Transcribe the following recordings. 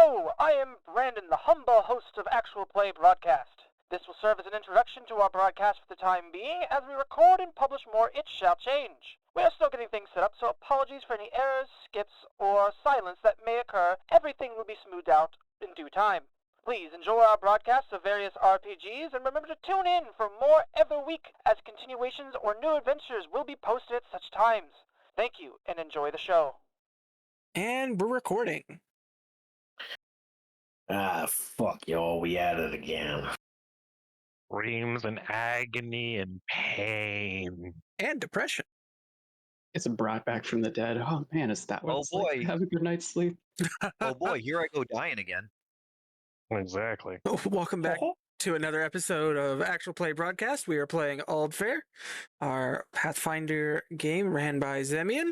Hello, I am Brandon, the humble host of Actual Play Broadcast. This will serve as an introduction to our broadcast for the time being. As we record and publish more, it shall change. We are still getting things set up, so apologies for any errors, skips, or silence that may occur. Everything will be smoothed out in due time. Please enjoy our broadcasts of various RPGs, and remember to tune in for more every week, as continuations or new adventures will be posted at such times. Thank you, and enjoy the show. And we're recording. Fuck y'all, we at it again. Screams and agony and pain. And depression. It's brought back from the dead. Oh man, is that what Oh, it's like to boy. have a good night's sleep? Oh boy, here I go dying again. Exactly. Welcome back to another episode of Actual Play Broadcast. We are playing Aldfair, our Pathfinder game ran by Zemian.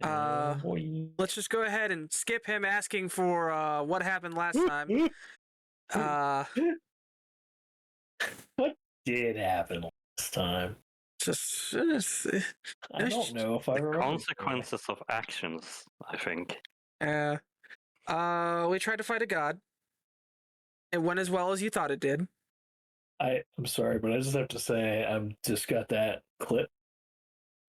Let's just go ahead and skip him asking for what happened last time. What did happen last time? I don't know if I remember. Consequences of actions, I think. We tried to fight a god. It went as well as you thought it did. I'm sorry, but I just have to say, I've just got that clip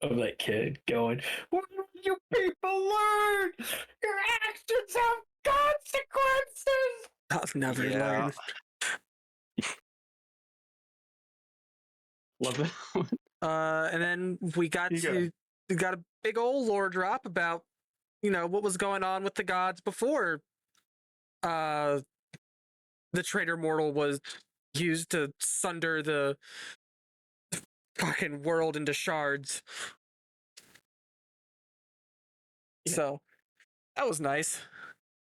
of that kid going, "What do you people learn? Your actions have consequences!" I'll never learn. Love that. And then we got a big old lore drop about, what was going on with the gods before the traitor mortal was used to sunder the fucking world into shards. Yeah. So that was nice.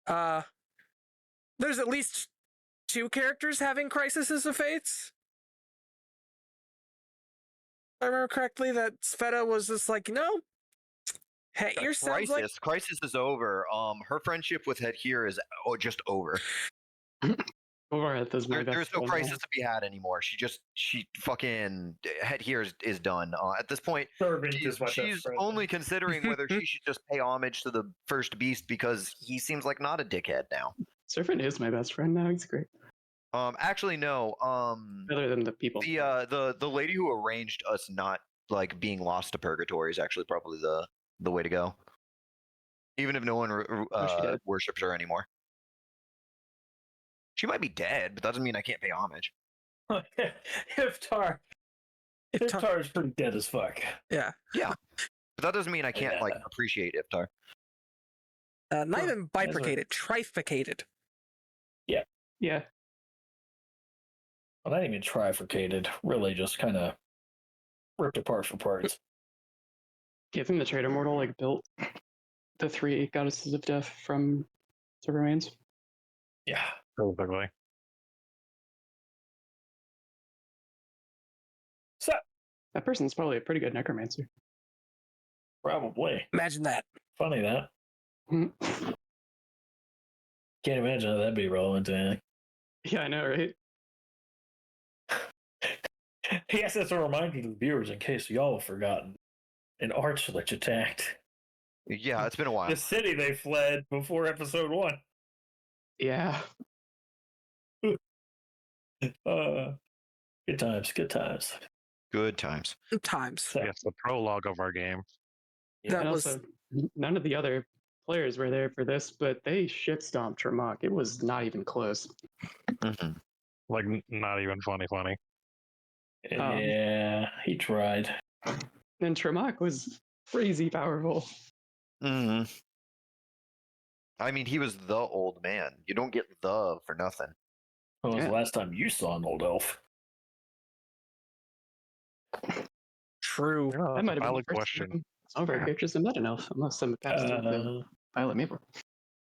There's at least 2 characters having crises of faiths. If I remember correctly, that Sveta was just like, Head here sounds like... Crisis is over. Her friendship with Head here is just over. There's no crisis to be had anymore. She fucking Head here is done. At this point, she's only considering whether she should just pay homage to the first beast because he seems like not a dickhead now. Serpent is my best friend now. He's great. Actually, no. Other than the people. The lady who arranged us not like being lost to purgatory is actually probably the way to go. Even if no one worships her anymore. She might be dead, but that doesn't mean I can't pay homage. Iftar is pretty dead as fuck. Yeah. Yeah. But that doesn't mean I can't appreciate Iftar. Not even bifurcated, trifurcated. Yeah. Yeah. Well, not even trifurcated. Really, just kind of ripped apart for parts. Do you think the traitor mortal built the 3 goddesses of death from the remains? Yeah. Perfectly. So that person's probably a pretty good necromancer. Probably. Imagine that. Funny that. Can't imagine how that'd be relevant to anything. Yeah, I know, right? Yes, that's a reminder to the viewers in case y'all have forgotten. An archlich attacked. Yeah, it's been a while. The city they fled before episode 1. Yeah. Good times. Good times. Good times. So, yes, the prologue of our game. Yeah, that was also, none of the other players were there for this, but they shit stomped Tremok. It was not even close. Mm-hmm. Like, not even funny. Yeah, he tried. And Tremok was crazy powerful. Mm-hmm. I mean, he was the old man. You don't get the for nothing. When was the last time you saw an old elf? True. Yeah, That might have been valid the first question. time some of our characters have met an elf, unless some passed the Violet Maple.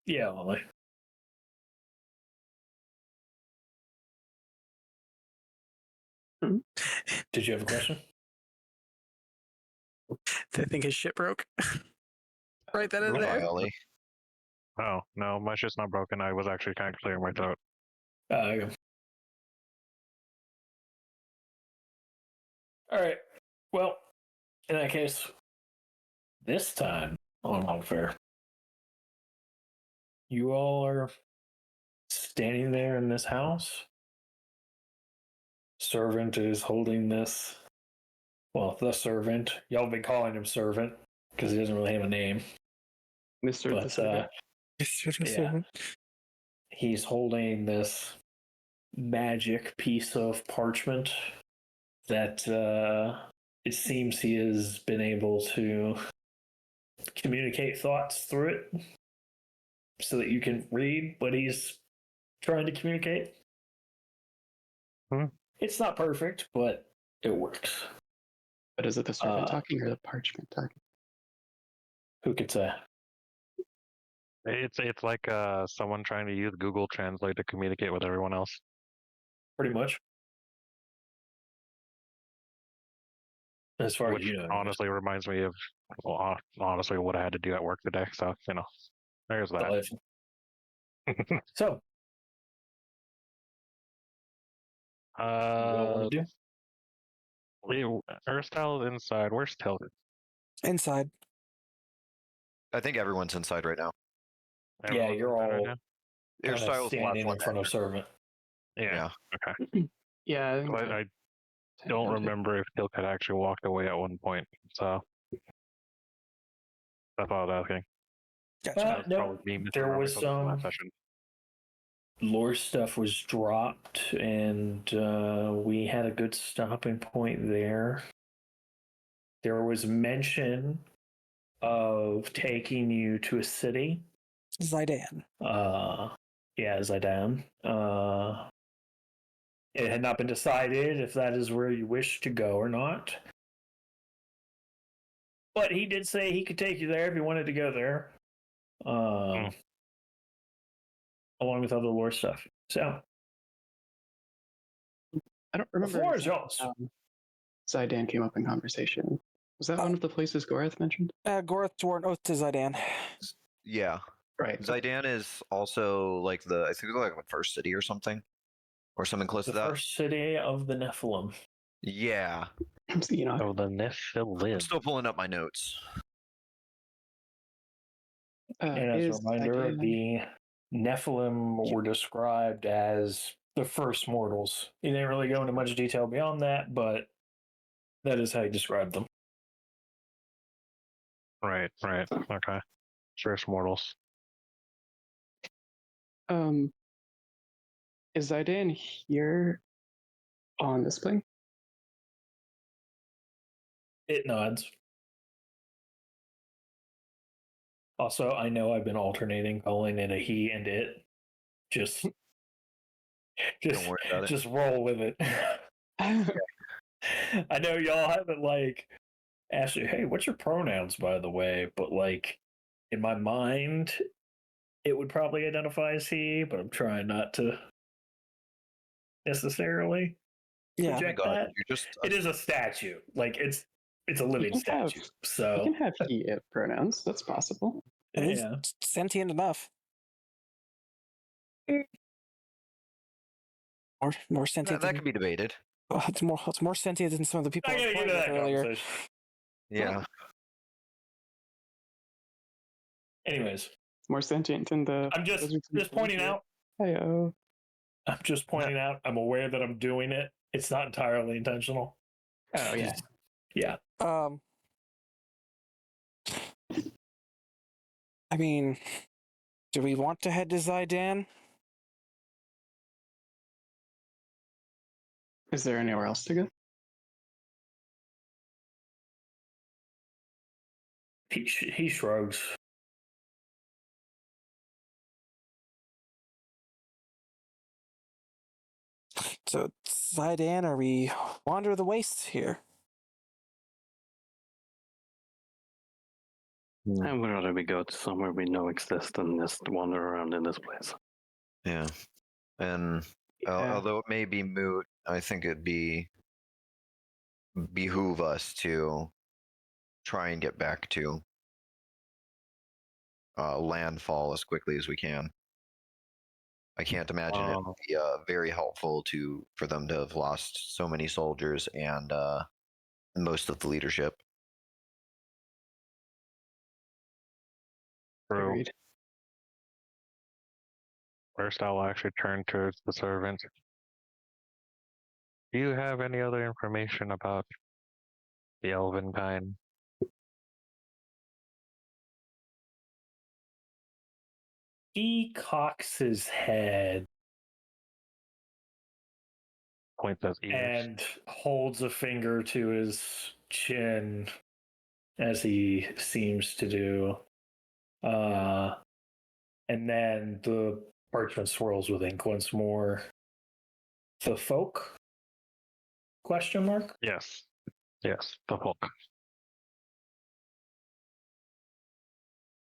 Yeah, Lily. Did you have a question? They think his shit broke. Right then and there. Really? Oh, no, my shit's not broken. I was actually kind of clearing my throat. Okay. All right. Well, in that case, this time on Aldfair, you all are standing there in this house. Servant is holding this. Well, the servant. Y'all have been calling him servant because he doesn't really have a name. Mr. But, the Servant. yeah. He's holding this magic piece of parchment that it seems he has been able to communicate thoughts through it so that you can read what he's trying to communicate. It's not perfect, but it works. But is it the servant talking or the parchment talking? Who could say? It's like someone trying to use Google Translate to communicate with everyone else. Pretty much. As far Which as you know. honestly reminds me of honestly what I had to do at work today. So, there's that. So, Earthstyle inside. Where's Tilted? Inside. I think everyone's inside right now. Yeah, you're all Earthstyle's standing in front of servant. Yeah. Okay. Yeah. I don't remember if Tilk had actually walked away at one point, so that's all I was asking. Gotcha. No, there was some lore stuff was dropped, and we had a good stopping point there. There was mention of taking you to a city. Zydan. Yeah, Zydan. It had not been decided if that is where you wish to go or not. But he did say he could take you there if you wanted to go there. Along with other lore stuff. So I don't remember. The floor is yours. Zydan came up in conversation. Was that one of the places Gorath mentioned? Gorath swore an oath to Zydan. Yeah. Right. Zydan is also like I think it's like the first city or something. Or something close to that. The first city of the Nephilim. Yeah. Oh, the Nephilim. I'm still pulling up my notes. And as a reminder, the Nephilim were described as the first mortals. He didn't really go into much detail beyond that, but that is how he described them. Right. Okay. First mortals. Is Zydan here on this plane? It nods. Also, I know I've been alternating calling it a he and it. Just Don't worry about it. Just roll with it. I know y'all haven't asked you, hey, what's your pronouns, by the way? But in my mind, it would probably identify as he, but I'm trying not to necessarily project that. It is a statue. It's a living statue. So you can have he it pronouns. That's possible. It's sentient enough. More sentient. That could be debated. It's more sentient than some of the people I gotta get to that earlier. Yeah. It's Anyways, more sentient than the. I'm just pointing out. Hey-oh. I'm just pointing out. I'm aware that I'm doing it. It's not entirely intentional. Oh yeah. Yeah. I mean, do we want to head to Zydan? Is there anywhere else to go? He shrugs. So Zydan, or we wander the wastes here? I would rather we go to somewhere we know exists than just wander around in this place. Yeah. And although it may be moot, I think it'd behoove us to try and get back to landfall as quickly as we can. I can't imagine it would be very helpful for them to have lost so many soldiers and most of the leadership. Agreed. First, I'll actually turn towards the servant. Do you have any other information about the elven kind? He cocks his head Points at ears. and holds a finger to his chin, as he seems to do. And then the parchment swirls with ink once more. The folk? Question mark? Yes. Yes, the folk.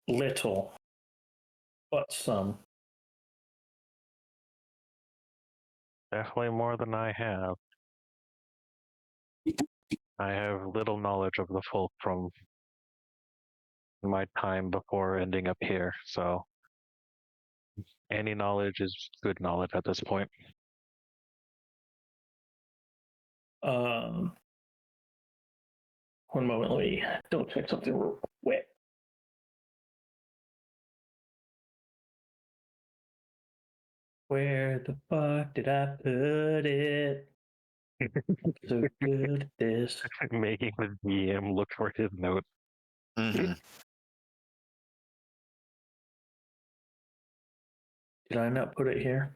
Little, but some. Definitely more than I have. I have little knowledge of the folk from my time before ending up here, so any knowledge is good knowledge at this point. One moment, let me double check something real quick. Where the fuck did I put it? I'm so good at this. Making the DM look for his note. Mm-hmm. Did I not put it here?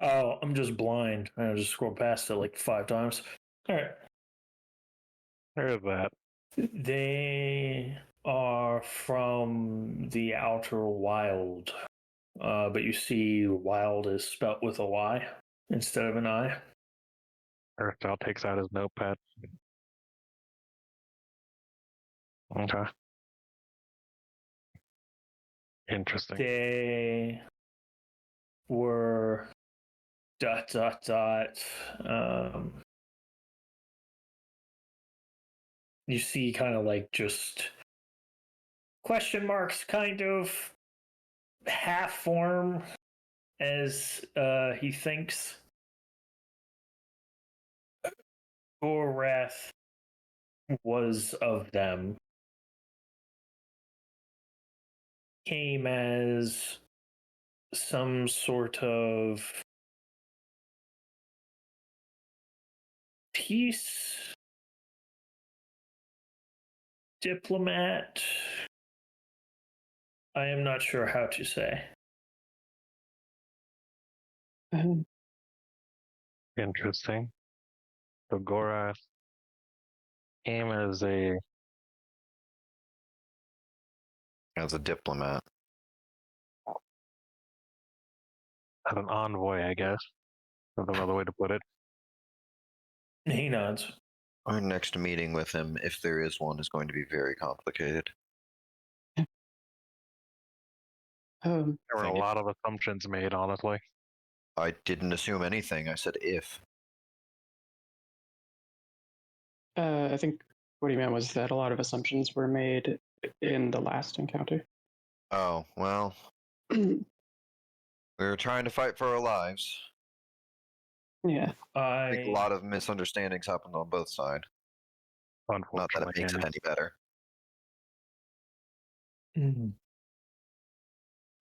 Oh, I'm just blind. I just scrolled past it like 5 times. All right. There's that. They are from the outer wild, but you see wild is spelt with a Y instead of an I. Earthdown takes out his notepad. Okay. Interesting. They were ... You see kind of like just question marks kind of half form as he thinks. Gorath was of them. Came as some sort of peace diplomat. I am not sure how to say. Interesting. So Gorath came as a diplomat. as an envoy, I guess. That's another way to put it. He nods. Our next meeting with him, if there is one, is going to be very complicated. There were a lot of assumptions made, honestly. I didn't assume anything. I said if. I think what he meant was that a lot of assumptions were made in the last encounter. Oh, well. We were trying to fight for our lives. Yeah. I think a lot of misunderstandings happened on both sides. Not that it makes it any better.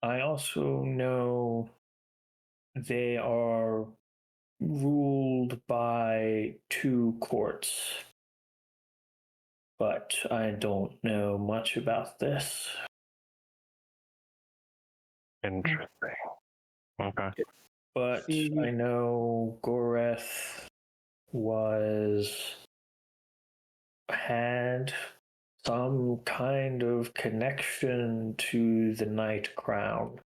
I also know they are ruled by 2 courts, but I don't know much about this. Interesting. Okay. But I know Gorath had some kind of connection to the Night Crown.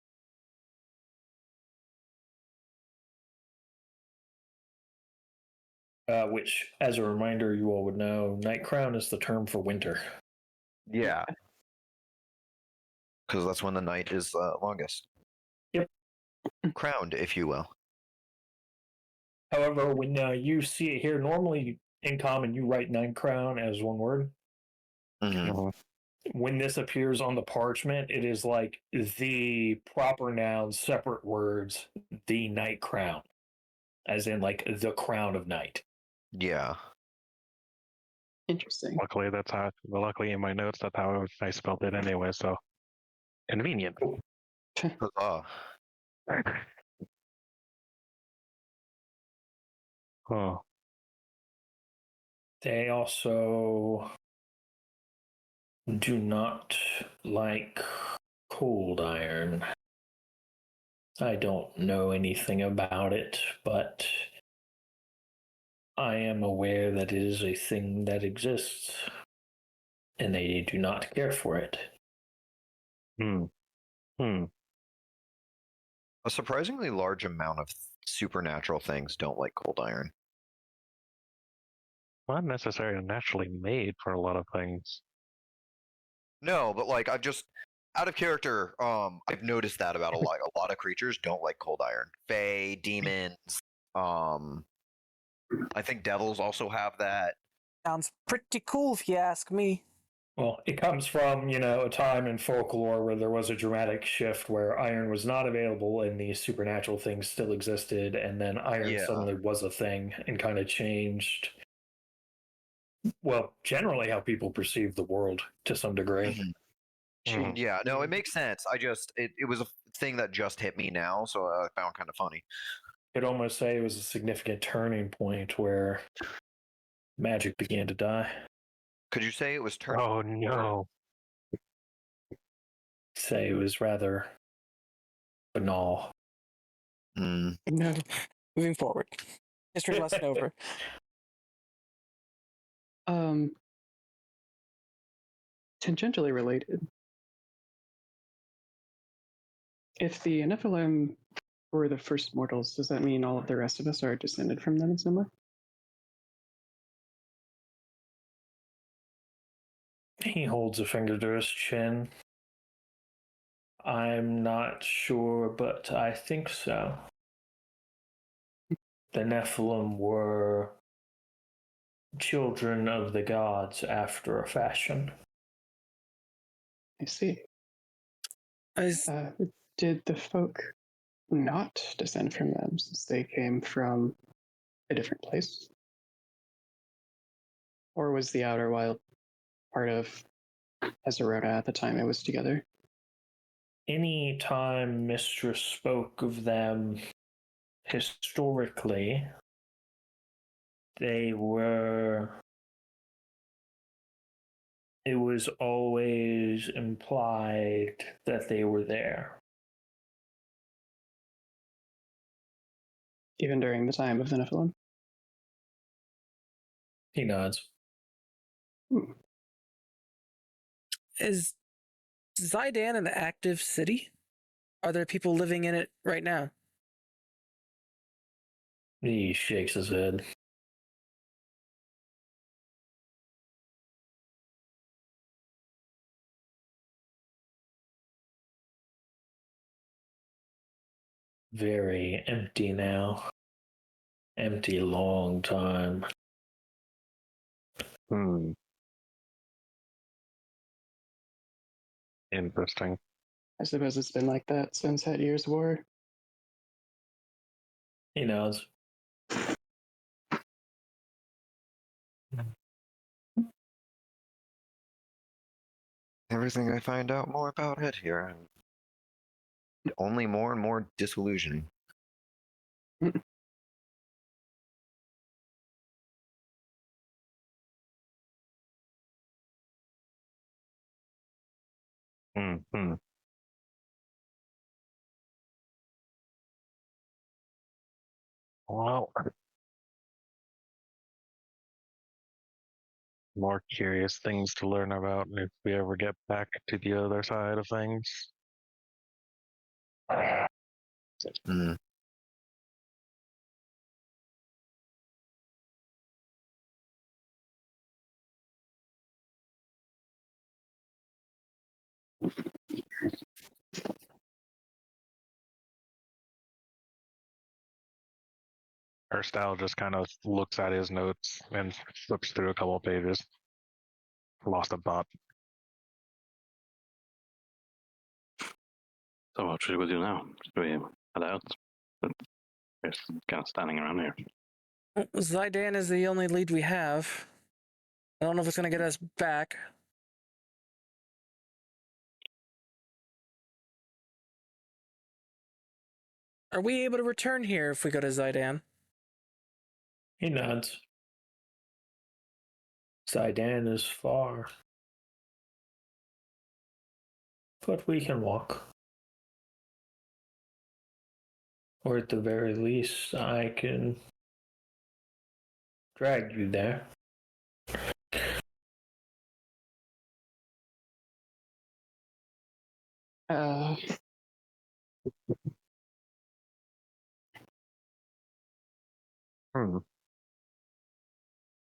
Which, as a reminder, you all would know, Night Crown is the term for winter. Yeah. Because that's when the night is longest. Yep. Crowned, if you will. However, when you see it here, normally in common, you write Night Crown as one word. Mm-hmm. When this appears on the parchment, it is like the proper noun, separate words, the Night Crown. As in, like, the crown of night. Yeah. Interesting. Luckily in my notes, that's how I spelled it anyway. So convenient. Huzzah. Oh, They also do not like cold iron. I don't know anything about it, but I am aware that it is a thing that exists, and they do not care for it. A surprisingly large amount of supernatural things don't like cold iron. not necessarily naturally made for a lot of things. No, but like I've just out of character, I've noticed that about a lot of creatures don't like cold iron. Fae, demons, I think devils also have that. Sounds pretty cool if you ask me. Well, it comes from, a time in folklore where there was a dramatic shift where iron was not available and these supernatural things still existed, and then iron suddenly was a thing and kind of changed, well, generally how people perceive the world to some degree. Yeah, no, it makes sense. It was a thing that just hit me now, so I found kind of funny. Could almost say it was a significant turning point where magic began to die. Could you say it was turning? Oh no. Say it was rather banal. No. Moving forward. History lesson over. Tangentially related. If the Nephilim were the first mortals, does that mean all of the rest of us are descended from them in some way? He holds a finger to his chin. I'm not sure, but I think so. The Nephilim were children of the gods after a fashion. I see. Is Did the folk not descend from them since they came from a different place? Or was the Outer Wild part of Ezerota at the time it was together? Any time Mistress spoke of them historically, it was always implied that they were there. Even during the time of the Nephilim? He nods. Is Zydan an active city? Are there people living in it right now? He shakes his head. Very empty now. Empty long time. Interesting. I suppose it's been like that since that year's war. He nods. Everything I find out more about it here, only more and more disillusioning. Well, more curious things to learn about if we ever get back to the other side of things. Erstyle just kind of looks at his notes and flips through a couple of pages. Lost a thought. So what should we do now? Should we head out? We're just kind of standing around here. Zydan is the only lead we have. I don't know if it's going to get us back. Are we able to return here if we go to Zidane? He nods. Zidane is far. But we can walk. Or at the very least, I can drag you there.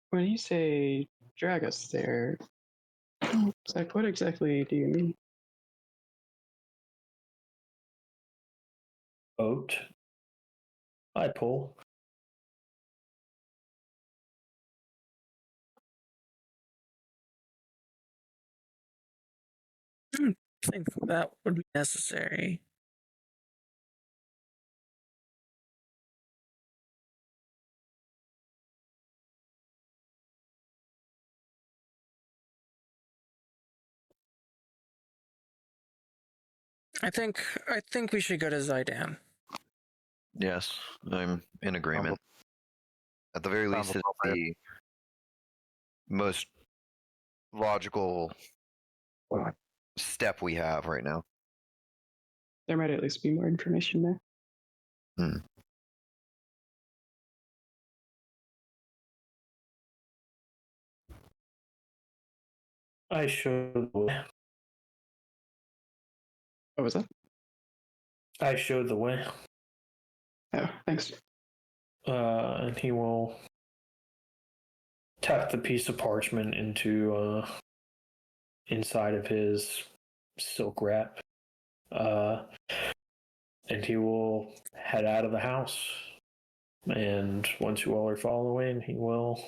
When you say drag us there, Zach, what exactly do you mean? Boat. I pull. I think that would be necessary. I think we should go to Zidane. Yes, I'm in agreement. At the very least, it's the most logical step we have right now. There might at least be more information there. I show the way. What was that? I show the way. Oh, thanks. And he will tuck the piece of parchment into inside of his silk wrap. And he will head out of the house. And once you all are following, he will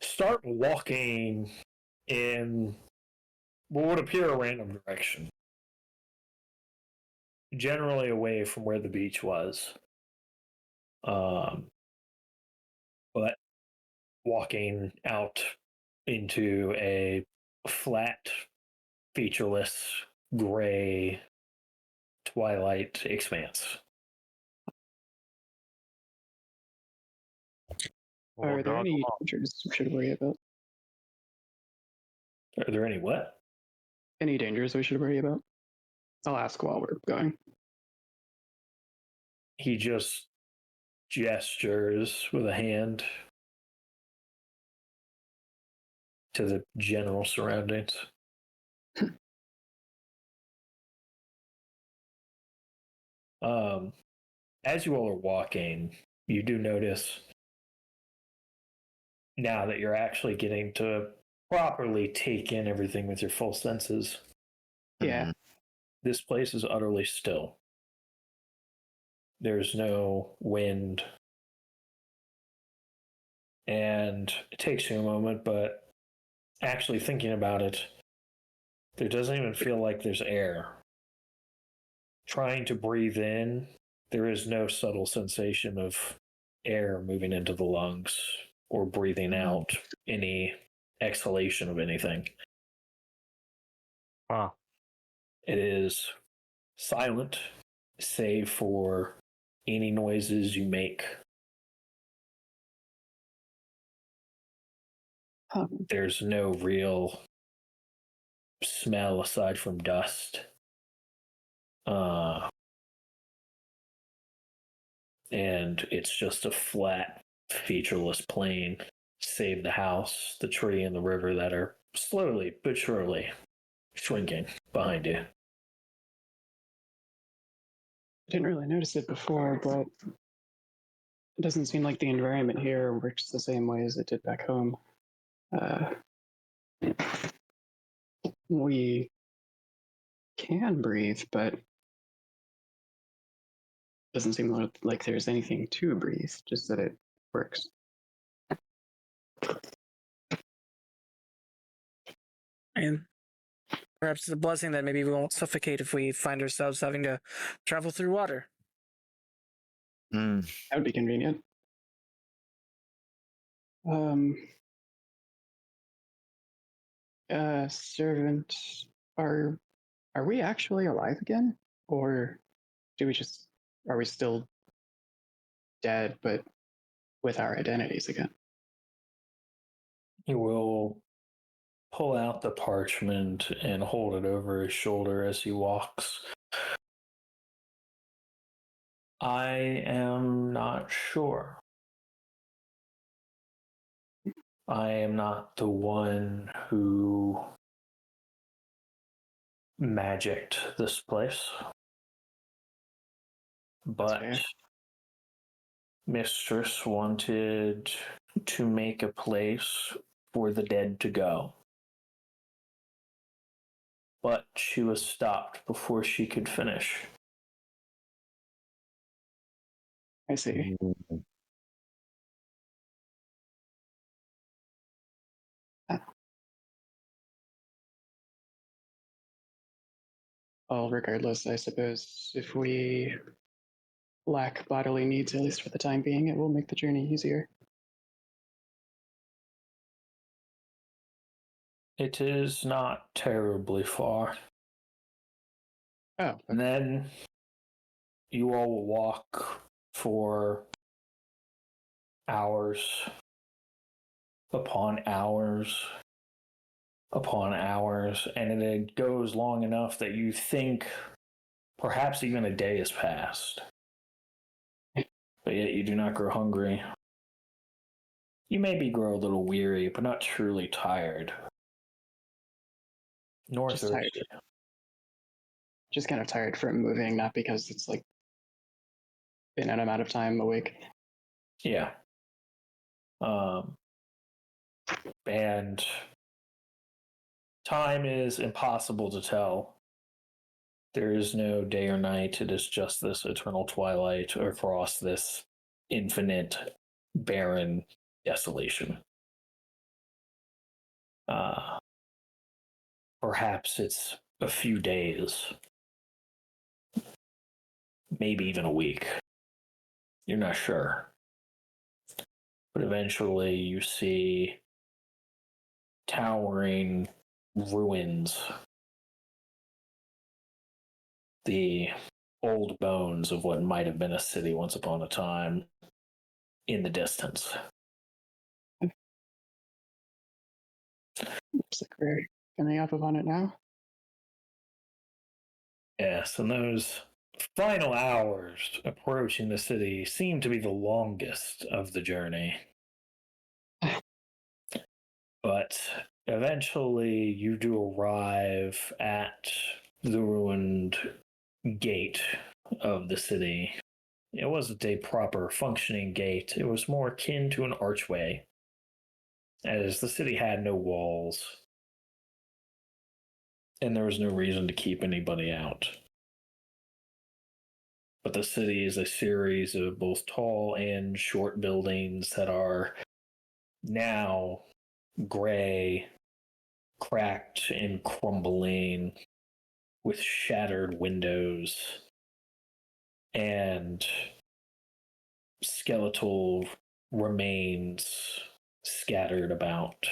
start walking in what would appear a random direction. Generally away from where the beach was. But walking out into a flat, featureless, gray twilight expanse. Are there any dangers we should worry about? Are there any what? Any dangers we should worry about? I'll ask while we're going. He just gestures with a hand to the general surroundings. As you all are walking, you do notice now that you're actually getting to properly take in everything with your full senses. Yeah. This place is utterly still. There's no wind. And it takes you a moment, but actually thinking about it, there doesn't even feel like there's air. Trying to breathe in, there is no subtle sensation of air moving into the lungs or breathing out any exhalation of anything. Wow. It is silent, save for any noises you make. There's no real smell aside from dust. And it's just a flat, featureless plain, save the house, the tree, and the river that are slowly but surely shrinking behind you. I didn't really notice it before, but it doesn't seem like the environment here works the same way as it did back home. We can breathe, but it doesn't seem like there's anything to breathe, just that it works. And perhaps it's a blessing that maybe we won't suffocate if we find ourselves having to travel through water. That would be convenient. Servant, are we actually alive again? Or are we still dead, but with our identities again? He will pull out the parchment and hold it over his shoulder as he walks. I am not sure. I am not the one who magicked this place. But Mistress wanted to make a place for the dead to go. But she was stopped before she could finish. I see. Well, regardless, I suppose if we lack bodily needs, at least for the time being, it will make the journey easier. It is not terribly far. Oh. And then you all will walk for hours upon hours upon hours, and it goes long enough that you think perhaps even a day has passed. But yet you do not grow hungry. You maybe grow a little weary, but not truly tired. Nor Just thirsty. tired. Just kind of tired from moving, not because it's like been an amount of time awake. Yeah. And time is impossible to tell. There is no day or night. It is just this eternal twilight across this infinite, barren desolation. Perhaps it's a few days, maybe even a week. You're not sure. But eventually you see towering ruins, the old bones of what might have been a city once upon a time in the distance. Looks like we're coming up upon it now. Yes, and those final hours approaching the city seem to be the longest of the journey. But eventually you do arrive at the ruined gate of the city. It wasn't a proper functioning gate. It was more akin to an archway, as the city had no walls, and there was no reason to keep anybody out. But the city is a series of both tall and short buildings that are now gray, cracked and crumbling, with shattered windows and skeletal remains scattered about,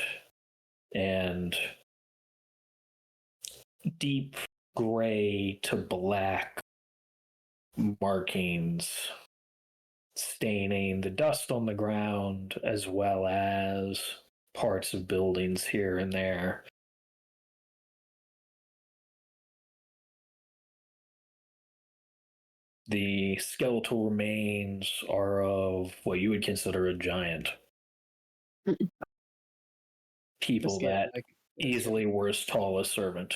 and deep gray to black markings staining the dust on the ground, as well as parts of buildings here and there. The skeletal remains are of what you would consider a giant. People that easily were as tall as Servant.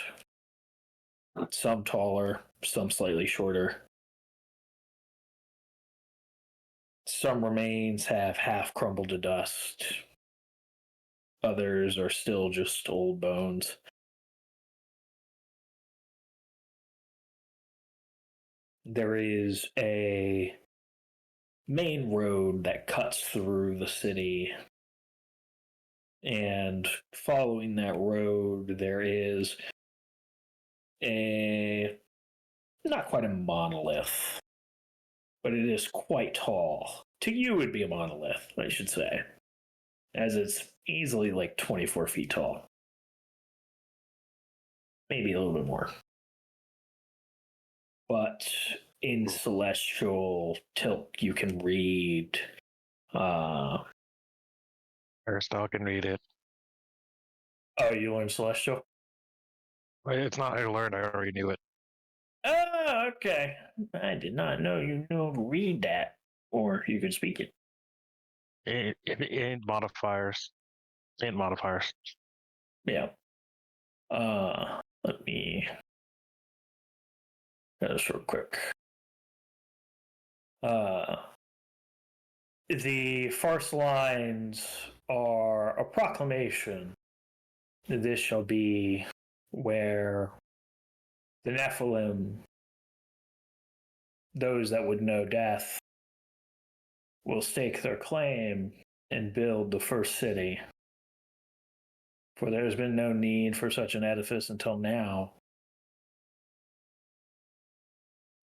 Some taller, some slightly shorter. Some remains have half crumbled to dust. Others are still just old bones. There is a main road that cuts through the city, and following that road there is not quite a monolith, but it is quite tall. To you it would be a monolith, I should say, as it's easily like 24 feet tall. maybe a little bit more. But in Celestial Tilk, you can read. Aristotle can read it. Oh, you learned Celestial? It's not I learned, I already knew it. Oh, okay. I did not know you knew to read that, or you could speak it. In modifiers. In modifiers. Yeah. Let me do this real quick. The first lines are a proclamation. This shall be where the Nephilim, those that would know death, will stake their claim and build the first city. For there has been no need for such an edifice until now.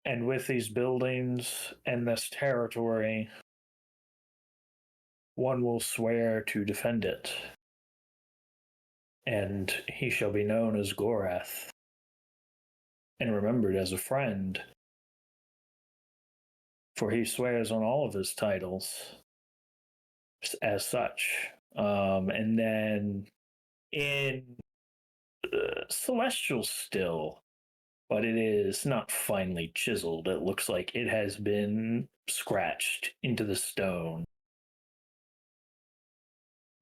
And with these buildings and this territory, one will swear to defend it. And he shall be known as Gorath, and remembered as a friend, for he swears on all of his titles as such. And then in Celestial still, but it is not finely chiseled. It looks like it has been scratched into the stone.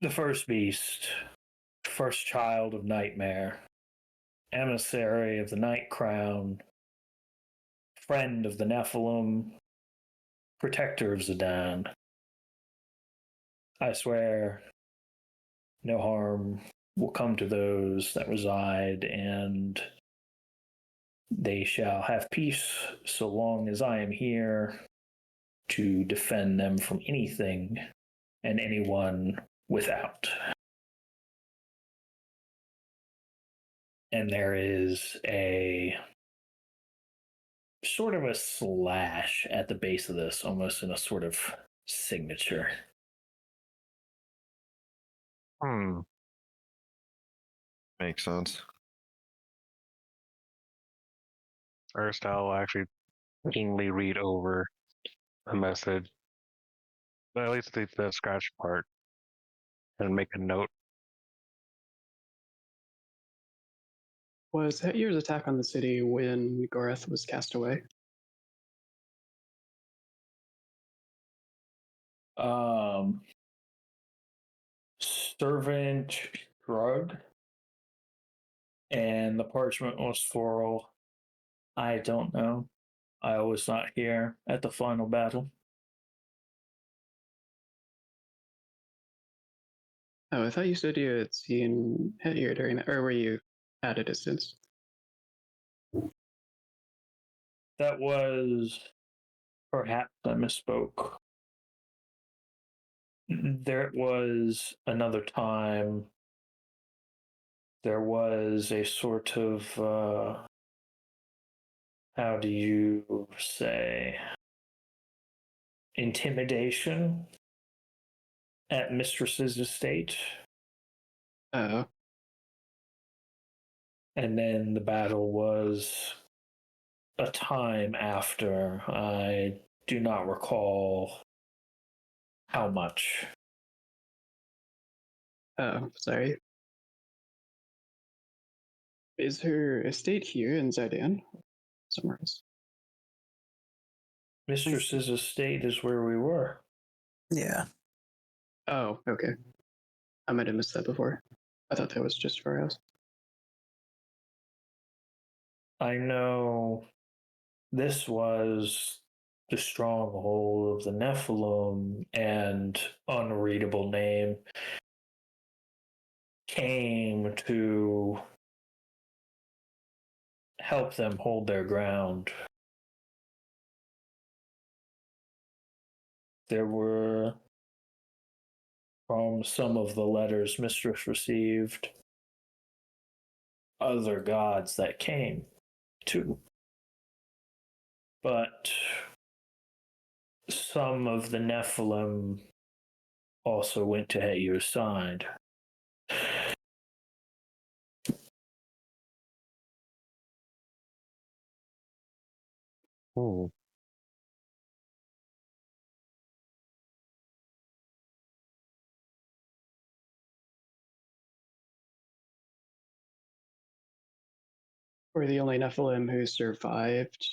The first beast, first child of nightmare, emissary of the night crown, friend of the Nephilim, protector of Zidane. I swear no harm will come to those that reside, and they shall have peace so long as I am here to defend them from anything and anyone without. And there is a sort of a slash at the base of this, almost in a sort of signature. Makes sense. Aristotle will actually keenly read over the message, but at least the scratch part, and make a note. Was Hetier's attack on the city when Gorath was cast away? Servant shrugged, and the parchment was for, I don't know. I was not here at the final battle. Oh, I thought you said you had seen Hetier during that, or were you at a distance? That was, perhaps I misspoke. There was another time. There was a sort of, how do you say, intimidation at Mistress's estate. Oh. And then the battle was a time after. I do not recall how much. Oh, sorry. Is her estate here in Zidane? Somewhere else? Mistress's estate is where we were. Yeah. Oh, okay. I might have missed that before. I thought that was just for us. I know this was the stronghold of the Nephilim, and unreadable name came to help them hold their ground. There were, from some of the letters Mistress received, other gods that came too. But some of the Nephilim also went to Hetier's side. Ooh. We're the only Nephilim who survived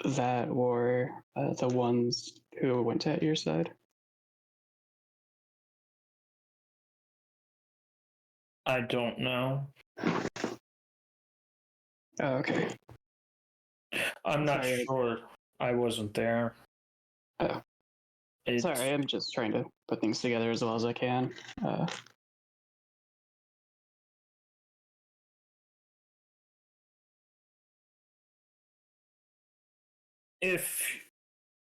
that war, the ones who went at your side. I don't know. Oh, okay. I'm not Sorry. sure. I wasn't there. Oh. Sorry, I'm just trying to put things together as well as I can. If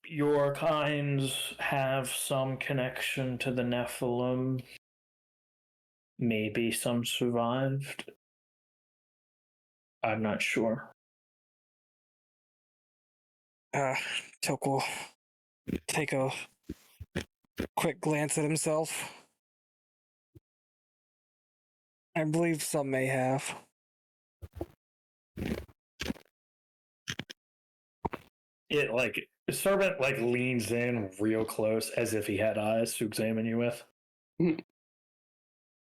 your kinds have some connection to the Nephilim, maybe some survived. I'm not sure. Toke will take a quick glance at himself. I believe some may have. Servant leans in real close as if he had eyes to examine you with.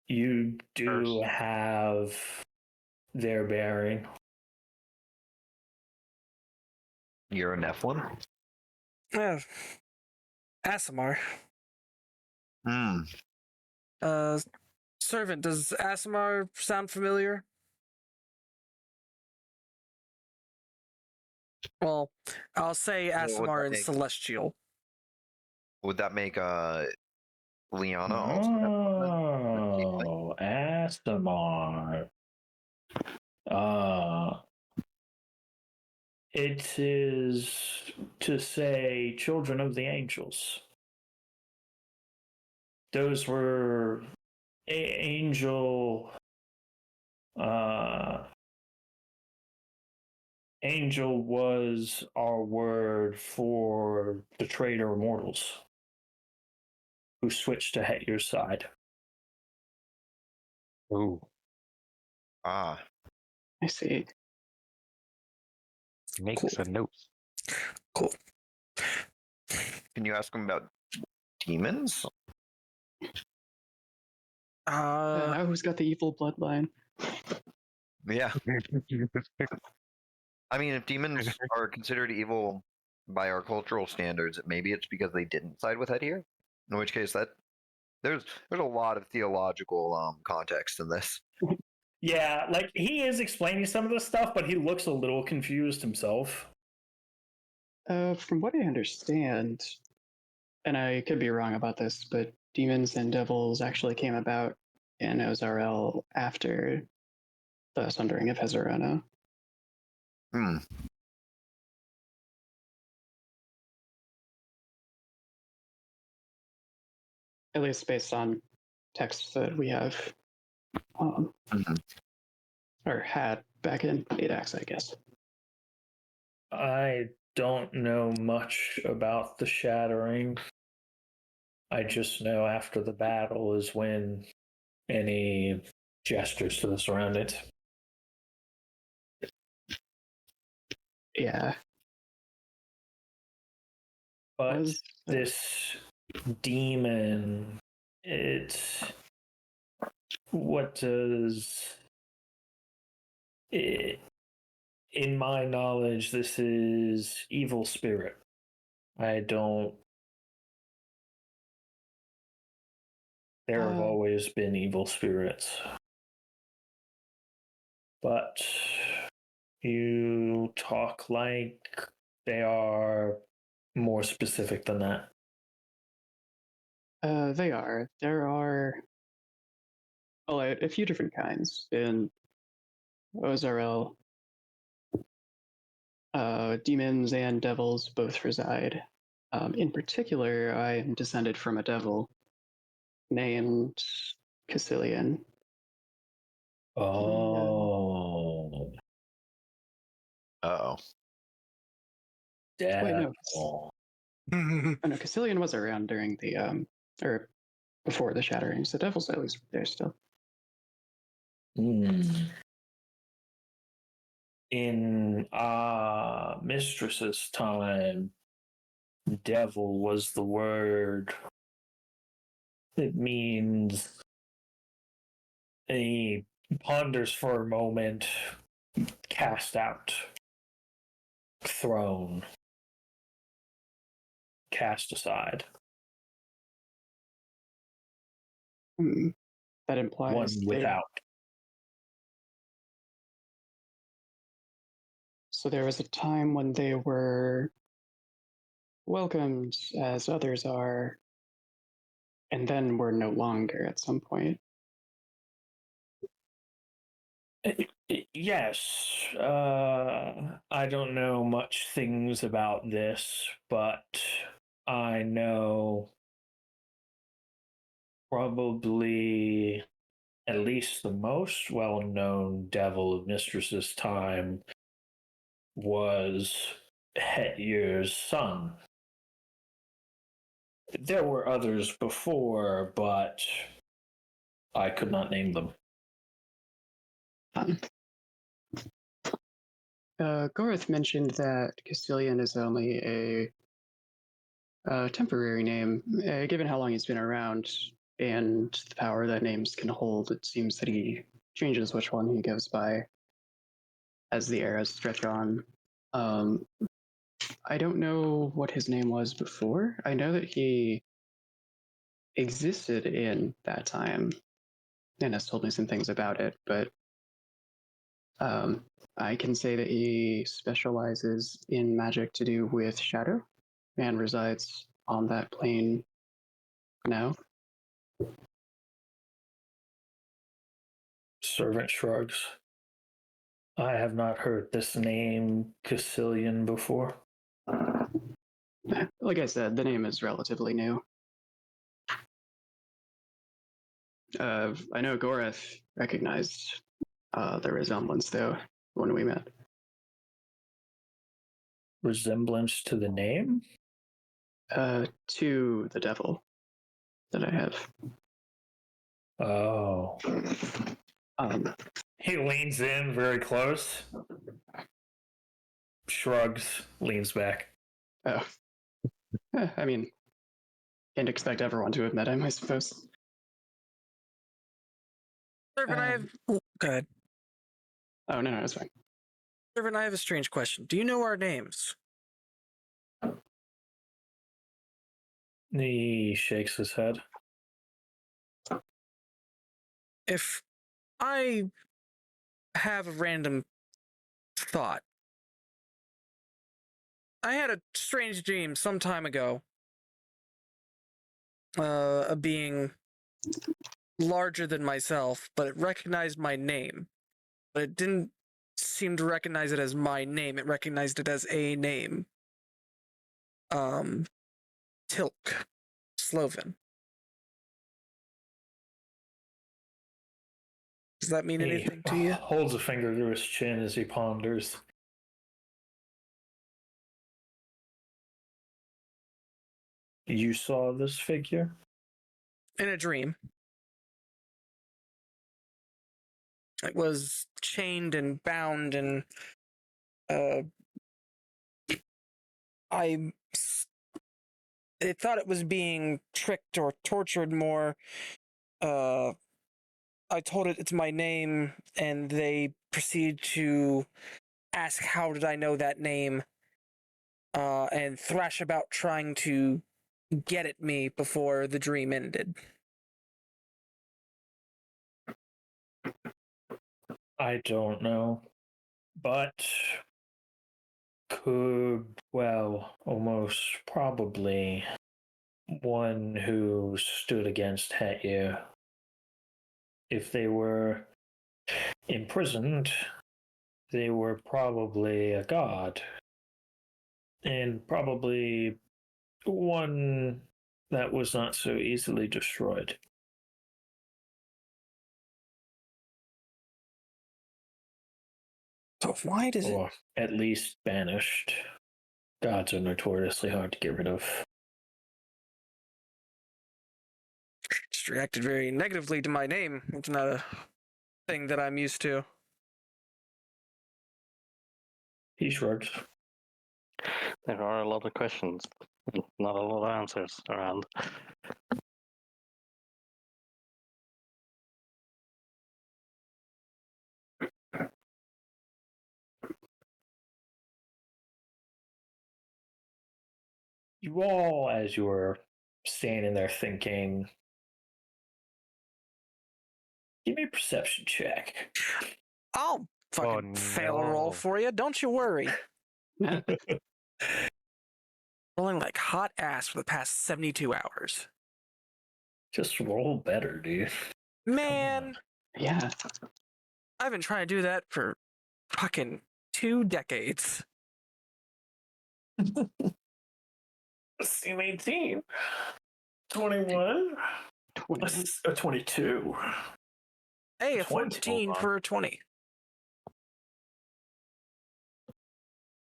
You do have their bearing. You're a Nephilim? Asimar. Servant, does Asimar sound familiar? Well, I'll say Asimar and Celestial. Would that make Liana also Asimar. It is to say children of the angels. Those were angel was our word for the traitor mortals who switched to Hetier's side. Ooh. Ah. I see. Makes a note. Cool. Can you ask him about demons? Who's got the evil bloodline? Yeah. I mean, if demons are considered evil by our cultural standards, maybe it's because they didn't side with Hedir. In which case, there's a lot of theological context in this. Yeah, he is explaining some of this stuff, but he looks a little confused himself. From what I understand, and I could be wrong about this, but demons and devils actually came about in Ozarel after the Sundering of Hezarona. At least based on texts that we have, or had back in 8X, I guess. I don't know much about the Shattering. I just know after the battle is when any gestures to the surrounded. Yeah. But this demon, what does it, in my knowledge, this is evil spirit. There have always been evil spirits. But you talk like they are more specific than that. They are. There are a few different kinds. In Ozarel, demons and devils both reside. In particular, I am descended from a devil named Cassilian. Oh. Uh-oh. Wait, no. No, Cassilian was around during the, or before the Shatterings. The devil's always there still. In Mistress's time, devil was the word. It means he ponders for a moment, cast out, thrown, cast aside. That implies One without. So there was a time when they were welcomed as others are, and then were no longer at some point. Yes, I don't know much things about this, but I know probably at least the most well-known devil of Mistress's time was Hetyr's son. There were others before, but I could not name them. Goreth mentioned that Castilian is only a temporary name. Given how long he's been around and the power that names can hold, it seems that he changes which one he goes by as the eras stretch on. I don't know what his name was before. I know that he existed in that time and has told me some things about it, but I can say that he specializes in magic to do with shadow and resides on that plane now. Servant shrugs. I have not heard this name Cassilian before. Like I said, the name is relatively new. I know Goreth recognized the resemblance, though, when we met. Resemblance to the name? To the devil that I have. Oh. He leans in very close. Shrugs, leans back. Oh. I mean, can't expect everyone to have met him, I suppose. Servant, I have... Oh, go ahead. Oh, no, it's fine. Servant, I have a strange question. Do you know our names? He shakes his head. If I have a random thought, I had a strange dream some time ago. A being larger than myself, but it recognized my name. But it didn't seem to recognize it as my name. It recognized it as a name. Tilk. Sloven. Does that mean anything to you? Holds a finger to his chin as he ponders. You saw this figure? In a dream. It was chained and bound, and I thought it was being tricked or tortured more. I told it it's my name, and they proceeded to ask how did I know that name, and thrash about trying to get at me before the dream ended. I don't know, but could, well, almost probably one who stood against Hetya. If they were imprisoned, they were probably a god, and probably one that was not so easily destroyed. So why does or at least banished. Gods are notoriously hard to get rid of. Just reacted very negatively to my name? It's not a thing that I'm used to. He shrugs. There are a lot of questions, not a lot of answers around. You all, as you're standing there thinking, give me a perception check. I'll fucking fail a roll for you. Don't you worry. Rolling like hot ass for the past 72 hours. Just roll better, dude. Man. Yeah. I've been trying to do that for fucking 2 decades. Team 18. 21. 22. Hey, a 14 for a 20.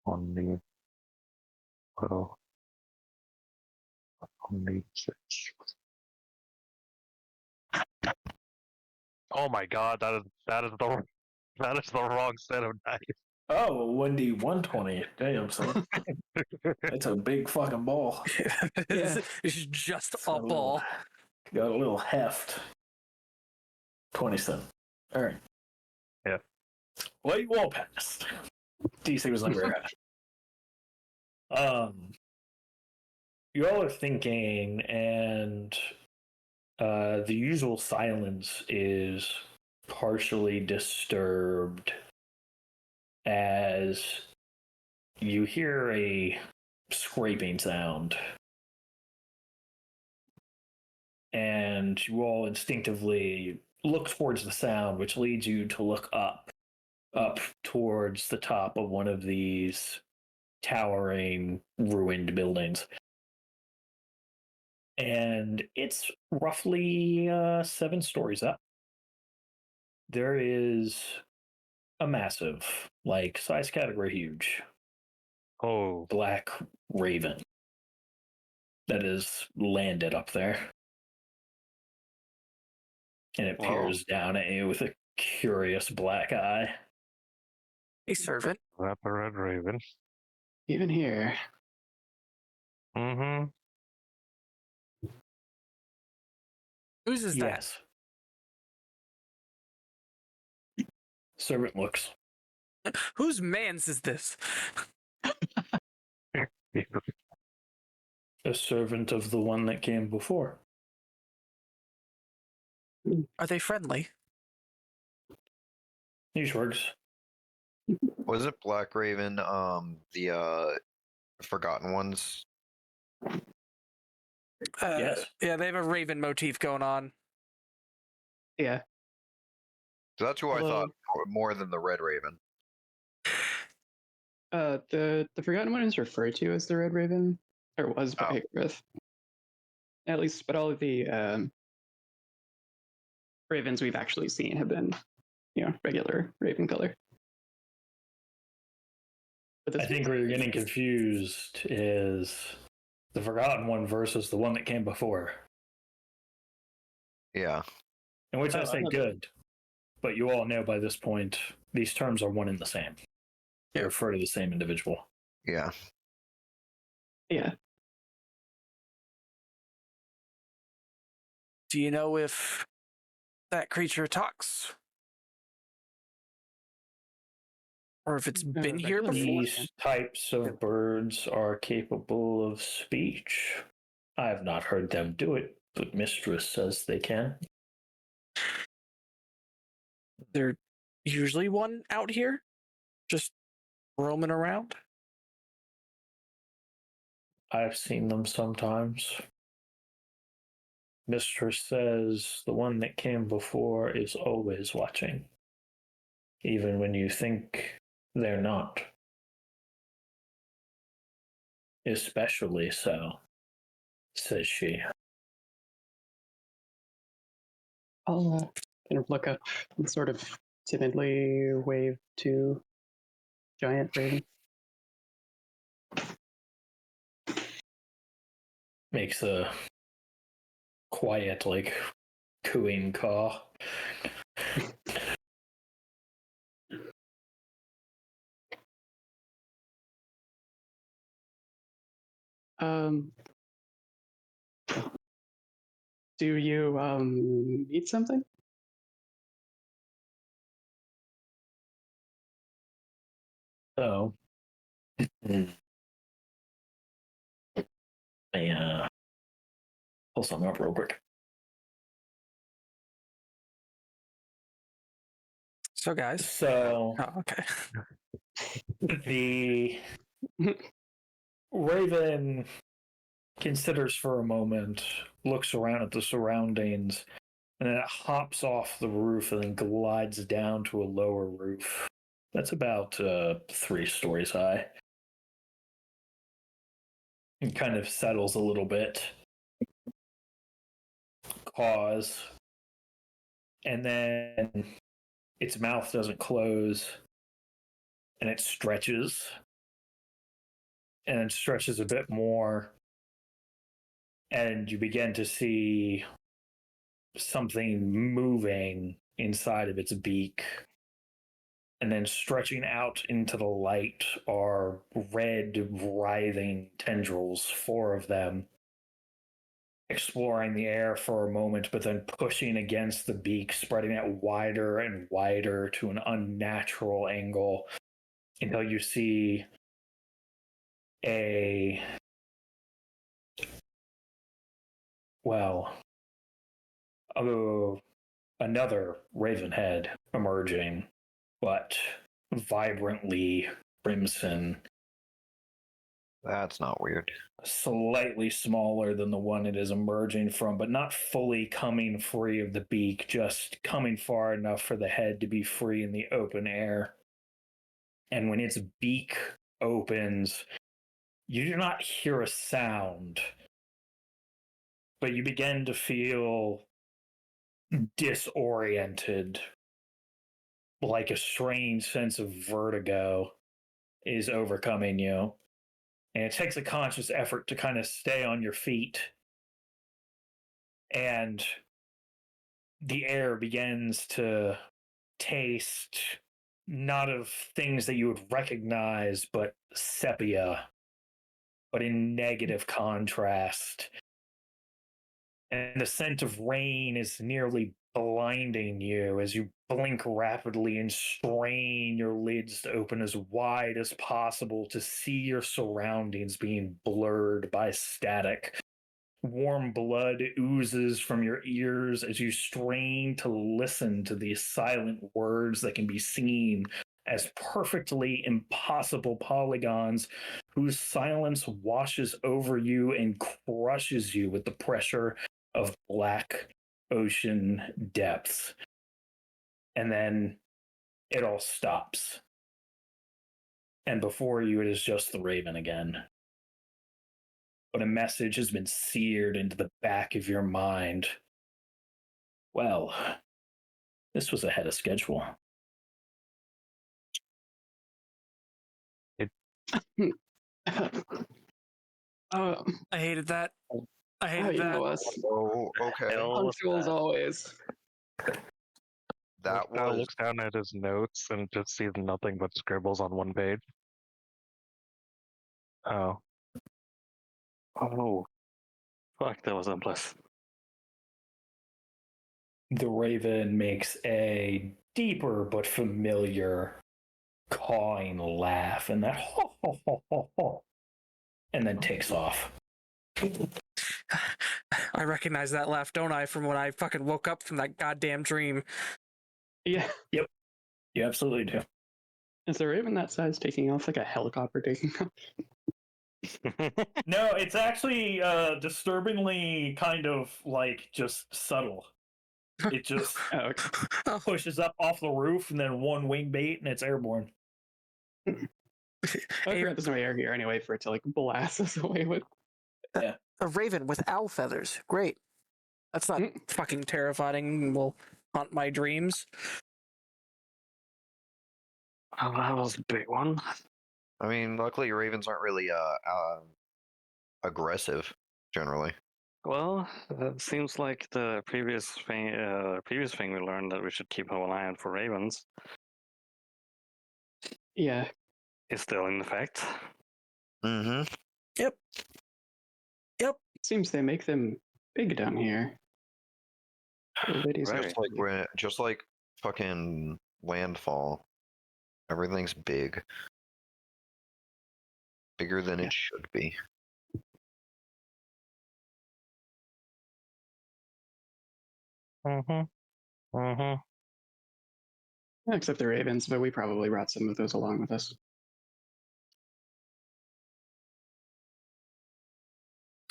Only 12. Only 6. Oh my god, that is the wrong set of dice. Oh, 1D120. Damn, son. That's a big fucking ball. It's just a ball. Got a little heft. 27. All right. Yeah. Well, you all passed. DC was number you all are thinking, and the usual silence is partially disturbed as you hear a scraping sound. And you all instinctively look towards the sound, which leads you to look up towards the top of one of these towering, ruined buildings. And it's roughly 7 stories up. There is a massive, like, size category huge, black raven that is landed up there. And it peers down at you with a curious black eye. Hey, servant. That the red raven. Even here. Mm-hmm. Whose is that? Servant looks. Whose man's is this? A servant of the one that came before. Are they friendly? He shrugs. Wasn't Black Raven the Forgotten Ones? Yes. Yeah, they have a raven motif going on. Yeah. So that's who I thought more than the Red Raven. The Forgotten One is referred to as the Red Raven, or was by Griff. At least, but all of the ravens we've actually seen have been, regular raven color. I think where you're getting confused is the Forgotten One versus the one that came before. Yeah. In which I say good, but you all know by this point these terms are one and the same. They refer to the same individual. Yeah. Yeah. Do you know if that creature talks? Or if it's been here before? These types of birds are capable of speech. I have not heard them do it, but Mistress says they can. There usually one out here? Just roaming around? I've seen them sometimes. Mistress says the one that came before is always watching, even when you think they're not. Especially so, says she. I'll kind of look up and sort of timidly wave to Giant Raven. Makes a quiet, like, cooing caw. Do you need something? So, I pull something up real quick. So, guys. So, Oh, okay. The Raven considers for a moment, looks around at the surroundings, and then it hops off the roof and then glides down to a lower roof. That's about 3 stories high. It kind of settles a little bit. Pause. And then its mouth doesn't close. And it stretches. And it stretches a bit more. And you begin to see something moving inside of its beak. And then stretching out into the light are red, writhing tendrils, 4 of them, exploring the air for a moment, but then pushing against the beak, spreading it wider and wider to an unnatural angle until you see another raven head emerging, but vibrantly crimson. That's not weird. Slightly smaller than the one it is emerging from, but not fully coming free of the beak, just coming far enough for the head to be free in the open air. And when its beak opens, you do not hear a sound, but you begin to feel disoriented, like a strange sense of vertigo is overcoming you. And it takes a conscious effort to kind of stay on your feet. And the air begins to taste not of things that you would recognize, but sepia, but in negative contrast. And the scent of rain is nearly blinding you as you blink rapidly and strain your lids to open as wide as possible to see your surroundings being blurred by static. Warm blood oozes from your ears as you strain to listen to these silent words that can be seen as perfectly impossible polygons whose silence washes over you and crushes you with the pressure of black ocean depths. And then it all stops. And before you, it is just the raven again. But a message has been seared into the back of your mind. Well, this was ahead of schedule. I hated that. I hated you that. know us. Oh, okay. Punctual as always. That Now was looks down at his notes and just sees nothing but scribbles on one page. Oh. Oh, fuck, that was endless. The raven makes a deeper but familiar cawing laugh, and that ho ho ho ho ho, and then takes off. I recognize that laugh, don't I, from when I fucking woke up from that goddamn dream. Yeah. Yep. You absolutely do. Is the raven that size taking off like a helicopter taking off? No, it's actually disturbingly kind of like just subtle. It just pushes up off the roof and then one wing bait and it's airborne. I forgot there's no air here anyway for it to like blast us away with. Yeah. A raven with owl feathers. Great. That's not fucking terrifying. Will haunt my dreams. Oh, that was a big one. I mean, luckily ravens aren't really aggressive generally. Well, it seems like the previous thing we learned that we should keep an eye out for ravens. Yeah. Is still in effect. Mm-hmm. Yep. It seems they make them big down here. The ladies are Just like fucking Landfall. Everything's big. Bigger than it should be. Except the ravens, but we probably brought some of those along with us.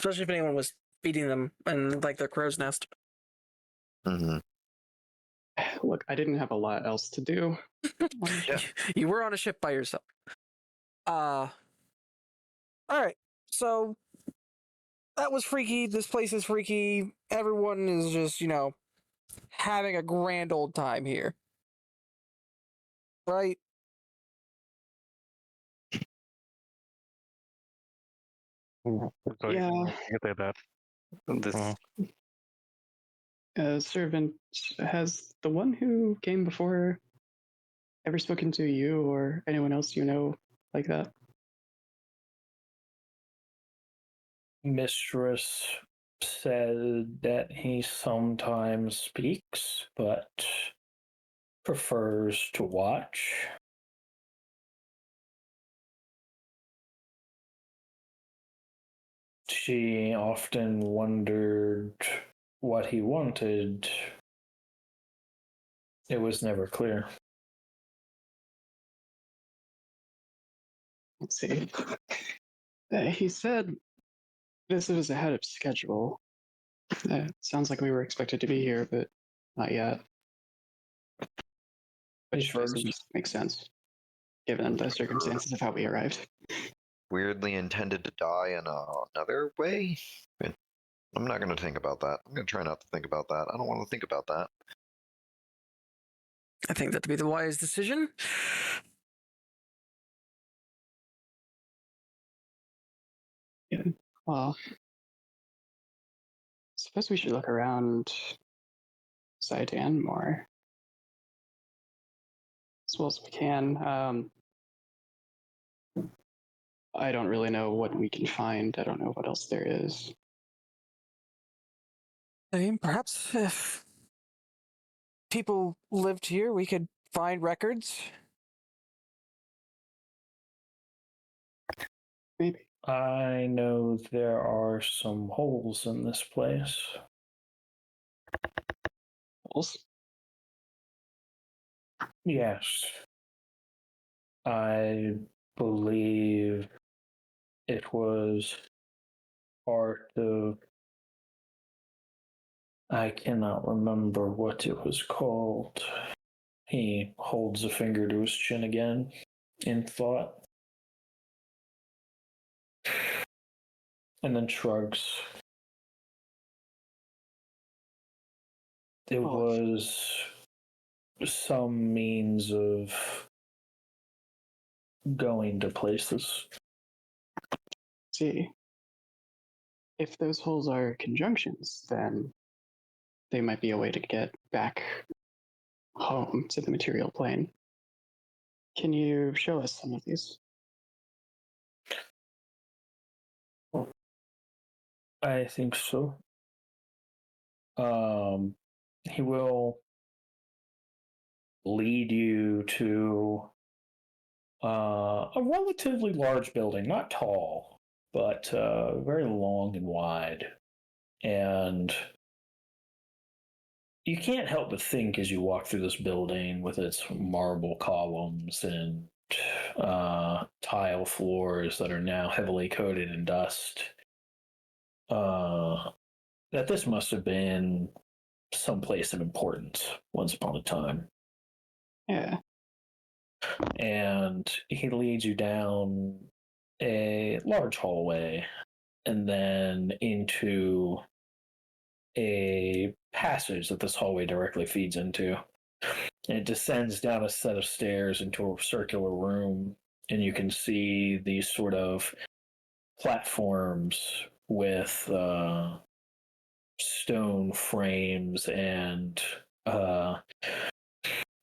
Especially if anyone was feeding them and like their crow's nest. Mm-hmm. Look, I didn't have a lot else to do. Yeah. You were on a ship by yourself. All right. So that was freaky. This place is freaky. Everyone is just, having a grand old time here. Right? So Yeah. you can say that. This Servant, has the one who came before ever spoken to you or anyone else you know like that? Mistress said that he sometimes speaks, but prefers to watch. She often wondered what he wanted. It was never clear. Let's see. He said this was ahead of schedule. Sounds like we were expected to be here, but not yet. Which makes sense, given the circumstances of how we arrived. Weirdly intended to die in another way? I'm not going to think about that. I'm going to try not to think about that. I don't want to think about that. I think that'd be the wise decision. Yeah. Well, I suppose we should look around Zidane more as well as we can. I don't really know what we can find. I don't know what else there is. I mean, perhaps if people lived here, we could find records. Maybe. I know there are some holes in this place. Holes? Yes. I believe it was part of. I cannot remember what it was called. He holds a finger to his chin again in thought. And then shrugs. It was some means of going to places. See, if those holes are conjunctions, then they might be a way to get back home to the material plane. Can you show us some of these? I think so. He will lead you to a relatively large building, not tall, but very long and wide. And you can't help but think as you walk through this building with its marble columns and tile floors that are now heavily coated in dust, that this must have been some place of importance once upon a time. Yeah. And he leads you down a large hallway and then into a passage that this hallway directly feeds into. And it descends down a set of stairs into a circular room, and you can see these sort of platforms with stone frames and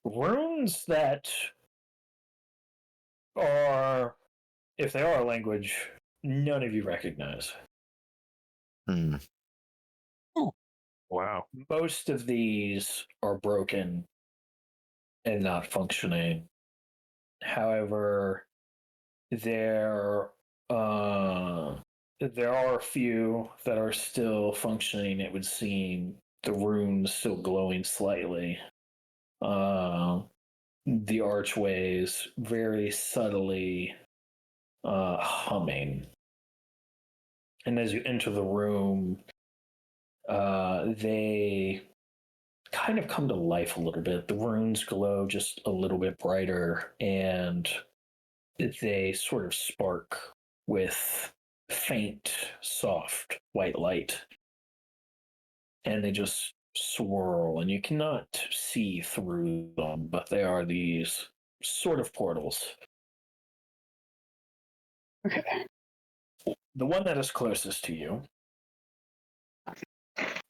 runes that are, if they are a language, none of you recognize. Hmm. Wow. Most of these are broken and not functioning. However, there are a few that are still functioning. It would seem the runes still glowing slightly. The archways very subtly humming. And as you enter the room, they kind of come to life a little bit. The runes glow just a little bit brighter, and they sort of spark with faint, soft white light. And they just swirl, and you cannot see through them, but they are these sort of portals. Okay. The one that is closest to you,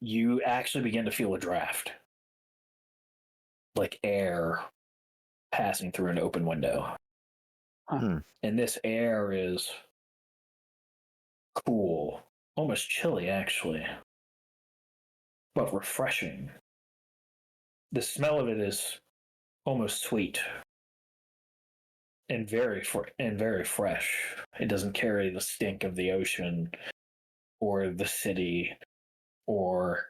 you actually begin to feel a draft. Like air passing through an open window. Huh. And this air is cool, almost chilly actually, but refreshing. The smell of it is almost sweet and very fresh. It doesn't carry the stink of the ocean or the city or,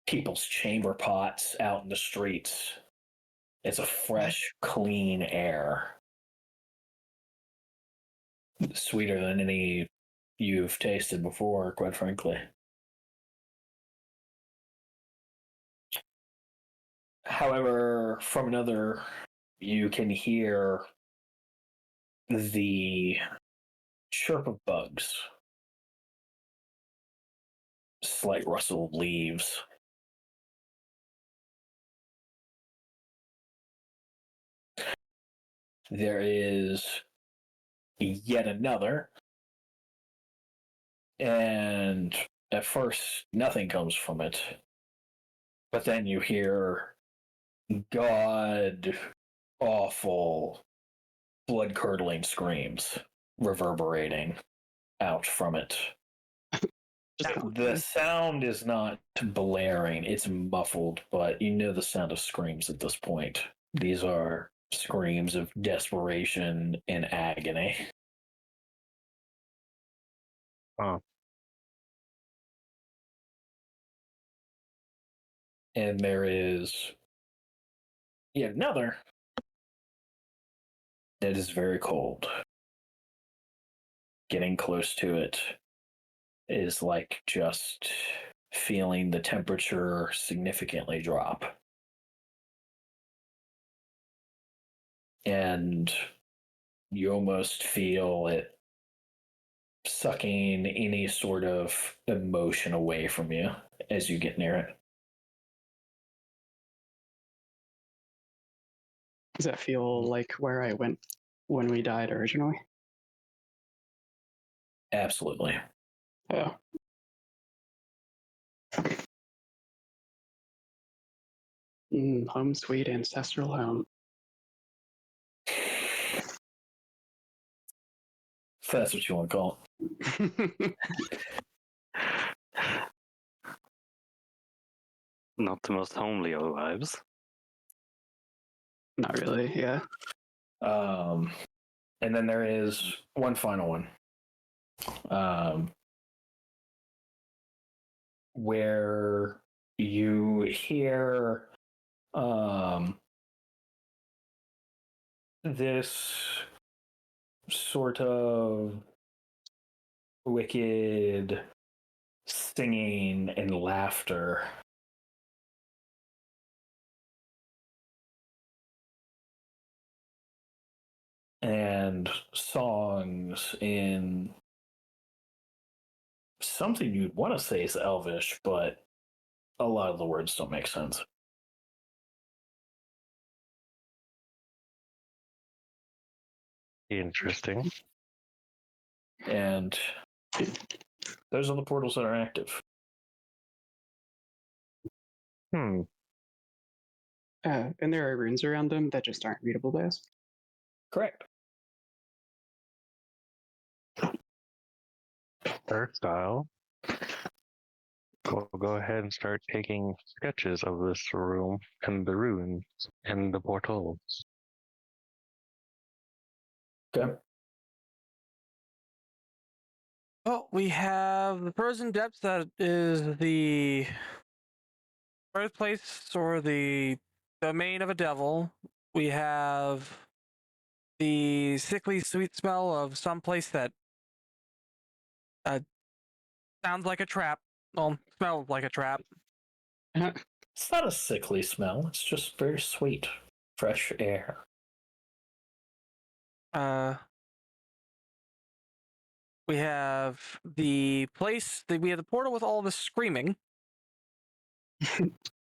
people's chamber pots out in the streets. It's a fresh, clean air. Sweeter than any you've tasted before, quite frankly. However, from another, you can hear the chirp of bugs, slight rustle of leaves. There is yet another, and at first nothing comes from it. But then you hear god awful, blood curdling screams reverberating out from it. The sound is not blaring, it's muffled, but you know the sound of screams at this point. These are screams of desperation and agony. Huh. And there is yet another that is very cold. Getting close to it is like just feeling the temperature significantly drop. And you almost feel it sucking any sort of emotion away from you as you get near it. Does that feel like where I went when we died originally? Absolutely. Oh. Home sweet ancestral home. If that's what you want to call it. Not the most homely of vibes. Not really, yeah. And then there is one final one. Where you hear this sort of wicked singing and laughter. And songs in something you'd want to say is Elvish, but a lot of the words don't make sense. Interesting. And those are the portals that are active. And there are runes around them that just aren't readable to us? Correct. Earth style. We'll go ahead and start taking sketches of this room and the ruins and the portals. Okay. Well, we have the frozen depths that is the birthplace or the domain of a devil. We have the sickly sweet smell of some place that sounds like a trap. Well, smells like a trap. It's not a sickly smell. It's just very sweet, fresh air. We have the place. We have the portal with all the screaming.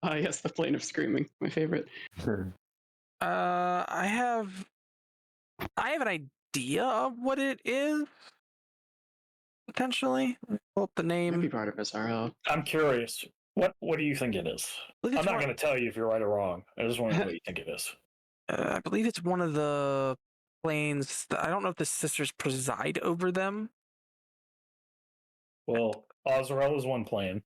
Yes, the plane of screaming, my favorite. I have an idea of what it is. Potentially, pull up the Might be name. part of SRL. I'm curious. What do you think it is? I'm not going to tell you if you're right or wrong. I just want to know what you think it is. I believe it's one of the planes. I don't know if the sisters preside over them. Well, Azrael is one plane,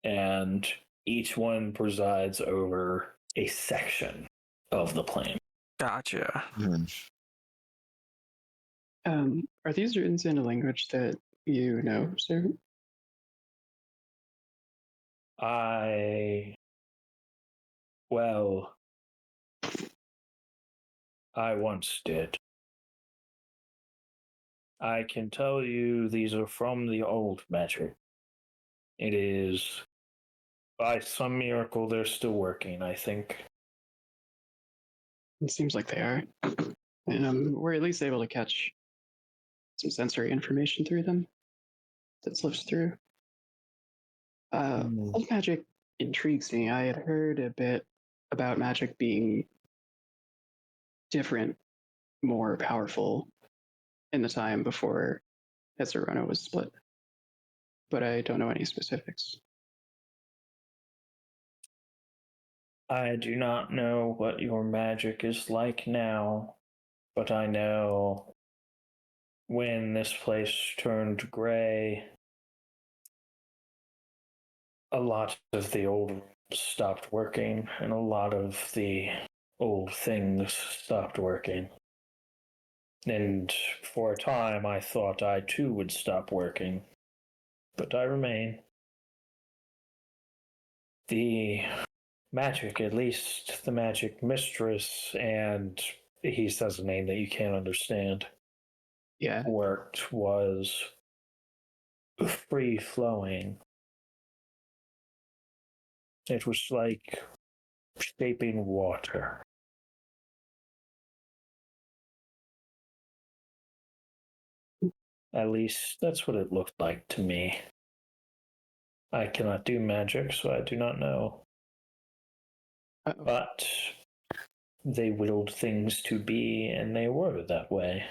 and each one presides over a section of the plane. Gotcha. Are these runes in a language that you know, sir? I once did. I can tell you these are from the old magic. It is, by some miracle, they're still working, I think. It seems like they are. And we're at least able to catch some sensory information through them that slips through. Old magic intrigues me. I had heard a bit about magic being different, more powerful in the time before Hezarona was split. But I don't know any specifics. I do not know what your magic is like now, but I know when this place turned gray, a lot of the old rooms stopped working, and a lot of the old things stopped working. And for a time, I thought I too would stop working, but I remain. The magic, at least the magic mistress, and he says a name that you can't understand. Yeah. Worked was free flowing. It was like shaping water. At least that's what it looked like to me. I cannot do magic, so I do not know. Uh-oh. But they willed things to be, and they were that way.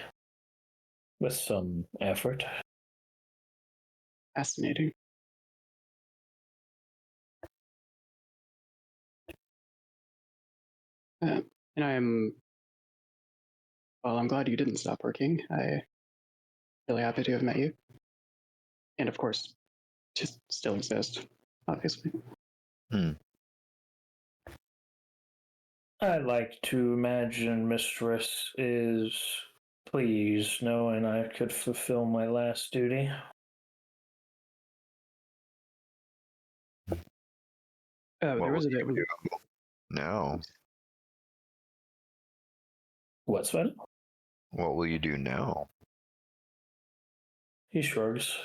With some effort. Fascinating. And I'm glad you didn't stop working. I'm really happy to have met you. And of course, just still exist, obviously. I like to imagine Mistress is pleased knowing I could fulfill my last duty. Oh, there was a bit when... No. What's that? What will you do now? He shrugs.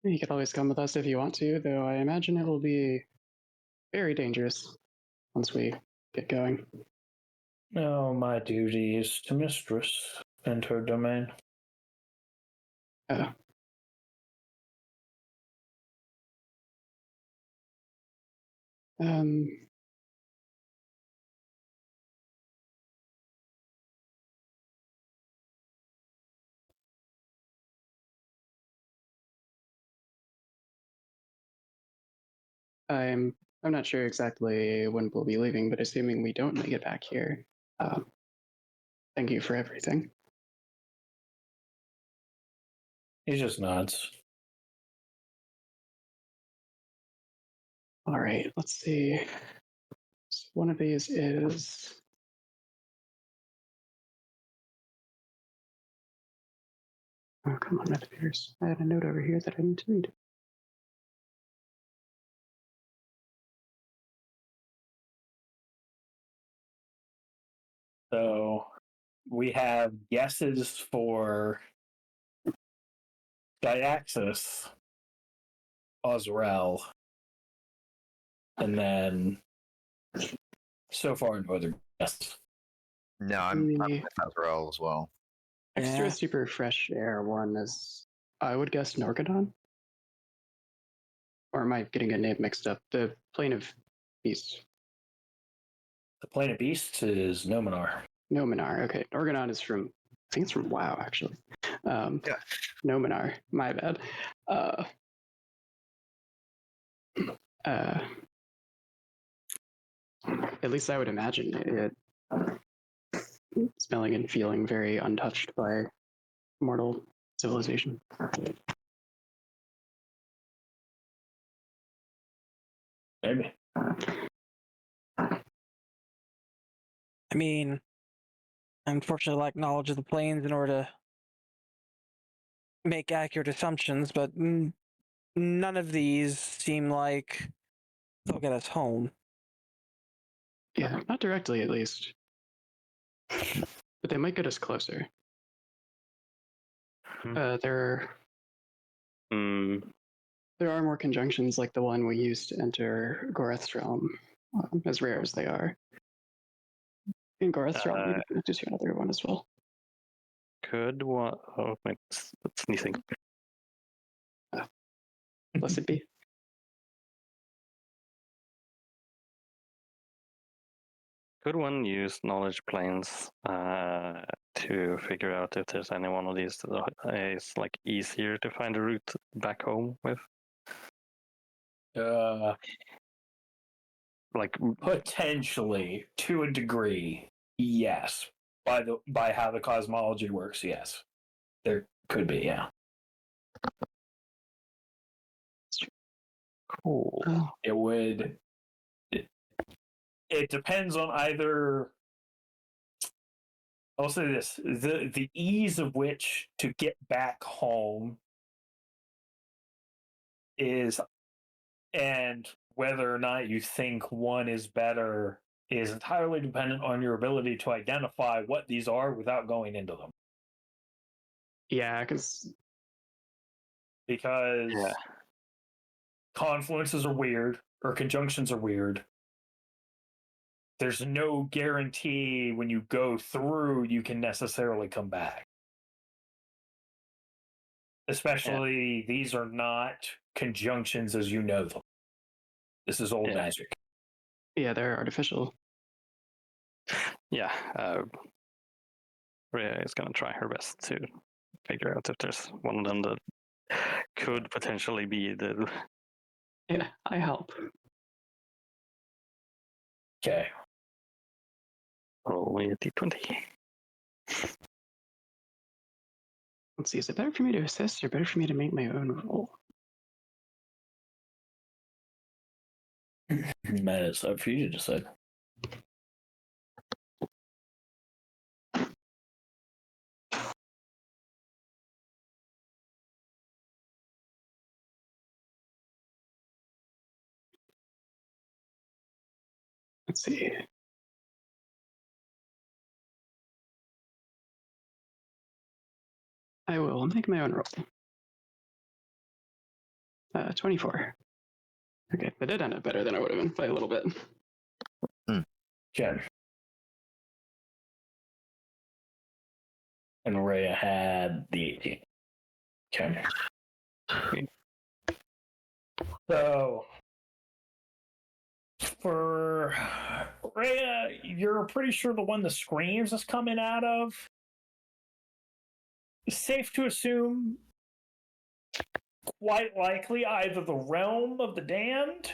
You could always come with us if you want to, though I imagine it will be very dangerous once we get going. No, my duty is to Mistress and her domain. Oh. I'm not sure exactly when we'll be leaving, but assuming we don't make it back here, thank you for everything. He just nods. All right, let's see. So one of these is. Oh, come on, that appears. I had a note over here that I need to read. So we have guesses for Diaxis, Ozrel, and then so far no other guesses. No, I'm with Azrael as well. Extra super fresh air one is, I would guess, Norgadon? Or am I getting a name mixed up? The Plane of Beasts. The Plane of Beasts is Nominar. Nominar, okay. Norgadon is from, I think it's from WoW, actually. Yeah. Nominar, my bad. At least I would imagine it smelling and feeling very untouched by mortal civilization. Maybe. I mean, I unfortunately lack knowledge of the planes in order to make accurate assumptions, but none of these seem like they'll get us home. Yeah, not directly at least. But they might get us closer. There are more conjunctions like the one we used to enter Goreth's realm, as rare as they are. In Goreth's realm, maybe we just hear another one as well. Could one? Oh, wait, that's sneezing. Blessed be. Could one use knowledge planes to figure out if there's any one of these that is like easier to find a route back home with? Like potentially to a degree, yes. By how the cosmology works, yes. There could be, yeah. Cool. It would. It depends on either. I'll say this: the ease of which to get back home is, and whether or not you think one is better is entirely dependent on your ability to identify what these are without going into them. Yeah, because confluences are weird, or conjunctions are weird. There's no guarantee when you go through you can necessarily come back. Especially these are not conjunctions as you know them. This is old magic. Yeah, they're artificial. Yeah, Rhea is going to try her best to figure out if there's one of them that could potentially be the... Yeah, I help. Okay. Roll me a d20. Let's see, is it better for me to assist or better for me to make my own roll? That is up for you to decide. Let's see. I will make my own roll. 24. Okay, that did end up better than I would have been by a little bit. Okay. And Rhea had the 18. Okay. So, for Rhea, you're pretty sure the one the screams is coming out of. Safe to assume, quite likely, either the realm of the damned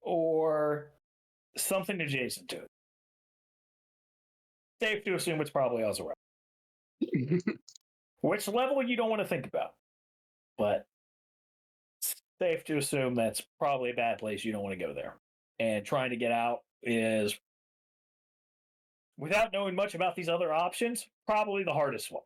or something adjacent to it. Safe to assume it's probably Azrael. Which level you don't want to think about, but safe to assume that's probably a bad place. You don't want to go there. And trying to get out is, without knowing much about these other options, probably the hardest one.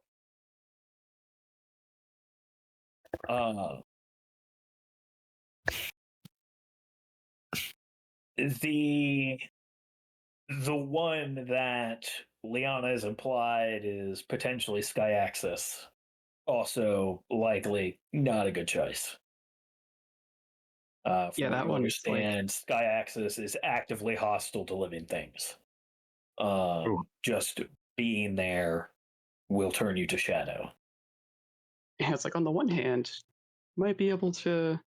The one that Liana has implied is potentially Sky Access. Also, likely not a good choice. Yeah, that one is understand. Sky Access is actively hostile to living things. Just being there will turn you to shadow. Yeah, it's like on the one hand, you might be able to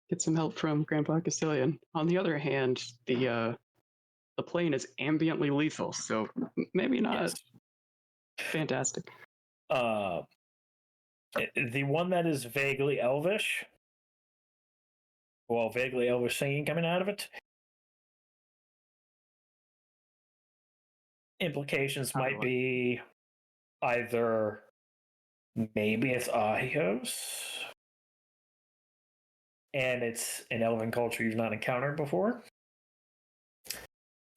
get some help from Grandpa Castilian. On the other hand, the plane is ambiently lethal, so maybe not fantastic. The one that is vaguely elvish, well, vaguely elvish singing coming out of it. Implications might be either maybe it's Ahios, and it's an elven culture you've not encountered before.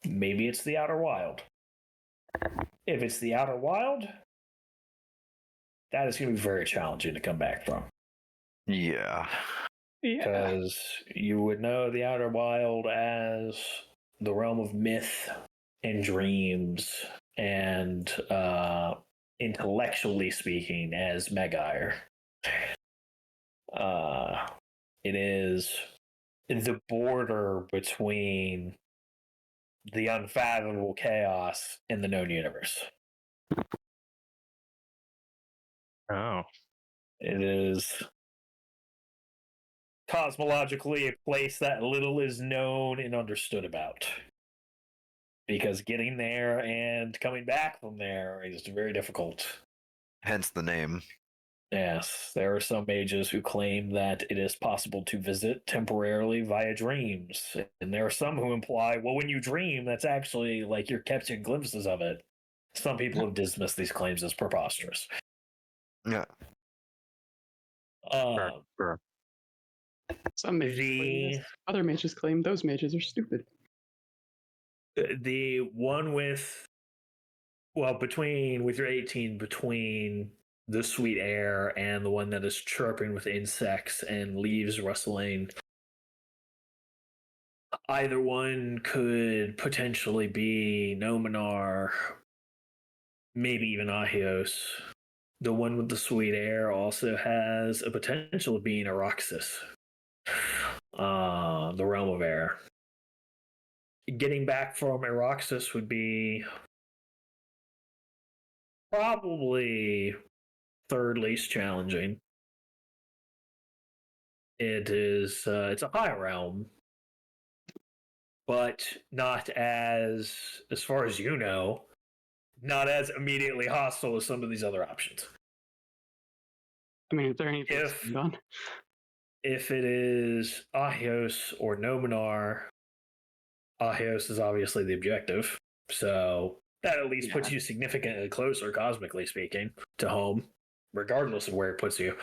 Maybe it's the Outer Wild. If it's the Outer Wild, that is going to be very challenging to come back from. Yeah. Because you would know the Outer Wild as the realm of myth and dreams, and intellectually speaking, as Megire. It is the border between the unfathomable chaos in the known universe. Oh. It is cosmologically a place that little is known and understood about. Because getting there and coming back from there is very difficult. Hence the name. Yes, there are some mages who claim that it is possible to visit temporarily via dreams. And there are some who imply, well, when you dream, that's actually like you're catching glimpses of it. Some people have dismissed these claims as preposterous. Yeah. Sure. Some mages other mages claim those mages are stupid. The one with your 18, between the sweet air and the one that is chirping with insects and leaves rustling, either one could potentially be Nominar, maybe even Ahios. The one with the sweet air also has a potential of being Aroxis, the realm of air. Getting back from Aroxis would be probably third least challenging. It's a high realm, but not as far as you know, not as immediately hostile as some of these other options. I mean, is there anything done? If it is Ahios or Nominar, Ahios is obviously the objective, so that at least puts you significantly closer, cosmically speaking, to home, regardless of where it puts you.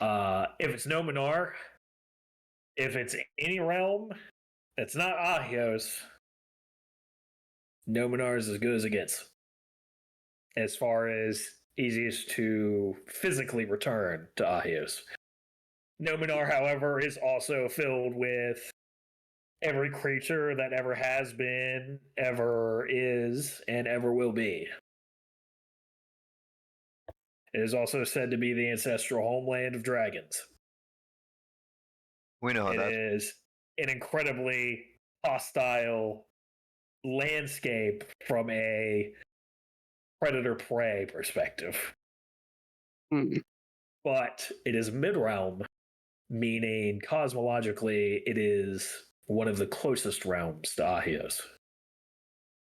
If it's Nominar, if it's any realm that's not Ahios, Nominar is as good as it gets. As far as easiest to physically return to Ahios. Nominar, however, is also filled with every creature that ever has been, ever is, and ever will be. It is also said to be the ancestral homeland of dragons. We know that. It is an incredibly hostile landscape from a predator-prey perspective. But it is mid-realm, meaning cosmologically it is one of the closest realms to Ahios.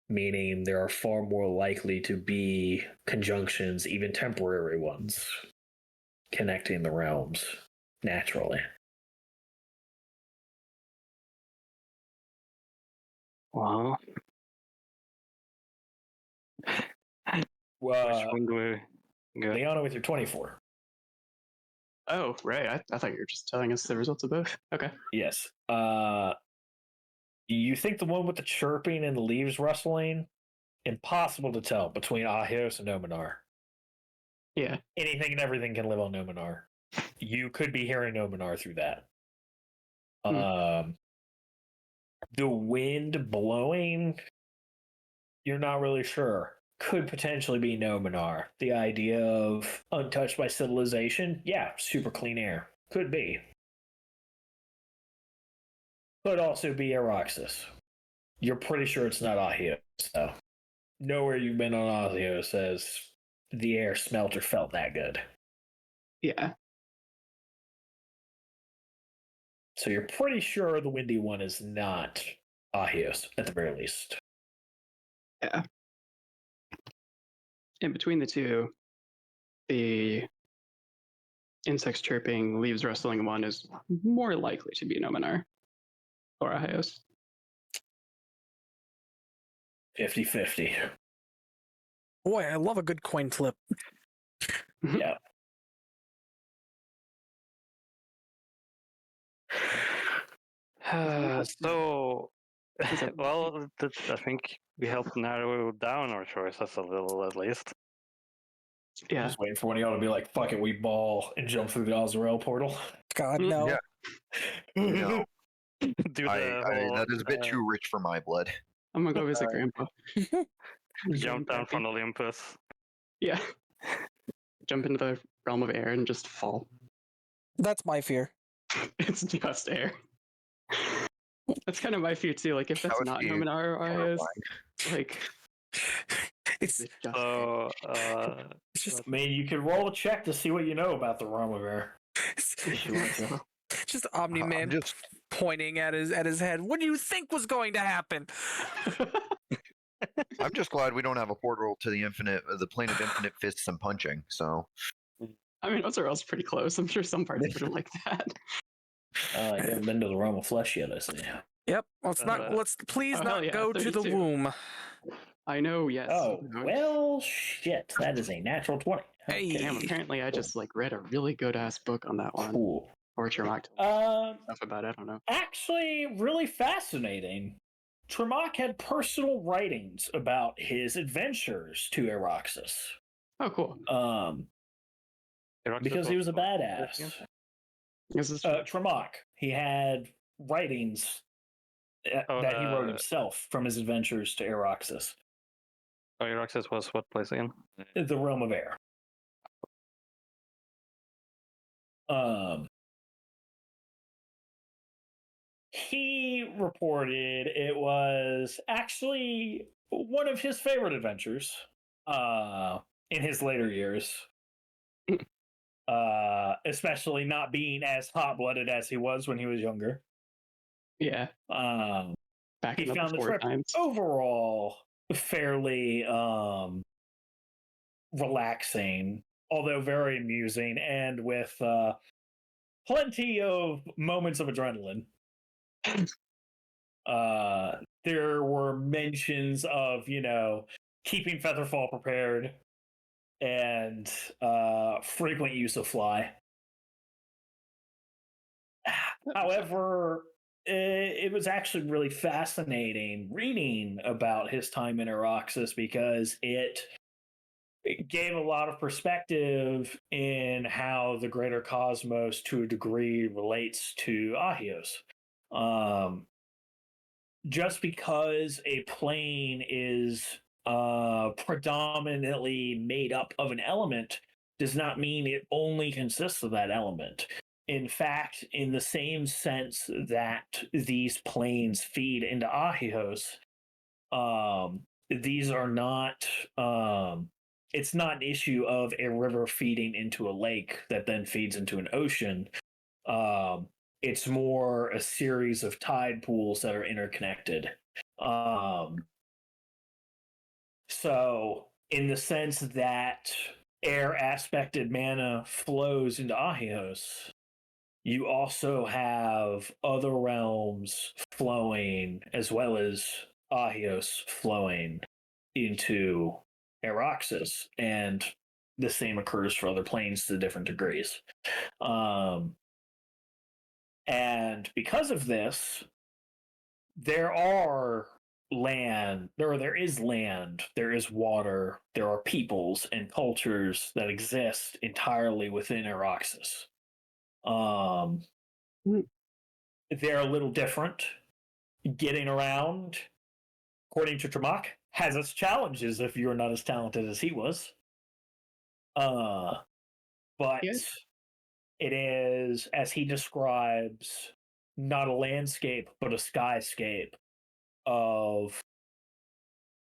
Meaning there are far more likely to be conjunctions, even temporary ones, connecting the realms naturally. Well, which one do we go? Leona with your 24. Oh, right. I thought you were just telling us the results of both. Okay. Yes. You think the one with the chirping and the leaves rustling? Impossible to tell between Ahios and Nominar. Yeah. Anything and everything can live on Nominar. You could be hearing Nominar through that. The wind blowing, you're not really sure. Could potentially be Nominar. The idea of untouched by civilization, yeah, super clean air. Could be. Could also be Aroxus. You're pretty sure it's not Ahios, though. Nowhere you've been on Ahios says the air smelt or felt that good. Yeah. So you're pretty sure the windy one is not Ahios, at the very least. Yeah. In between the two, the insects chirping, leaves rustling one is more likely to be Nominar or Ahios. 50-50. Boy, I love a good coin flip. Yeah. So, well, I think we helped narrow down our choices a little, at least. Yeah. Just waiting for one of y'all to be like, fuck it, we ball and jump through the Azrael portal. God, no. Yeah. No, Do that is a bit too rich for my blood. I'm gonna go visit Grandpa. jump down from Olympus. Yeah. Jump into the realm of air and just fall. That's my fear. It's just air. That's kind of my fear too. Like if that's would not be Nominar or Ahios, like It's just So, it's just I mean, you could roll a check to see what you know about the realm of air. just Omni Man I'm just pointing at his head. What do you think was going to happen? I'm just glad we don't have a portal to the plane of infinite fists and punching. So I mean, those are all pretty close. I'm sure some parts of it are like that. You haven't been to the realm of flesh yet, I see. Yep. Let's please oh, not hell yeah, go to the 32. womb. I know, yes. Oh, well, shit. That is a natural 20. Hey. Damn, apparently I just like read a really good ass book on that one. Cool. Or Tremak stuff about it, I don't know. Actually, really fascinating. Tremak had personal writings about his adventures to Aroxus. Oh, cool. Because he was a badass. Is this Tremak, he had writings that he wrote himself from his adventures to Aroxus. Oh, Aroxus was what place again? The realm of air. He reported it was actually one of his favorite adventures in his later years. Especially not being as hot-blooded as he was when he was younger. Yeah. He found the trip overall fairly relaxing, although very amusing, and with plenty of moments of adrenaline. There were mentions of, keeping Featherfall prepared and frequent use of fly. However, it was actually really fascinating reading about his time in Aroxus because it gave a lot of perspective in how the greater cosmos, to a degree, relates to Ahios. Just because a plane is predominantly made up of an element does not mean it only consists of that element. In fact, in the same sense that these planes feed into Ahios, these are not it's not an issue of a river feeding into a lake that then feeds into an ocean. It's more a series of tide pools that are interconnected. So, in the sense that air aspected mana flows into Ahios, you also have other realms flowing as well as Ahios flowing into Araxis, and the same occurs for other planes to different degrees. And because of this, there is land, there is water, there are peoples and cultures that exist entirely within Araxis. They're a little different. Getting around, according to Tremak, has its challenges if you're not as talented as he was. But Yes. it is, as he describes, not a landscape, but a skyscape of,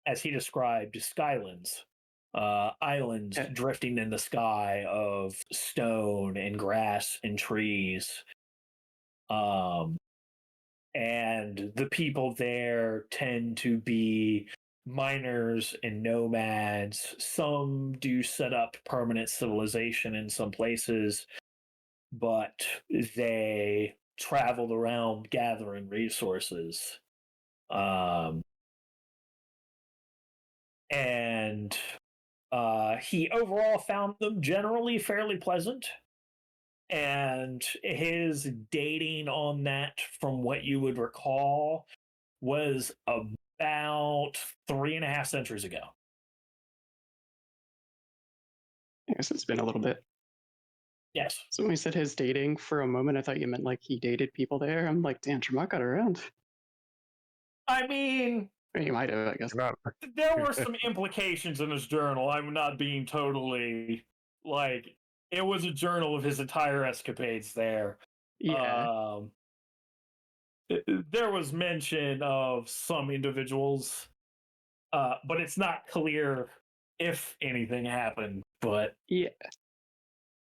as he described, skylands, islands drifting in the sky of stone and grass and trees. And the people there tend to be miners and nomads. Some do set up permanent civilization in some places, but they traveled around gathering resources. And he overall found them generally fairly pleasant. And his dating on that, from what you would recall, was about 3.5 centuries ago. I guess it's been a little bit. Yes. So when we said his dating, for a moment, I thought you meant like he dated people there. I'm like, damn, Tremak got around. I mean, he might have, I guess. There were some implications in his journal. I'm not being totally like, it was a journal of his entire escapades there. Yeah. There was mention of some individuals, but it's not clear if anything happened. But yeah,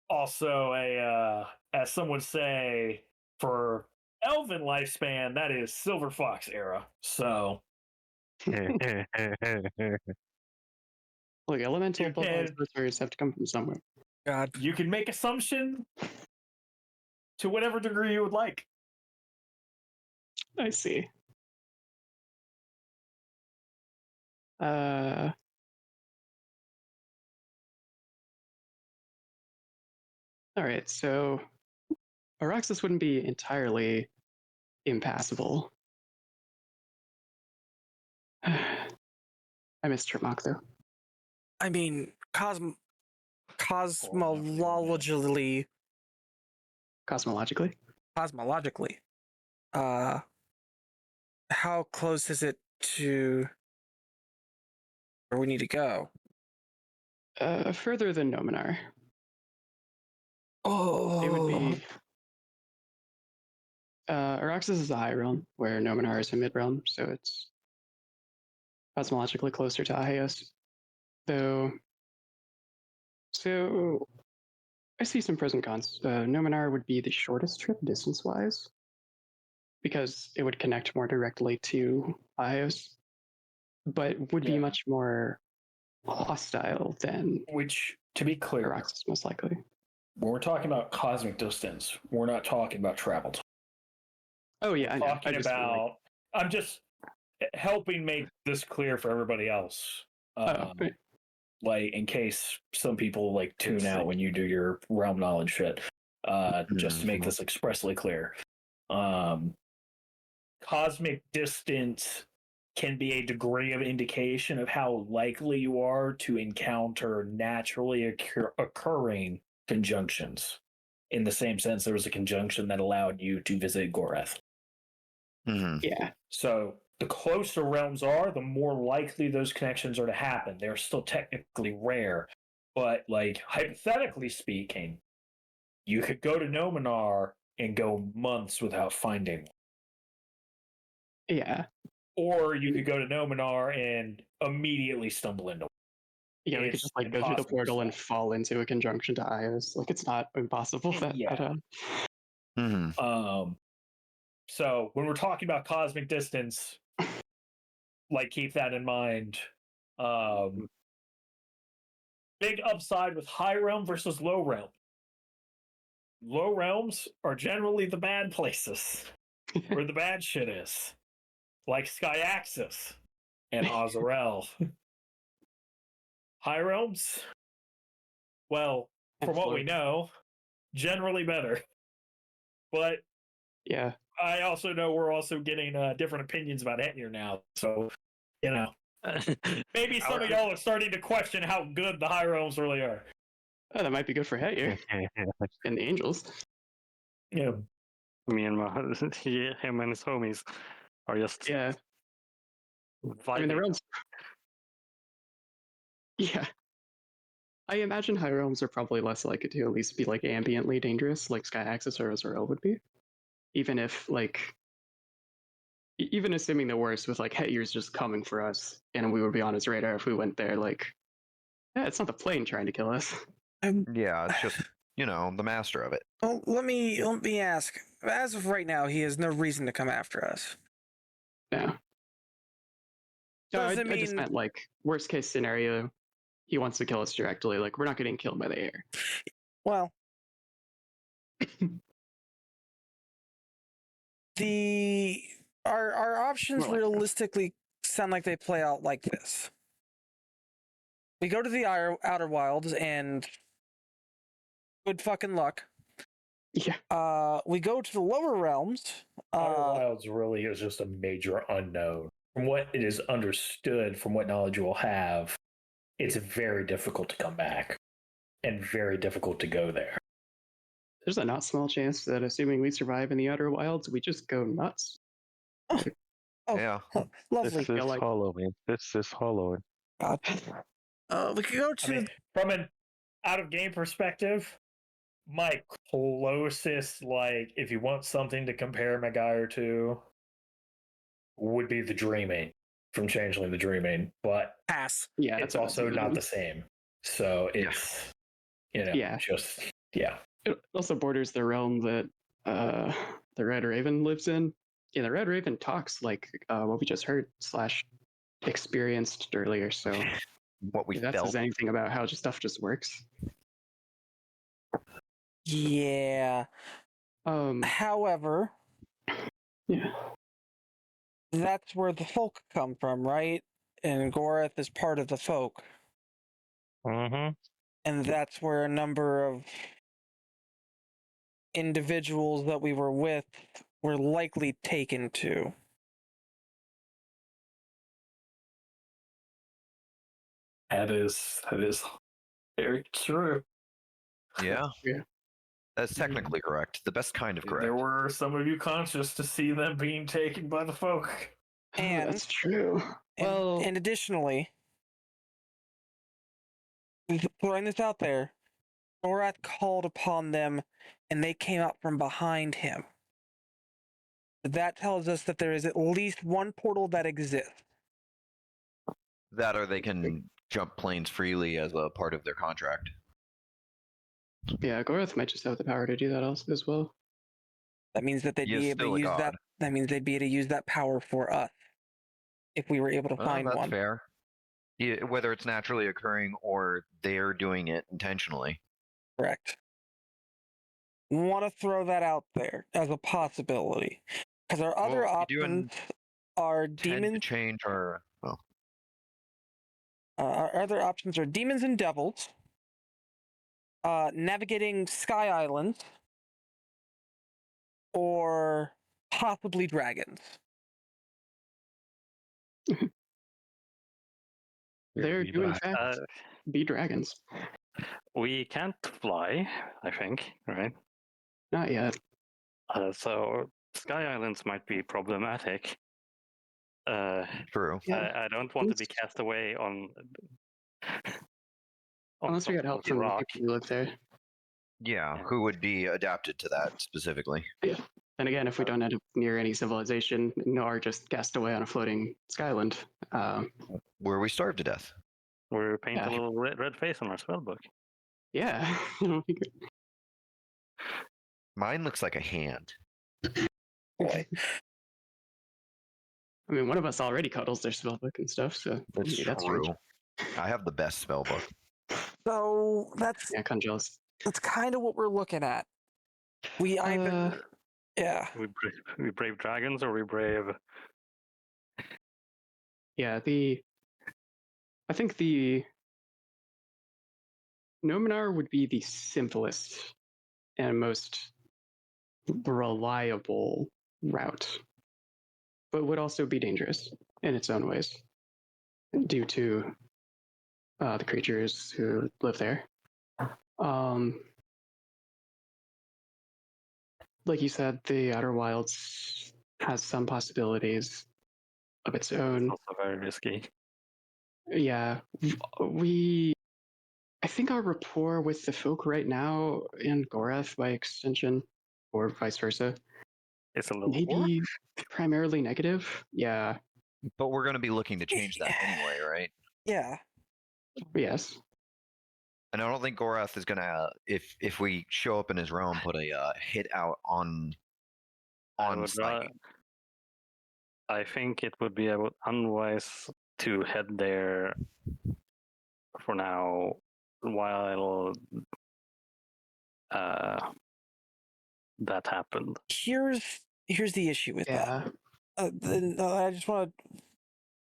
also as some would say, for elven lifespan, that is Silver Fox era. So, look, elemental sorcerers have to come from somewhere. God, you can make assumption to whatever degree you would like. I see. All right, so Araxis wouldn't be entirely impassable. I miss Tremak, though. I mean, cosmologically, how close is it to where we need to go? Further than Nominar. Oh, it would be. Araxis is a high realm, where Nominar is a mid realm, so it's cosmologically closer to Ahios. So I see some pros and cons. Nominar would be the shortest trip distance-wise, because it would connect more directly to Ahios, but would be much more hostile than. Which, to be clear, Araxis most likely. When we're talking about cosmic distance, we're not talking about travel time. Oh yeah, I know. I'm just helping make this clear for everybody else. Like, in case some people like tune out when you do your realm knowledge shit. Just to make this expressly clear. Cosmic distance can be a degree of indication of how likely you are to encounter naturally occurring conjunctions. In the same sense, there was a conjunction that allowed you to visit Goreth. Yeah. So the closer realms are, the more likely those connections are to happen. They're still technically rare, but like hypothetically speaking, you could go to Nominar and go months without finding. Yeah. Or you could go to Nominar and immediately stumble into. Yeah, we could just like go through the portal and fall into a conjunction to Ahios. Like, it's not impossible. So when we're talking about cosmic distance, like, keep that in mind. Big upside with high realm versus low realm. Low realms are generally the bad places where the bad shit is. like Skyaxis and Azrael. High Realms, well, from what we know, generally better. But yeah, I also know we're also getting different opinions about Etnir now. So, maybe some of y'all are starting to question how good the High Realms really are. oh, that might be good for Hetyer and the Angels. Yeah. Me and him and his homies are just Yeah, I mean the realms. Yeah, I imagine High Realms are probably less likely to at least be like ambiently dangerous, like Skyaxis or Azrael would be. Even if even assuming the worst with like Hetyer's just coming for us and we would be on his radar if we went there, like, yeah, it's not the plane trying to kill us. Yeah, it's just the master of it. Well, let me ask. As of right now, he has no reason to come after us. No. No, Does it I just mean- meant like worst case scenario, he wants to kill us directly. Like we're not getting killed by the air. Well, our options More like that. realistically sound like they play out like this. We go to the Outer Wilds and good fucking luck. Yeah. We go to the lower realms. Outer Wilds really is just a major unknown. From what it is understood, from what knowledge you will have, it's very difficult to come back and very difficult to go there. There's a not small chance that assuming we survive in the Outer Wilds, we just go nuts. Oh, Yeah. Lovely. This is hollowing. This is hollowing. God. We could go to. I mean, from an out of game perspective, my closest, like, if you want something to compare Magaire to, would be the Dreaming from Changeling the Dreaming, but Pass. Yeah, it's also not the same. So it's, just, yeah. It also borders the realm that the Red Raven lives in. Yeah, the Red Raven talks like what we just heard / experienced earlier. So What we if that felt. says anything about how stuff just works. Yeah. However, yeah, that's where the folk come from, right? And Gorath is part of the folk. Mm-hmm. And that's where a number of individuals that we were with were likely taken to. That is very true. Yeah. Yeah. That's technically correct. The best kind of correct. There were some of you conscious to see them being taken by the folk. And that's true. Well, and additionally, throwing this out there, Gorath called upon them and they came out from behind him. That tells us that there is at least one portal that exists. That or they can jump planes freely as a part of their contract. yeah, Gorath might just have the power to do that also as well. That means that they'd He is be able still to a use god. that. That means they'd be able to use that power for us if we were able to find That's one. fair. Yeah, whether it's naturally occurring or they're doing it intentionally. Correct. Want to throw that out there as a possibility, because our other Well, you do options are Tend demons. to change our. Well, Our other options are demons and devils, navigating sky islands, or possibly dragons. There do in fact be dragons. We can't fly, I think, right? Not yet. So Sky Islands might be problematic. true. Yeah. I don't want to be cast away on Unless we top get help of the from the rock. people who live there. Yeah, who would be adapted to that specifically? And again, if we don't end up near any civilization, nor just cast away on a floating skyland, Where we starve to death. We paint Yeah. a little red face on our spellbook. yeah. Mine looks like a hand. Boy. I mean, one of us already cuddles their spellbook and stuff, so maybe that's true. right. I have the best spell book. So that's Yeah, kind of jealous. kind of what we're looking at. We either, yeah. We brave dragons or we brave Yeah, I think the Nominar would be the simplest and most reliable route, but would also be dangerous in its own ways due to the creatures who live there. Like you said, the Outer Wilds has some possibilities of its own. Also very risky. Yeah, I think our rapport with the folk right now, and Gorath by extension, or vice versa, It's a little maybe primarily negative. Yeah. But we're going to be looking to change that anyway, right? Yeah. Yes. And I don't think Gorath is going to, if we show up in his realm, put a hit out on Sniping. I think it would be unwise to head there for now while that happened. Here's the issue with Yeah. that. I just want to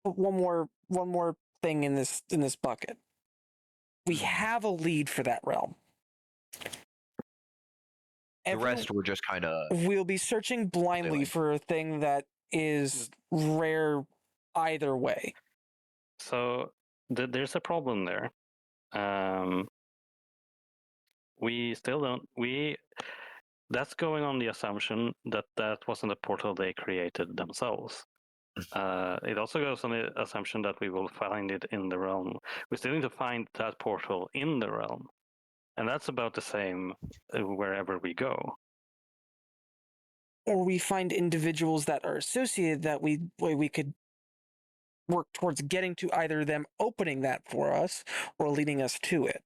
put one more thing in this bucket. We have a lead for that realm. The rest we're just kind of. We'll be searching blindly for a thing that is rare either way. So there's a problem there. We still don't. That's going on the assumption that wasn't a portal they created themselves. It also goes on the assumption that we will find it in the realm. We still need to find that portal in the realm, and that's about the same wherever we go. Or we find individuals that are associated that we could work towards getting to either them opening that for us or leading us to it.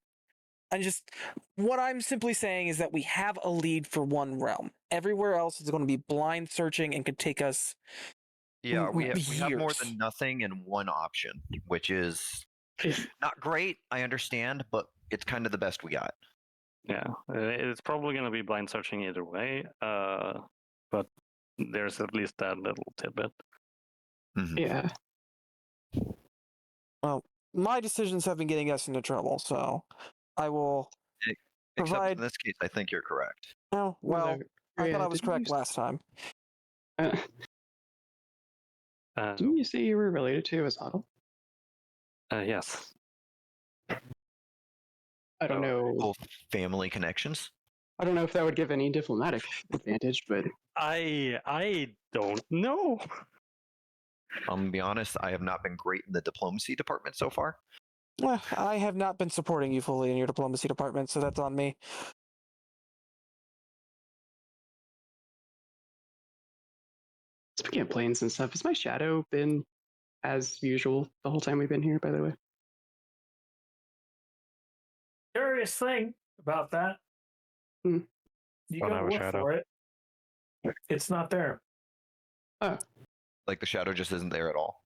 What I'm simply saying is that we have a lead for one realm. Everywhere else is going to be blind searching and could take us. Yeah, we have more years. than nothing in one option, which is not great. I understand, but it's kind of the best we got. Yeah, it's probably going to be blind searching either way, but there's at least that little tidbit. Mm-hmm. Yeah. Well, my decisions have been getting us into trouble, so I will provide. Except in this case, I think you're correct. Oh, well, I thought I was correct last time. Didn't you say you were related to Azadal? Yes. I don't know. Full family connections. I don't know if that would give any diplomatic advantage, but I don't know. I'm gonna be honest. I have not been great in the diplomacy department so far. Well, I have not been supporting you fully in your diplomacy department, so that's on me. Speaking of planes and stuff, has my shadow been as usual the whole time we've been here, by the way? Curious thing about that. You Don't go have a look shadow. for it. It's not there. Oh. Like the shadow just isn't there at all.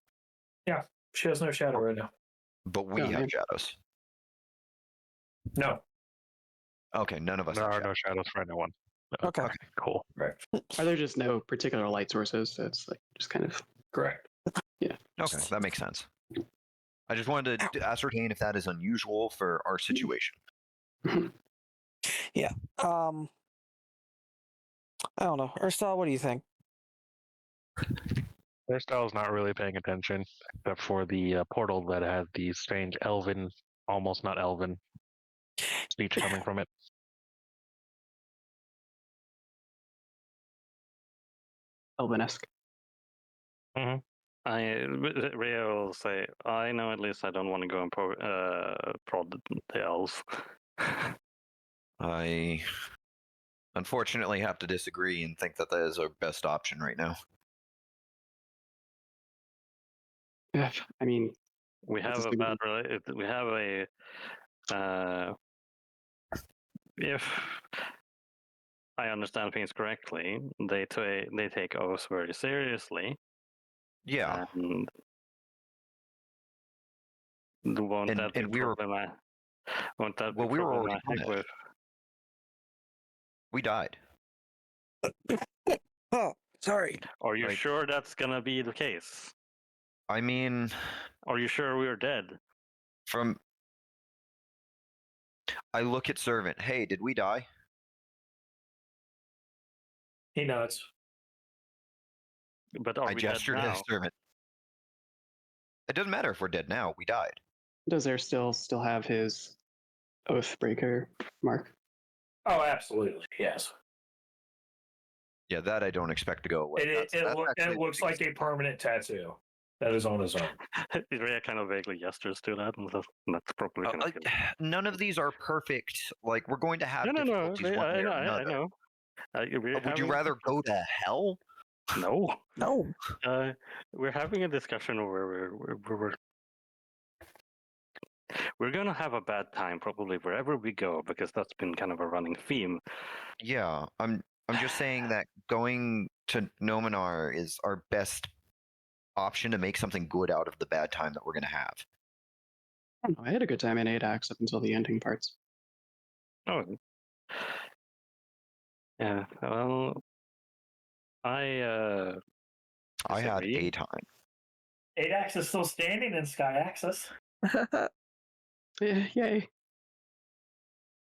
Yeah, she has no shadow right now. But we have shadows. No. Okay, none of us. There have are shadows. no shadows for anyone. Okay. Cool. Right. Are there just no particular light sources? So it's like just kind of Correct. Yeah. Okay, that makes sense. I just wanted to ascertain if that is unusual for our situation. Yeah. I don't know. Ursula, what do you think? Hairstyle's not really paying attention, except for the portal that had the strange elven, almost not elven, speech coming from it. Elven-esque. Mm-hmm. Ria will say, I know at least I don't want to go and prod the elves. I unfortunately have to disagree and think that that is our best option right now. Yeah, I mean, We have a bad. We have a. If I understand things correctly, they take oaths very seriously. Yeah. And won't that be problematic? Won't that be problematic with? We died. Oh, sorry. Are you sure that's gonna be the case? I mean, Are you sure we're dead? I look at Servant. Hey, did we die? He nods. But are I we dead gestured now? at Servant. It doesn't matter if we're dead now. We died. Does there still have his Oathbreaker mark? Oh, absolutely. Yes. Yeah, that I don't expect to go away. It looks like a permanent tattoo that is on his arm. Rhea kind of vaguely gestures to that, and that's probably going to none of these are perfect. Like, we're going to have No. difficulties one way or another. I know. Would you rather go to hell? No. No. We're having a discussion where we're going to have a bad time probably wherever we go, because that's been kind of a running theme. Yeah, I'm just saying that going to Nominar is our best option to make something good out of the bad time that we're going to have. I don't know. I had a good time in Adax up until the ending parts. Oh. Yeah, well, I had a time. Adax is still standing in Sky Axis. Yeah, yay.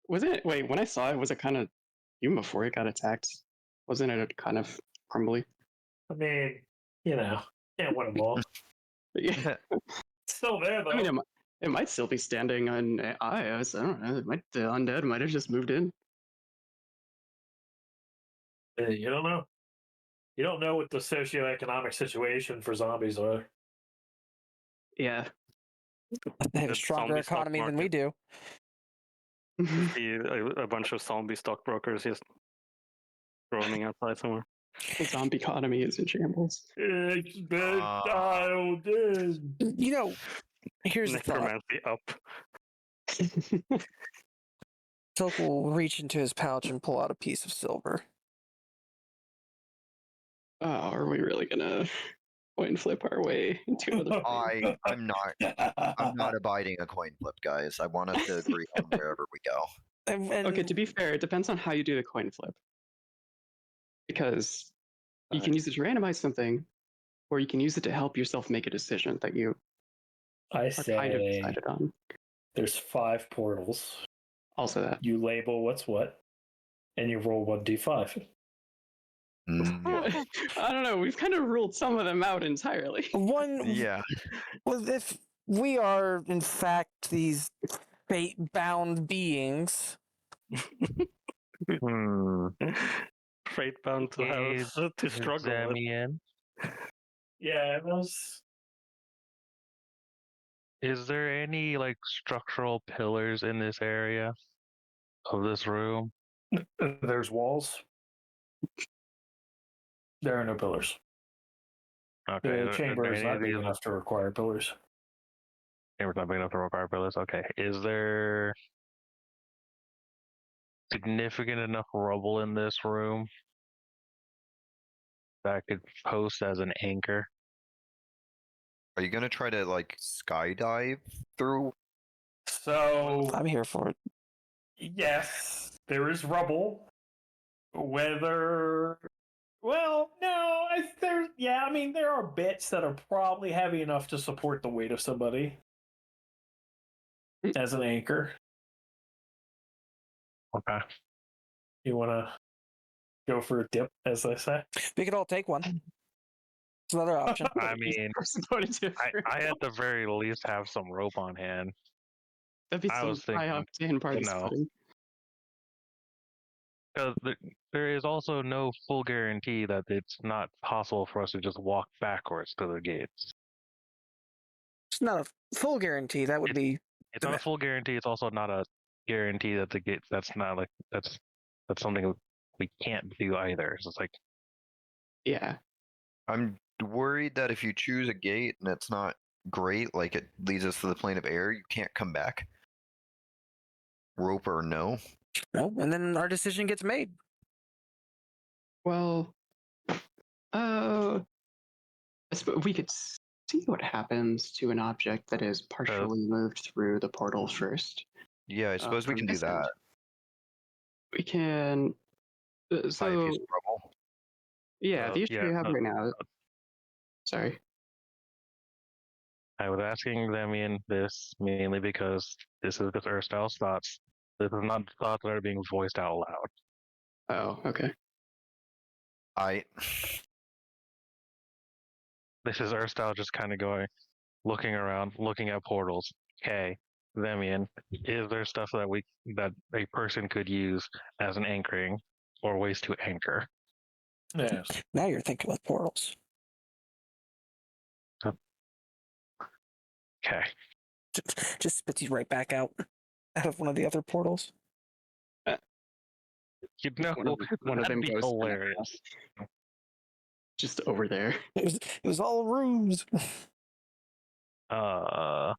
Wait, when I saw it, was it kind of, even before it got attacked, wasn't it kind of crumbly? I mean, can't win them all. Yeah. It's still there, though. I mean, it might still be standing on Ios. I don't know. The undead might have just moved in. You don't know. You don't know what the socioeconomic situation for zombies are. Yeah. They have a stronger economy than we do. See a bunch of zombie stockbrokers just roaming outside somewhere. The zombie economy is in shambles. It's been dialed in. Here's the thought. Necromancy up. Silk will reach into his pouch and pull out a piece of silver. Oh, are we really gonna coin flip our way into another? I'm not abiding a coin flip, guys. I want us to agree on wherever we go. Okay, to be fair, it depends on how you do the coin flip. Because you can use it to randomize something, or you can use it to help yourself make a decision that you are kind of decided on. There's 5 portals. Also that. You label what's what, and you roll 1d5. I don't know. We've kind of ruled some of them out entirely. Yeah. Well, if we are in fact these fate-bound beings, fate-bound to have to struggle. Zemian. Yeah, it was. Is there any structural pillars in this area of this room? There's walls. There are no pillars. Okay. The chamber is not big enough to require pillars. Chamber's not big enough to require pillars. Okay. Is there significant enough rubble in this room that could post as an anchor? Are you gonna try to skydive through? So I'm here for it. Yes, there is rubble. Whether, well, no, there are bits that are probably heavy enough to support the weight of somebody as an anchor. Okay. You want to go for a dip, as I say? We could all take one. It's another option. I mean, I at the very least have some rope on hand. That'd be some high octane party splitting. Because there is also no full guarantee that it's not possible for us to just walk backwards to the gates. It's not a full guarantee. That would be. It's not a full guarantee. It's also not a guarantee that the gates. That's not that's something we can't do either. So it's yeah. I'm worried that if you choose a gate and it's not great, it leads us to the plane of air, you can't come back. Rope or no. No, and then our decision gets made. Well, we could see what happens to an object that is partially moved through the portal first. Yeah, I suppose we can do that. We can. So, yeah, the issue we have right now. Sorry. I was asking Zemian this mainly because this is just Erstyle's thoughts. This is not thoughts that are being voiced out loud. Oh, okay. This is Erstyle just kind of going, looking around, looking at portals. Okay, Zemian, is there stuff that a person could use as an anchoring or ways to anchor? Yes. Now you're thinking with portals. Okay. Just spits you right back out of one of the other portals. You know, One of that'd them be goes hilarious. just over there. It was all ruse. Okay.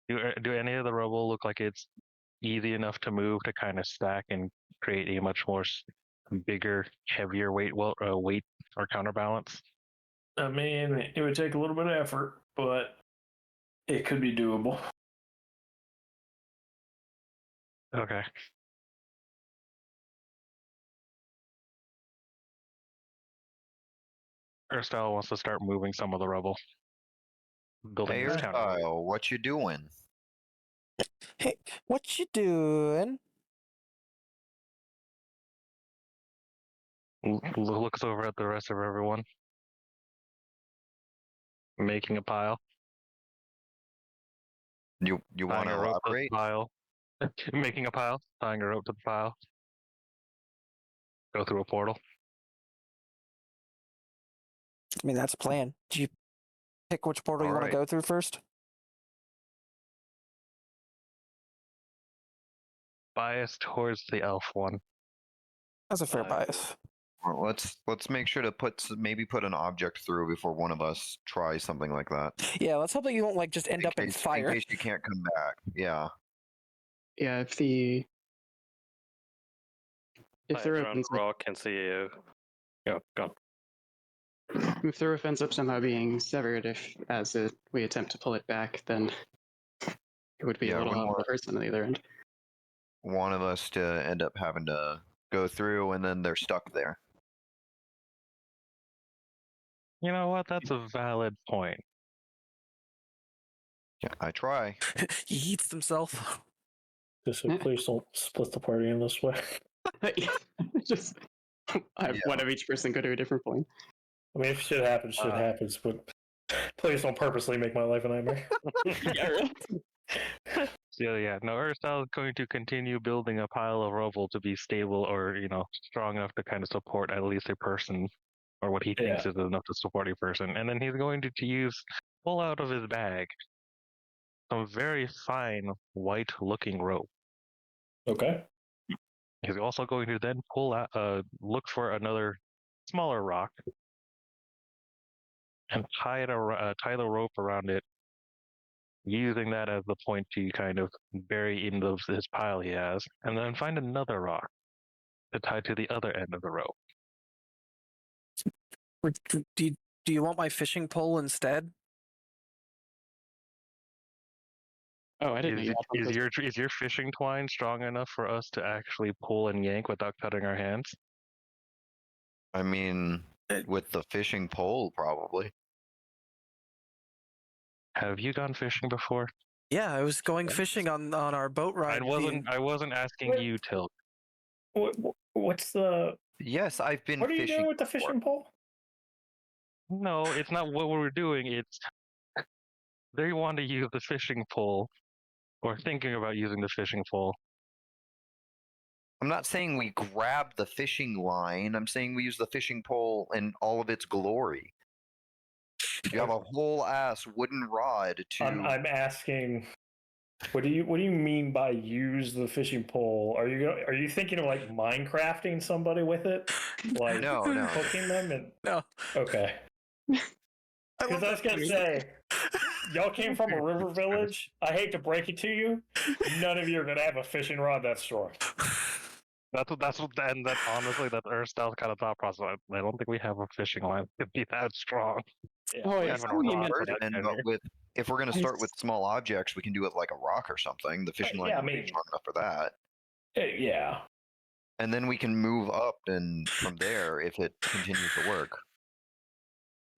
Do any of the rubble look like it's easy enough to move to kind of stack and create a much more bigger, heavier weight or counterbalance? I mean, it would take a little bit of effort, but it could be doable. Okay. Erstyle wants to start moving some of the rubble. Building Hey, his counterweight. Erstyle, what you doing? Hey, what you doing? Looks over at the rest of everyone. Making a pile. You want to elaborate? Pile. Making a pile. Tying a rope to the pile. Go through a portal. I mean, that's a plan. Do you pick which portal you want to go through first? Bias towards the elf one. That's a fair bias. Well, let's make sure to maybe put an object through before one of us tries something like that. Yeah, let's hope that you won't just end up in fire. In case you can't come back. Yeah. Yeah, if the roof rock and see you. Yeah, gone. If the roof ends up somehow being severed, we attempt to pull it back, then it would be a little on the person on the other end. One of us to end up having to go through, and then they're stuck there. You know what? That's a valid point. Yeah, I try. He eats himself. Just please don't split the party in this way. Just one of each person go to a different point. I mean, if shit happens, but please don't purposely make my life a nightmare. Yeah, right. Yeah. No, Erstyle is going to continue building a pile of rubble to be stable or, strong enough to kind of support at least a person, or what he thinks is enough to support a person. And then he's going to pull out of his bag some very fine white-looking rope. Okay. He's also going to then look for another smaller rock and tie the rope around it, using that as the point to kind of bury in this pile he has, and then find another rock to tie to the other end of the rope. Do you want my fishing pole instead? Oh, I didn't know. Is your fishing twine strong enough for us to actually pull and yank without cutting our hands? I mean, with the fishing pole, probably. Have you gone fishing before? Yeah, I was going fishing on our boat ride. I wasn't asking you, Tilt. What's the? Yes, I've been. What are you doing with the fishing pole? No, it's not what we're doing. It's they want to use the fishing pole, or thinking about using the fishing pole. I'm not saying we grab the fishing line. I'm saying we use the fishing pole in all of its glory. You have a whole ass wooden rod to. I'm asking. What do you mean by use the fishing pole? Are you thinking of like Minecrafting somebody with it? Like no. Hooking them and no. Okay. Because I was gonna say, y'all came from a river village. I hate to break it to you, none of you are gonna have a fishing rod that strong. That's honestly that's Erstyle's kind of thought process. I don't think we have a fishing line that could be that strong. Yeah. Oh, yeah. If we're gonna start with small objects, we can do it like a rock or something. The fishing line would be strong enough for that. Yeah. And then we can move up, and from there, if it continues to work.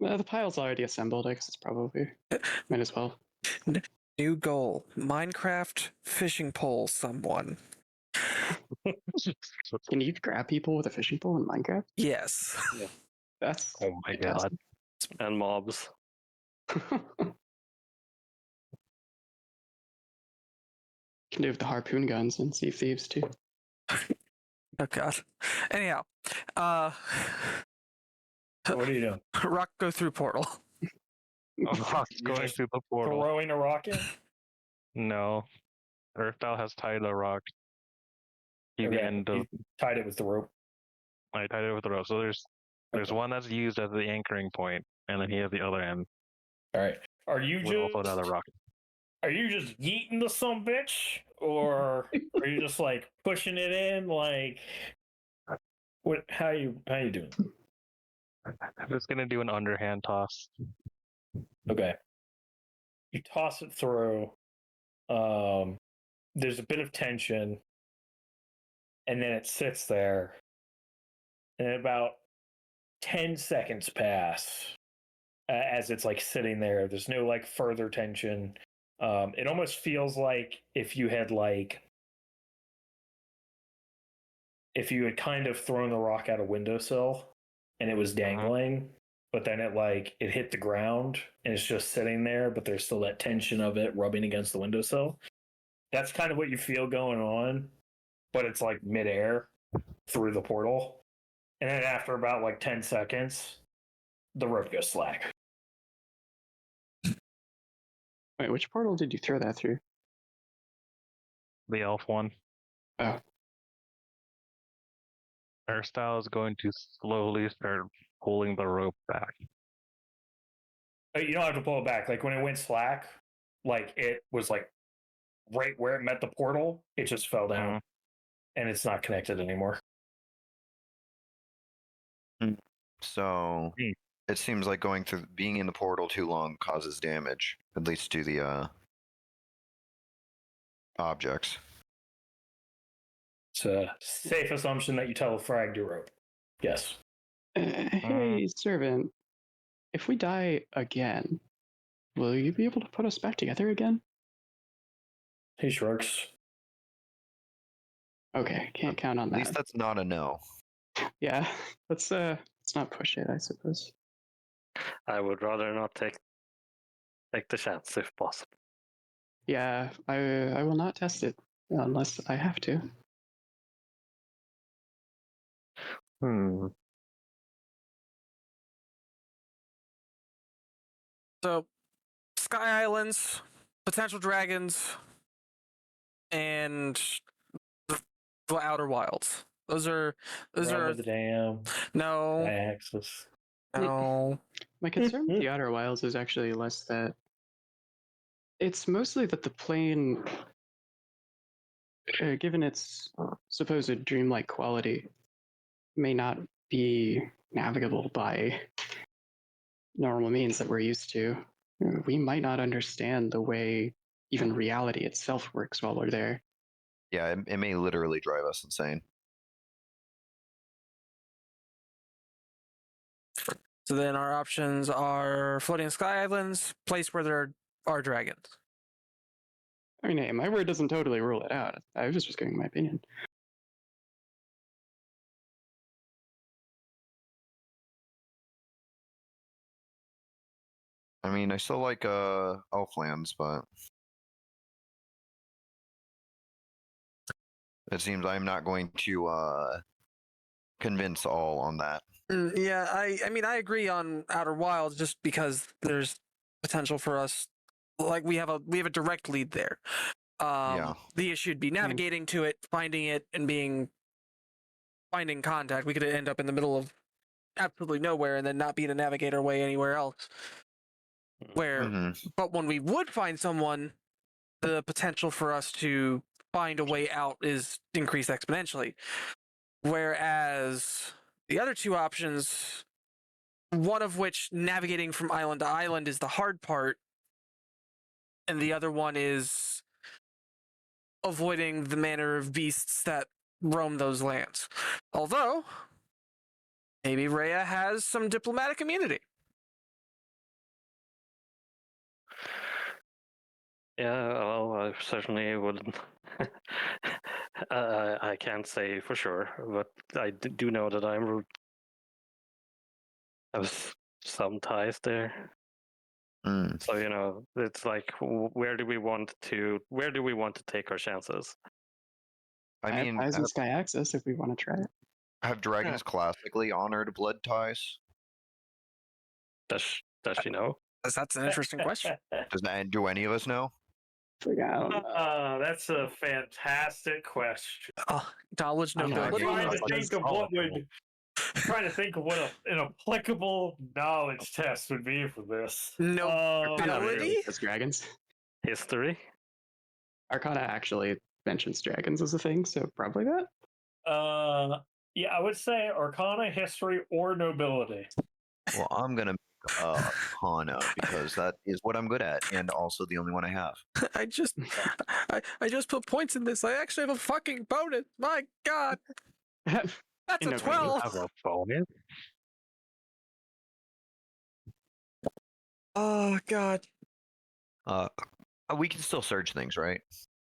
The pile's already assembled. I guess it's probably might as well. New goal: Minecraft fishing pole. Someone. Can you grab people with a fishing pole in Minecraft? Yes. Yeah. That's Oh my god. And mobs. Can do with the harpoon guns and sea thieves too. Oh god. Anyhow, What are you doing? rock go through portal. Rock's going just through the portal. Throwing a rocket? No. Earthbow has tied a rock. He's the end of. He tied it with the rope. I tied it with the rope. So there's one that's used as the anchoring point, and then he has the other end. All right. Are you with also another rock. Are you just yeeting the some bitch, or are you just like pushing it in? Like, what? How you doing? I'm just gonna do an underhand toss. Okay. You toss it through. There's a bit of tension, and then it sits there. And about 10 seconds pass as it's like sitting there. There's no like further tension. It almost feels like if you had kind of thrown the rock out a windowsill and it was dangling, but then it hit the ground and it's just sitting there, but there's still that tension of it rubbing against the windowsill. That's kind of what you feel going on, but it's like midair through the portal. And then after about like 10 seconds, the rope goes slack. Wait, which portal did you throw that through? The elf one. Oh. Hairstyle is going to slowly start pulling the rope back. You don't have to pull it back. Like when it went slack, like it was like right where it met the portal, it just fell down. And it's not connected anymore. So it seems like being in the portal too long causes damage, at least to the objects. It's a safe assumption that you telefragged your rope. Yes. Hey, servant. If we die again, will you be able to put us back together again? He shrugs. Okay, can't count on that. At least that's not a no. Yeah, let's not push it, I suppose. I would rather not take the chance if possible. Yeah, I will not test it unless I have to. So, Sky Islands, potential dragons, and the Outer Wilds. Those are the dam. No. Axis. No. My concern with the Outer Wilds is actually less that it's mostly that the plane, given its supposed dreamlike quality, may not be navigable by normal means that we're used to. We might not understand the way even reality itself works while we're there. Yeah, it may literally drive us insane. So then our options are floating sky islands, place where there are dragons. I mean, hey, my word doesn't totally rule it out. I was just giving my opinion. I mean, I still like Elflands, but it seems I'm not going to convince all on that. Yeah, I mean, I agree on Outer Wilds just because there's potential for us. Like we have a direct lead there. The issue would be navigating to it, finding it, and finding contact. We could end up in the middle of absolutely nowhere and then not be able to navigate our way anywhere else. But when we would find someone, the potential for us to find a way out is increased exponentially. Whereas the other two options, one of which navigating from island to island is the hard part, and the other one is avoiding the manner of beasts that roam those lands. Although, maybe Rhea has some diplomatic immunity. Yeah, well, I certainly wouldn't. I can't say for sure, but I do know that I have some ties there. So it's like, where do we want to take our chances? I mean, ties in Sky Access if we want to try it. Have dragons classically honored blood ties? Does she know? That's an interesting question. Do any of us know? That's a fantastic question. Knowledge, nobility. I'm trying to think of what an applicable knowledge test would be for this. Nobility? As dragons. History? Arcana actually mentions dragons as a thing, so probably that. Yeah, I would say Arcana, history, or nobility. Well, I'm gonna make Arcana because that is what I'm good at, and also the only one I have. I just put points in this. I actually have a fucking bonus. My God, that's a 12. Have a bonus? Oh God. We can still search things, right?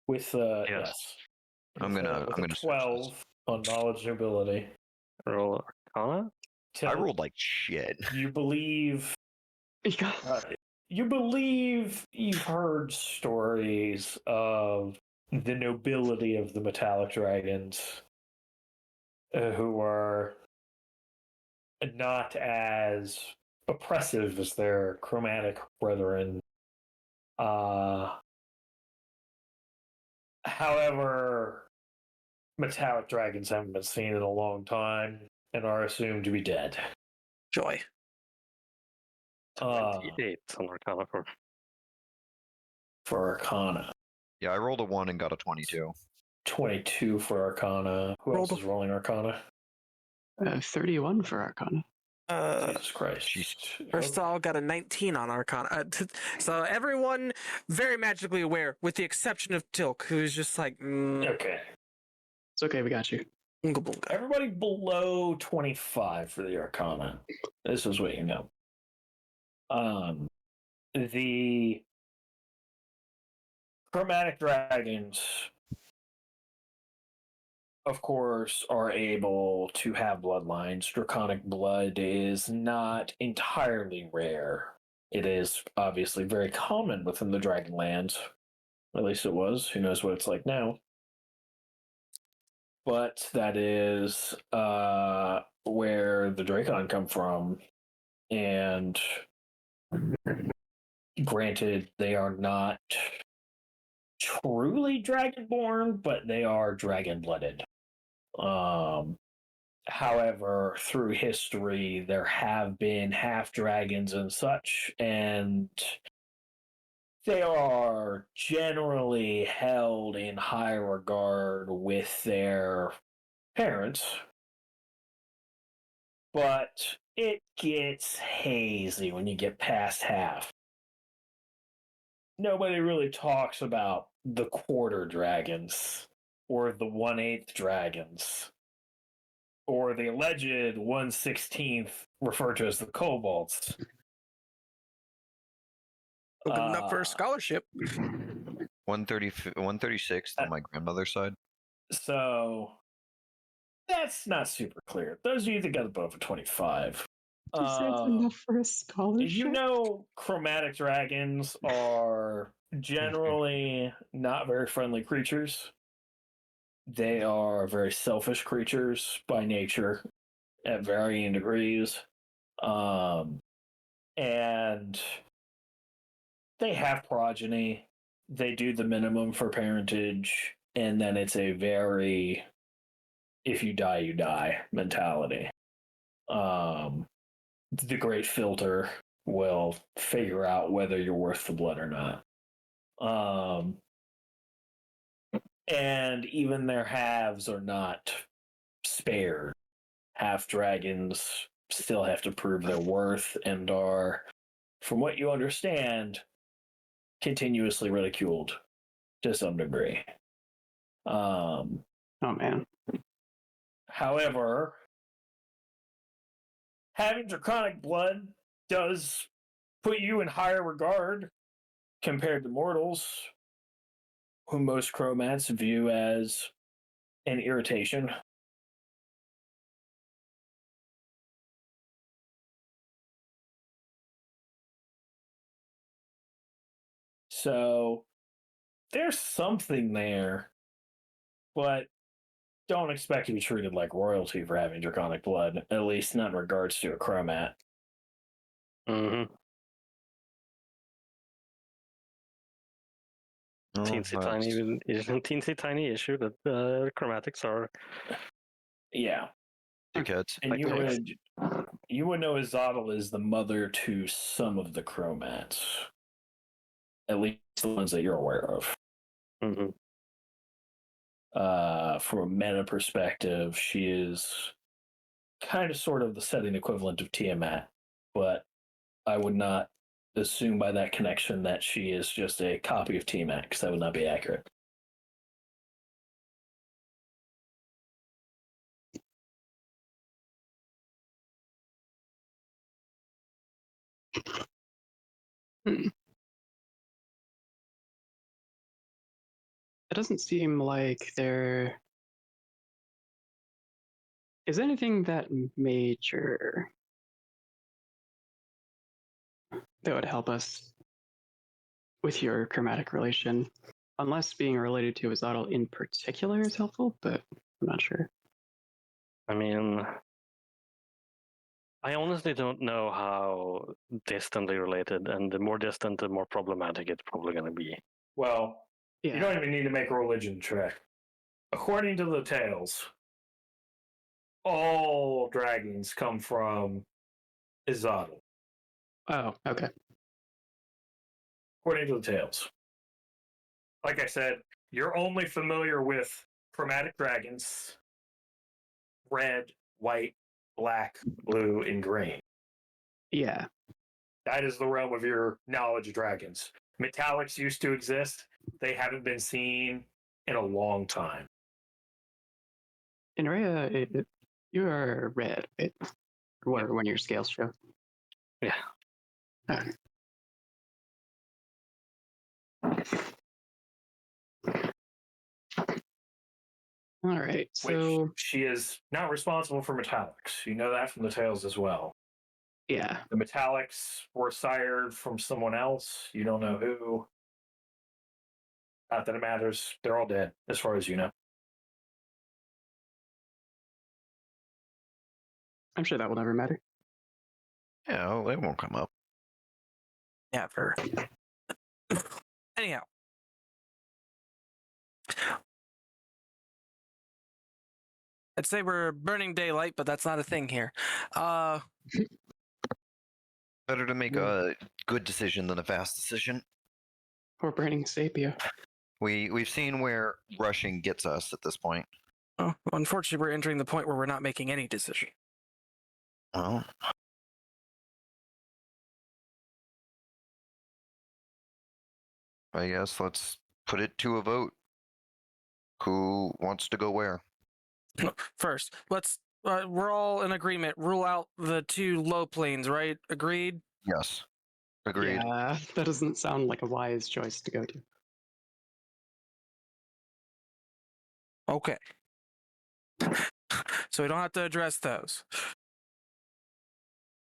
With yes. I'm gonna 12 on knowledge nobility. Roll Arcana? I rolled like shit. You believe you've heard stories of the nobility of the metallic dragons who are not as oppressive as their chromatic brethren. However, metallic dragons haven't been seen in a long time and are assumed to be dead. Joy. 28 on Arcana for Arcana. Yeah, I rolled a 1 and got a 22. 22 for Arcana. Who else is rolling Arcana? 31 for Arcana. Jesus Christ. Urstal got a 19 on Arcana. So everyone very magically aware, with the exception of Tilk, who's just like, Okay. It's okay, we got you. Everybody below 25 for the Arcana. This is what you know. The chromatic dragons, of course, are able to have bloodlines. Draconic blood is not entirely rare. It is obviously very common within the Dragonlands. At least it was. Who knows what it's like now. But that is where the Dracon come from. And granted, they are not truly dragonborn, but they are dragon-blooded. However, through history, there have been half-dragons and such, and they are generally held in high regard with their parents. But it gets hazy when you get past half. Nobody really talks about the quarter dragons, or the 1/8 dragons, or the alleged 1/16th, referred to as the kobolds. Good enough for a scholarship. 136 on my grandmother's side. So that's not super clear. Those of you that got above a 25. Is that enough for a scholarship? You know, chromatic dragons are generally not very friendly creatures. They are very selfish creatures by nature at varying degrees. And they have progeny. They do the minimum for parentage. And then it's a very, if you die, you die mentality. The Great Filter will figure out whether you're worth the blood or not. And even their halves are not spared. Half dragons still have to prove their worth and are, from what you understand, continuously ridiculed to some degree. Oh man. However, having draconic blood does put you in higher regard compared to mortals, whom most chromats view as an irritation. So there's something there, but don't expect to be treated like royalty for having draconic blood, at least not in regards to a chromat. Mm-hmm. Teensy tiny issue that chromatics are. Yeah. Dickheads. And you would know Azotl is the mother to some of the chromats. At least the ones that you're aware of. Mm-hmm. From a meta perspective, she is kind of sort of the setting equivalent of Tiamat, but I would not assume by that connection that she is just a copy of Tiamat, because that would not be accurate. It doesn't seem like there is anything that major that would help us with your chromatic relation, unless being related to Azotl in particular is helpful, but I'm not sure. I mean, I honestly don't know how distantly related, and the more distant, the more problematic it's probably going to be. Well, Yeah. you don't even need to make a religion check. According to the tales, all dragons come from Azotl. Oh, okay. According to the tales. Like I said, you're only familiar with chromatic dragons, red, white, black, blue, and green. Yeah. That is the realm of your knowledge of dragons. Metallics used to exist. They haven't been seen in a long time. In Rhea, you are red, right? Or when your scales show. Yeah. Okay. All right, so Which she is not responsible for metallics. You know that from the tales as well. yeah, The metallics were sired from someone else. You don't know who. Not that it matters. They're all dead, as far as you know. I'm sure that will never matter. Yeah, it won't come up. Never. Anyhow. I'd say we're burning daylight, but that's not a thing here. Better to make a good decision than a fast decision. Or burning Sapia. We've seen where rushing gets us at this point. Oh, unfortunately, we're entering the point where we're not making any decision. Well, I guess let's put it to a vote. Who wants to go where? First, we're all in agreement. Rule out the two low planes, right? Agreed? Yes. Agreed. Yeah, that doesn't sound like a wise choice to go to. Okay. So we don't have to address those.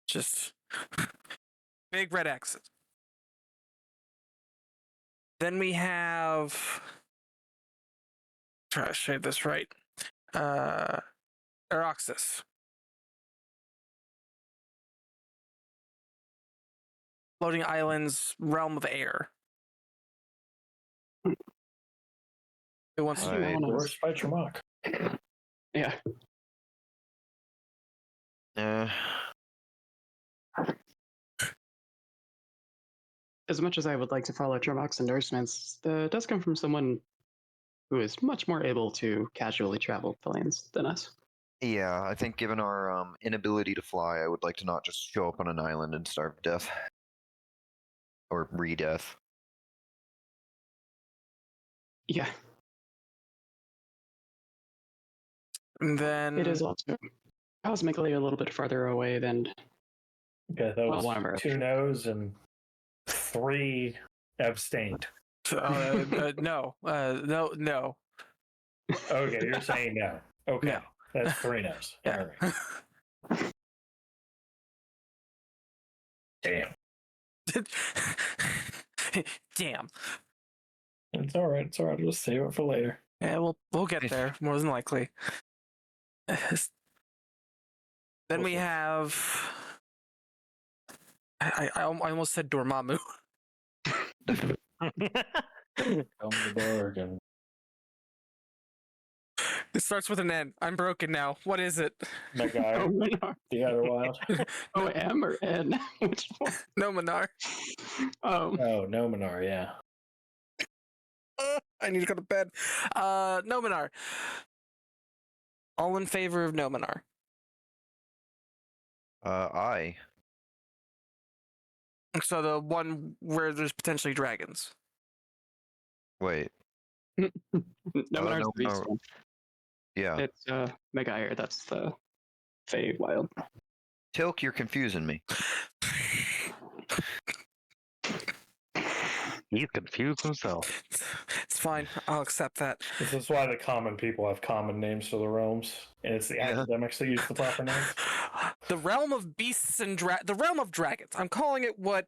Just big red X's. Then we have, try to say this right, Eroxis. Floating Islands, Realm of Air. Who wants to Alright. Worst by Tremok. Yeah. As much as I would like to follow Tremok's endorsements, that does come from someone who is much more able to casually travel the lands than us. Yeah, I think given our inability to fly, I would like to not just show up on an island and starve to death. Or re-death. Yeah. And then It is also cosmically a little bit farther away than Okay, that was one of our 2 no's and 3 Abstained. No. No. Okay, you're saying no. Okay, No. that's 3 no's. Yeah. All right. Damn. Damn. It's all right. It's all right. I'll just save it for later. Yeah, we'll get there more than likely. Then we have. I almost said Dormammu. Bargain. It starts with an N. I'm broken now. What is it? That guy. Nominar. The other wild. Oh, M or N? Which one? Nominar. Oh, Oh, Nominar, yeah. I need to go to bed. Nominar. All in favor of Nominar. I. So the one where there's potentially dragons. Wait. Nominar's the beast Nominar. one. Yeah. It's Megaire. That's the Fey Wild. Tilk, you're confusing me. He's confused himself. It's fine. I'll accept that. This is why the common people have common names for the realms, and it's the academics that use the proper names. The realm of beasts and the realm of dragons. I'm calling it what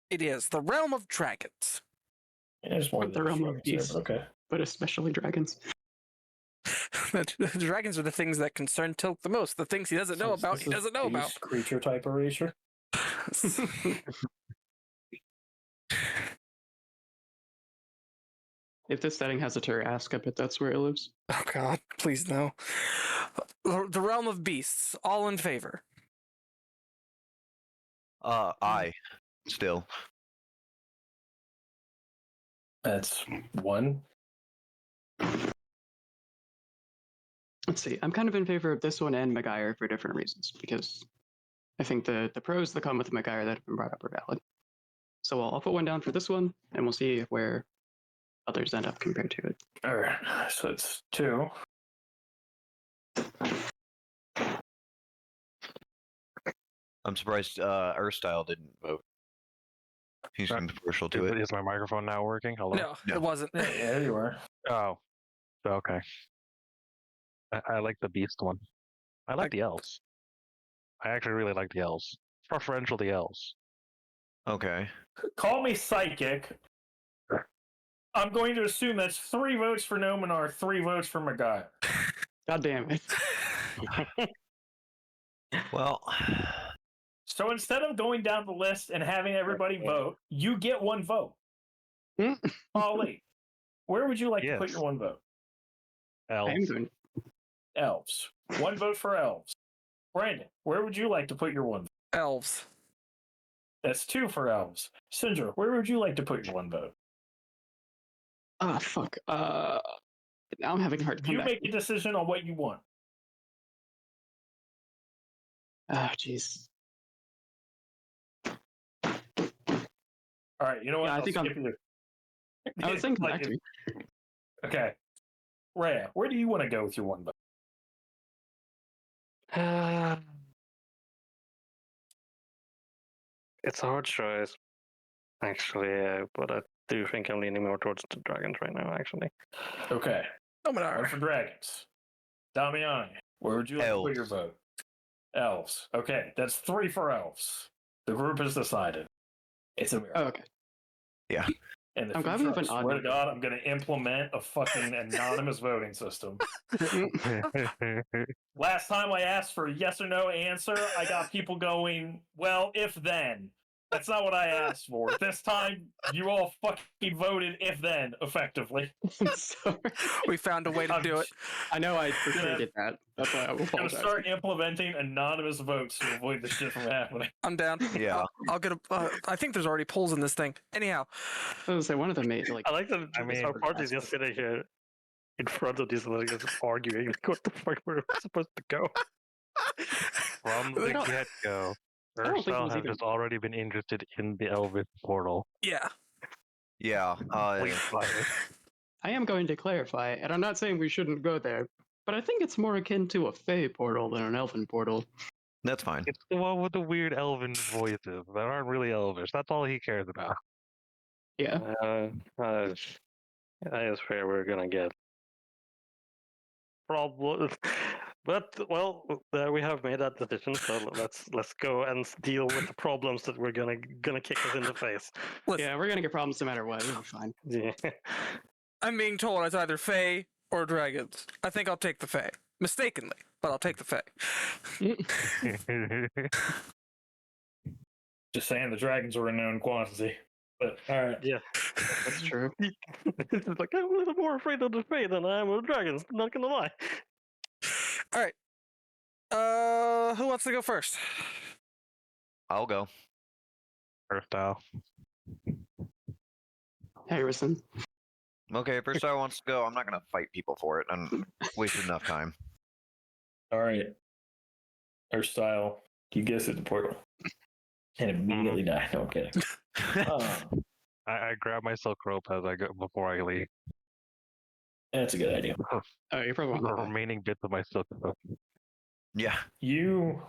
it is. The realm of dragons. Yeah, there's more Or the than realm of dragons there, beasts. but okay. But especially dragons. The dragons are the things that concern Tilk the most. The things he doesn't know about, This he is doesn't know about. beast creature type erasure. If this setting has a Tarrasque, I bet that's where it lives. Oh God, please no. The realm of beasts. All in favor. I. Still. That's 1. Let's see. I'm kind of in favor of this one and Megaire for different reasons, because I think the pros that come with Megaire that have been brought up are valid. So I'll put one down for this one, and we'll see where others end up compared to it. All right, so it's 2. I'm surprised Erstyle didn't vote. He seemed partial to it. Is my microphone now working? Hello? No, No. it wasn't. Yeah, you are. Oh. Okay. I like the beast one. I like the elves. I actually really like the elves. Preferential the elves. Okay. Call me psychic. I'm going to assume that's 3 votes for Nominar, 3 votes for Megaire. God damn it. Well, So instead of going down the list and having everybody vote, you get 1 vote. Ollie, where would you like to put Yes. your 1 vote? I am Elves. doing. Elves. 1 vote for elves. Brandon, where would you like to put your 1 vote? Elves. That's 2 for elves. Sindra, where would you like to put your 1 vote? Ah, fuck. Now I'm having a hard time. You make a decision on what you want. Ah, jeez. All right, you know what? Yeah, I I'll think skip you. I was thinking Like, back to me. Okay. Rhea, where do you want to go with your 1 vote? It's a hard choice, actually, but I do think I'm leaning more towards the dragons right now, actually. Okay. One Nominar. for dragons. Damiani, where would you like to put your Elves. vote? Elves. Okay, that's 3 for elves. The group has decided. It's a miracle. Oh, okay. yeah. And the I'm glad we future, have an I odd swear to number. God, I'm going to implement a fucking anonymous voting system. Last time I asked for a yes or no answer, I got people going, well, if then. That's not what I asked for. This time, you all fucking voted if then, effectively. Sorry. We found a way to do it. I know I for sure did that. That's why I I'm going to apologize. start implementing anonymous votes to avoid this shit from happening. I'm down. Yeah. I'll get a. I think there's already polls in this thing. Anyhow, I was gonna say one of them made like. I like that I mean, our party's just sitting here in front of these like just arguing. What the fuck were we supposed to go? From They the don't- get-go, I don't think it Ursula was has even- just already been interested in the Elvis portal. yeah. Yeah. Please, Flyers. I am going to clarify, and I'm not saying we shouldn't go there, but I think it's more akin to a Fey portal than an Elven portal. That's fine. It's the one with the weird elven voices that aren't really Elvish. That's all he cares about. Yeah. I swear we're gonna get problems. But well, we have made that decision, so let's go and deal with the problems that we're gonna kick us in the face. Yeah, we're gonna get problems no matter what. We're fine. Yeah. I'm being told it's either Fae or dragons. I think I'll take the Fae. Mistakenly, but I'll take the Fae. Just saying, the dragons were a known quantity. But all right, Yeah, That's true. it's like I'm a little more afraid of the Fae than I am of dragons. Not gonna lie. All right. Who wants to go first? I'll go. First Al. Harrison. Okay, if First Star wants to go, I'm not gonna fight people for it. I'm wasted enough time. all right. Our style, you guess it, the portal, and immediately die. No, I'm kidding. I grab my silk rope as I go before I leave. That's a good idea. Oh, you're probably The remaining bits of my silk rope. Yeah. You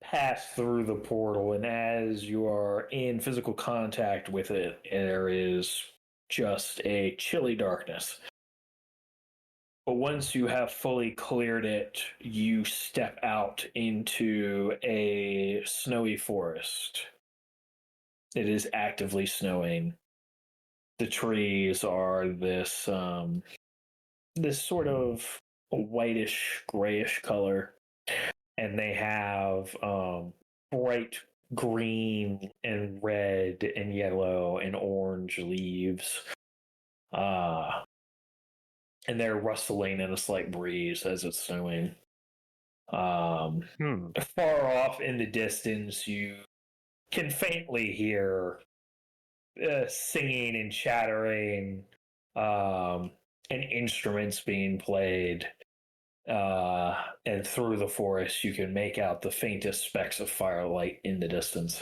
pass through the portal, and as you are in physical contact with it, there is just a chilly darkness. But once you have fully cleared it, you step out into a snowy forest. It is actively snowing. The trees are this this sort of whitish, grayish color, and they have bright green and red and yellow and orange leaves. And they're rustling in a slight breeze as it's snowing. Far off in the distance, you can faintly hear singing and chattering, and instruments being played. And through the forest, you can make out the faintest specks of firelight in the distance.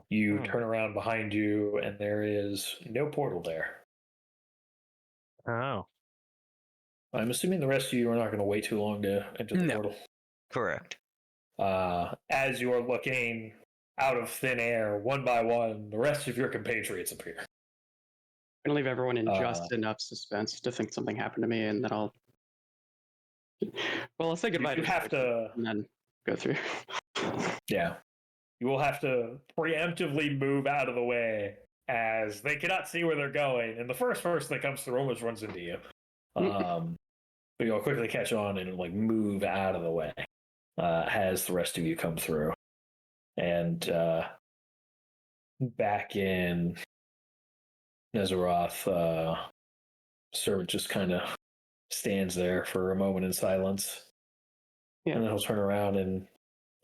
You turn around behind you, and there is no portal there. Oh. I'm assuming the rest of you are not going to wait too long to enter the portal. Correct. As you are looking out of thin air, one by one, the rest of your compatriots appear. I'm gonna leave everyone in just enough suspense to think something happened to me, and then I'll. Well, I'll say goodbye. You have to, and then go through. Yeah, you will have to preemptively move out of the way as they cannot see where they're going, and the first person that comes through almost runs into you. But you'll quickly catch on and like move out of the way as the rest of you come through, and back in Nezaroth, servant just kind of stands there for a moment in silence. Yeah. And then he'll turn around and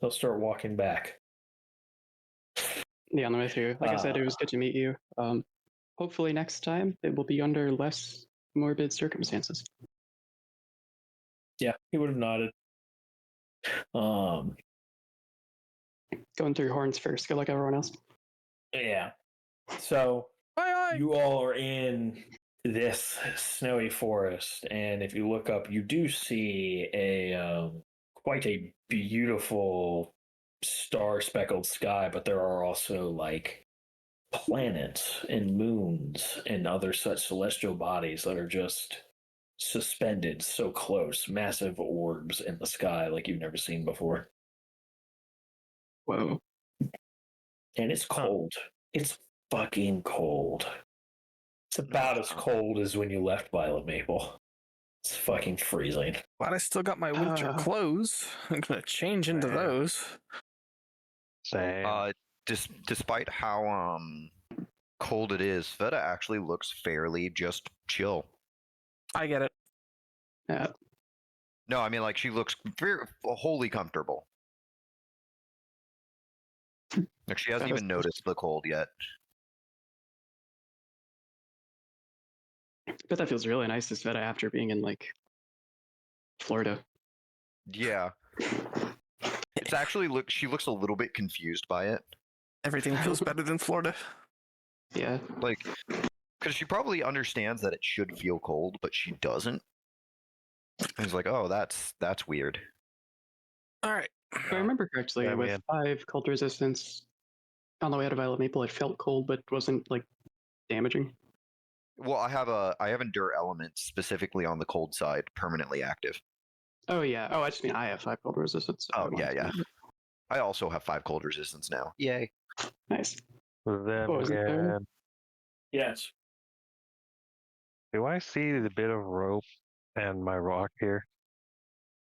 he'll start walking back. Yeah, on the way through. Like I said, it was good to meet you. Hopefully next time it will be under less morbid circumstances. Yeah, he would have nodded. Going through horns first, good like everyone else. Yeah. So you all are in this snowy forest, and if you look up, you do see a quite a beautiful star-speckled sky, but there are also like planets and moons and other such celestial bodies that are just suspended so close, massive orbs in the sky like you've never seen before. Whoa. And it's cold. It's fucking cold. It's about as cold as when you left Violet Maple. It's fucking freezing. Glad I still got my winter clothes. I'm gonna change into those. Same. Despite how cold it is, Sveta actually looks fairly just chill. I get it. Yeah. No, I mean like she looks wholly comfortable. Like she hasn't even noticed the cold yet. But that feels really nice to Sveta after being in like Florida. Yeah. It's actually she looks a little bit confused by it. Everything feels better than Florida. Yeah. Like, because she probably understands that it should feel cold, but she doesn't. And it's like, oh, that's weird. All right. If I remember correctly, with 5 cold resistance, on the way out of Violet Maple, it felt cold, but wasn't like damaging. Well, I have endure elements specifically on the cold side permanently active. Oh yeah. Oh, I just mean I have 5 cold resistance. Oh yeah. I also have 5 cold resistance now. Yay! Nice. Zemian. Yes. Do I see the bit of rope and my rock here?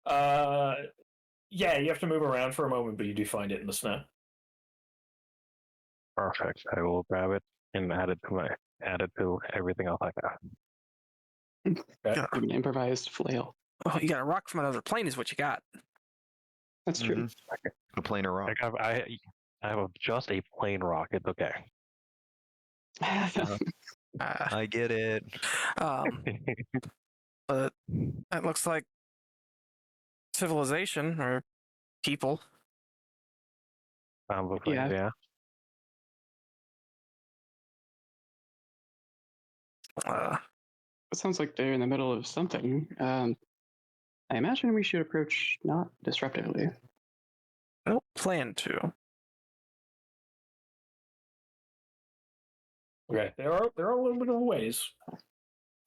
Yeah, you have to move around for a moment, but you do find it in the snow. Perfect. I will grab it and add it to everything else I got. You have an improvised flail. Oh, you got a rock from another plane, is what you got. That's true. A planar rock. I have just a plain rock. It's okay. I get it. But it looks like civilization or people. Yeah. It sounds like they're in the middle of something. I imagine we should approach not disruptively. I don't plan to. Okay, they're a little bit of a ways,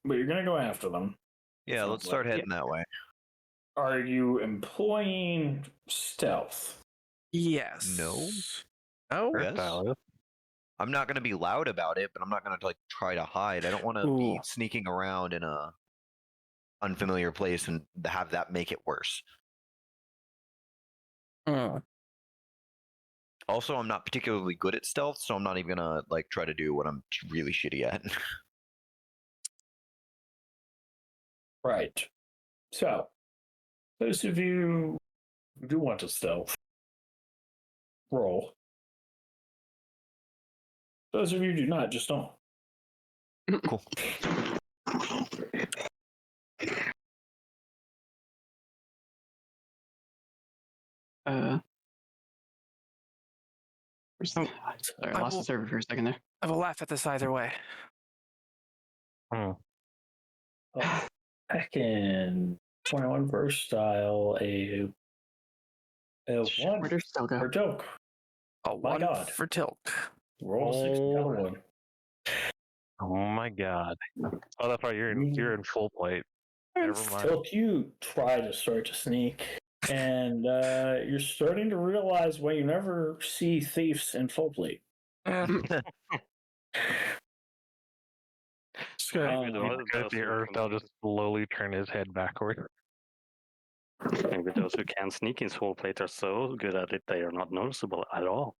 but you're gonna go after them. Yeah, let's start heading that way. Are you employing stealth? Yes. No. Oh. Yes. I'm not gonna be loud about it, but I'm not gonna like try to hide. I don't want to be sneaking around in a unfamiliar place and have that make it worse. Also, I'm not particularly good at stealth, so I'm not even gonna like try to do what I'm really shitty at. Right. So, those of you who do want to stealth, roll. Those of you who do not, just don't. Cool. Sorry, I lost the server for a second there. I will laugh at this either way. Back in 21 versatile, a one for Tilk. A one God. for Tilk. Roll a 6 and one. Oh my god. Oh, that's right. You're in full plate. Never mind. Tilk, you try to start to sneak, and you're starting to realize why you never see thieves in full plate. The Earth, I'll just slowly turn his head backward. Maybe those who can sneak in full plate are so good at it they are not noticeable at all.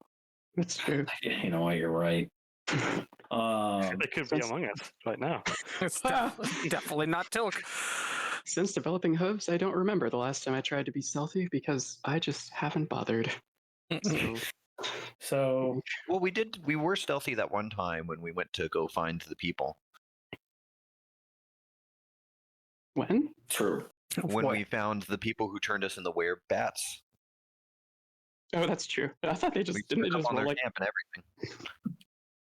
That's true. You know what? You're right. They could be among us right now. It's definitely not Tilk. Since developing hooves, I don't remember the last time I tried to be stealthy because I just haven't bothered. So, well, we were stealthy that one time when we went to go find the people. When? True. When we found the people who turned us into were-bats. Oh, that's true. I thought they just didn't they just on their like camp and everything.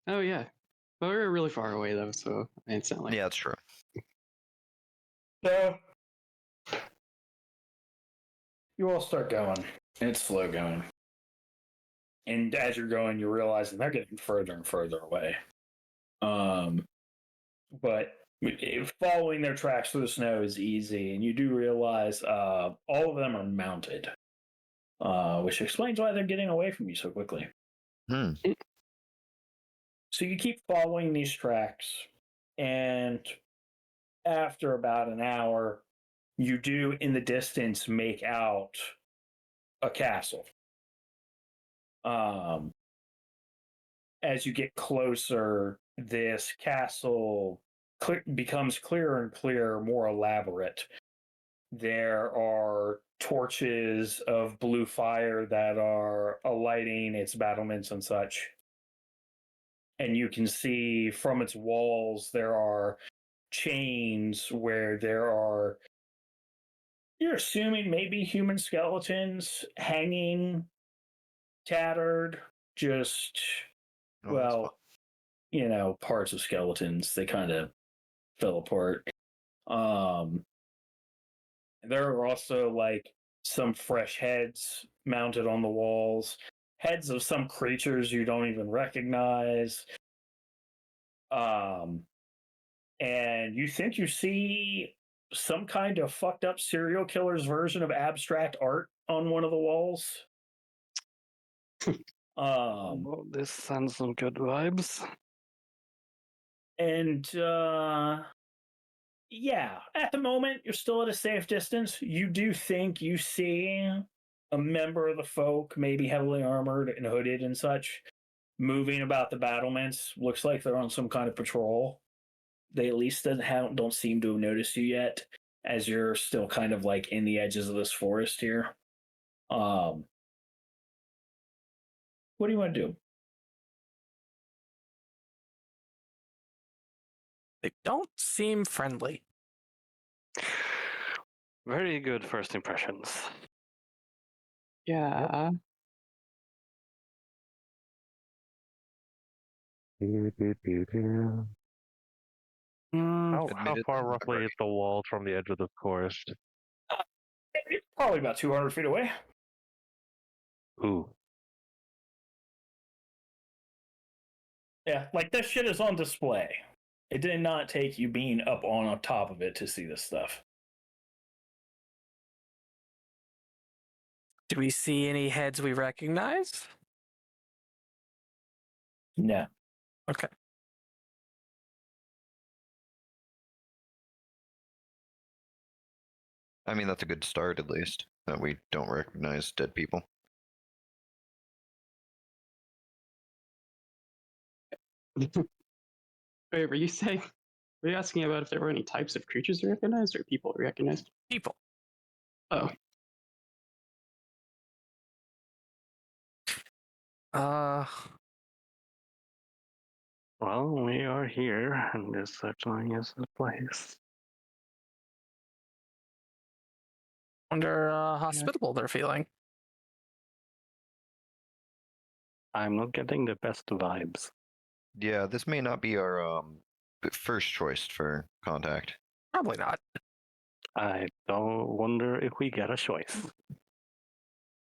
Oh yeah. Well, we were really far away though, so it's not like yeah, that's true. So you all start going. It's slow going. And as you're going, you're realizing they're getting further and further away. But following their tracks through the snow is easy, and you do realize all of them are mounted, which explains why they're getting away from you so quickly. So you keep following these tracks, and after about an hour, you do in the distance make out a castle. As you get closer, this castle becomes clearer and clearer, more elaborate. There are torches of blue fire that are alighting its battlements and such. And you can see from its walls there are chains where there are, you're assuming maybe human skeletons hanging, tattered, just, parts of skeletons. They kind of fell apart. There are also like some fresh heads mounted on the walls, heads of some creatures you don't even recognize. And you think you see some kind of fucked up serial killer's version of abstract art on one of the walls. Well, this sends some good vibes. And yeah, at the moment, you're still at a safe distance. You do think you see a member of the folk, maybe heavily armored and hooded and such, moving about the battlements. Looks like they're on some kind of patrol. They at least don't seem to have noticed you yet, as you're still kind of like in the edges of this forest here. What do you want to do? They don't seem friendly. Very good first impressions. Yeah. How Admitted far that roughly memory. is the wall from the edge of the forest? Probably about 200 feet away. Ooh. Yeah, like this shit is on display. It did not take you being up on top of it to see this stuff. Do we see any heads we recognize? No. Okay. I mean, that's a good start, at least, that we don't recognize dead people. Wait, were you asking about if there were any types of creatures you recognized or people you recognized? People. Oh. Well, we are here, and this certainly is the place. Wonder how hospitable they're feeling. I'm not getting the best vibes. Yeah, this may not be our first choice for contact. Probably not. I don't wonder if we get a choice.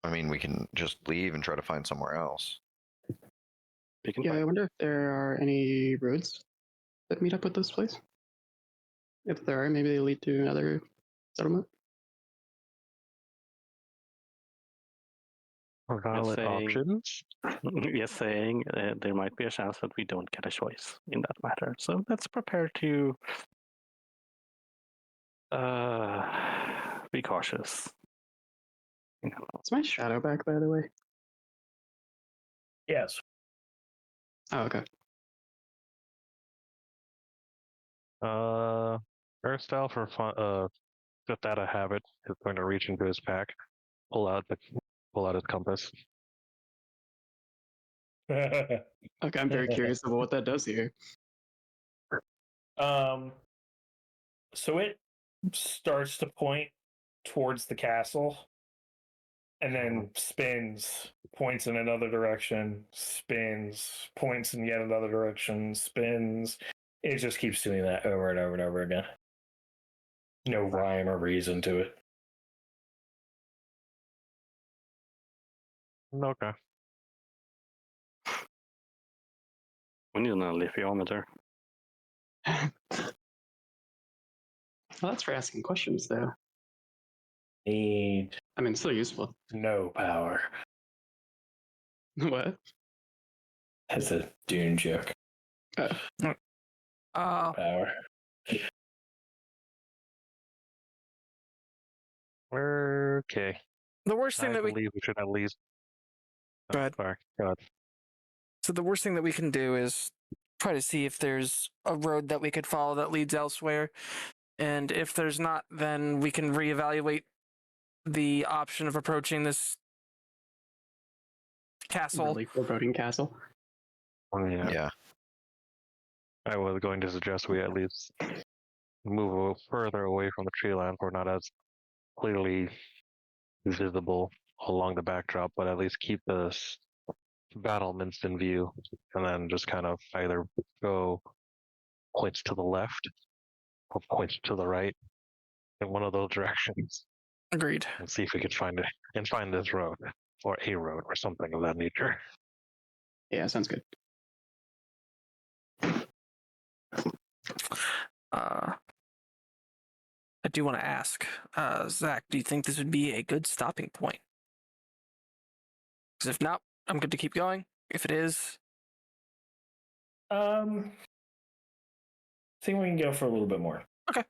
I mean, we can just leave and try to find somewhere else. Yeah, I wonder if there are any roads that meet up with this place. If there are, maybe they lead to another settlement. Valid options. Yes, saying there might be a chance that we don't get a choice in that matter. So let's prepare to be cautious. Is my shadow back, by the way? Yes. Oh, okay. Hairstyle for fun, just out of habit is going to reach into his pack, pull out his compass. Okay, I'm very curious about what that does here. So it starts to point towards the castle and then spins, points in another direction, spins, points in yet another direction, spins. It just keeps doing that over and over and over again. No rhyme or reason to it. Okay. We need an alethiometer. Well, that's for asking questions, though. Need I mean, it's still useful. no power. What? That's a Dune joke. Power. Okay. The worst thing I that we believe we should at least. Go ahead. Sorry. Go ahead. So the worst thing that we can do is try to see if there's a road that we could follow that leads elsewhere. And if there's not, then we can reevaluate the option of approaching this castle. Really foreboding castle. Yeah. I was going to suggest we at least move further away from the tree line. We're not as clearly visible along the backdrop, but at least keep the battlements in view, and then just kind of either go points to the left or points to the right in one of those directions. Agreed. And see if we could find it and find this road or a road or something of that nature. Yeah, sounds good. I do want to ask, Zach, do you think this would be a good stopping point? Because if not, I'm good to keep going. If it is, I think we can go for a little bit more. Okay.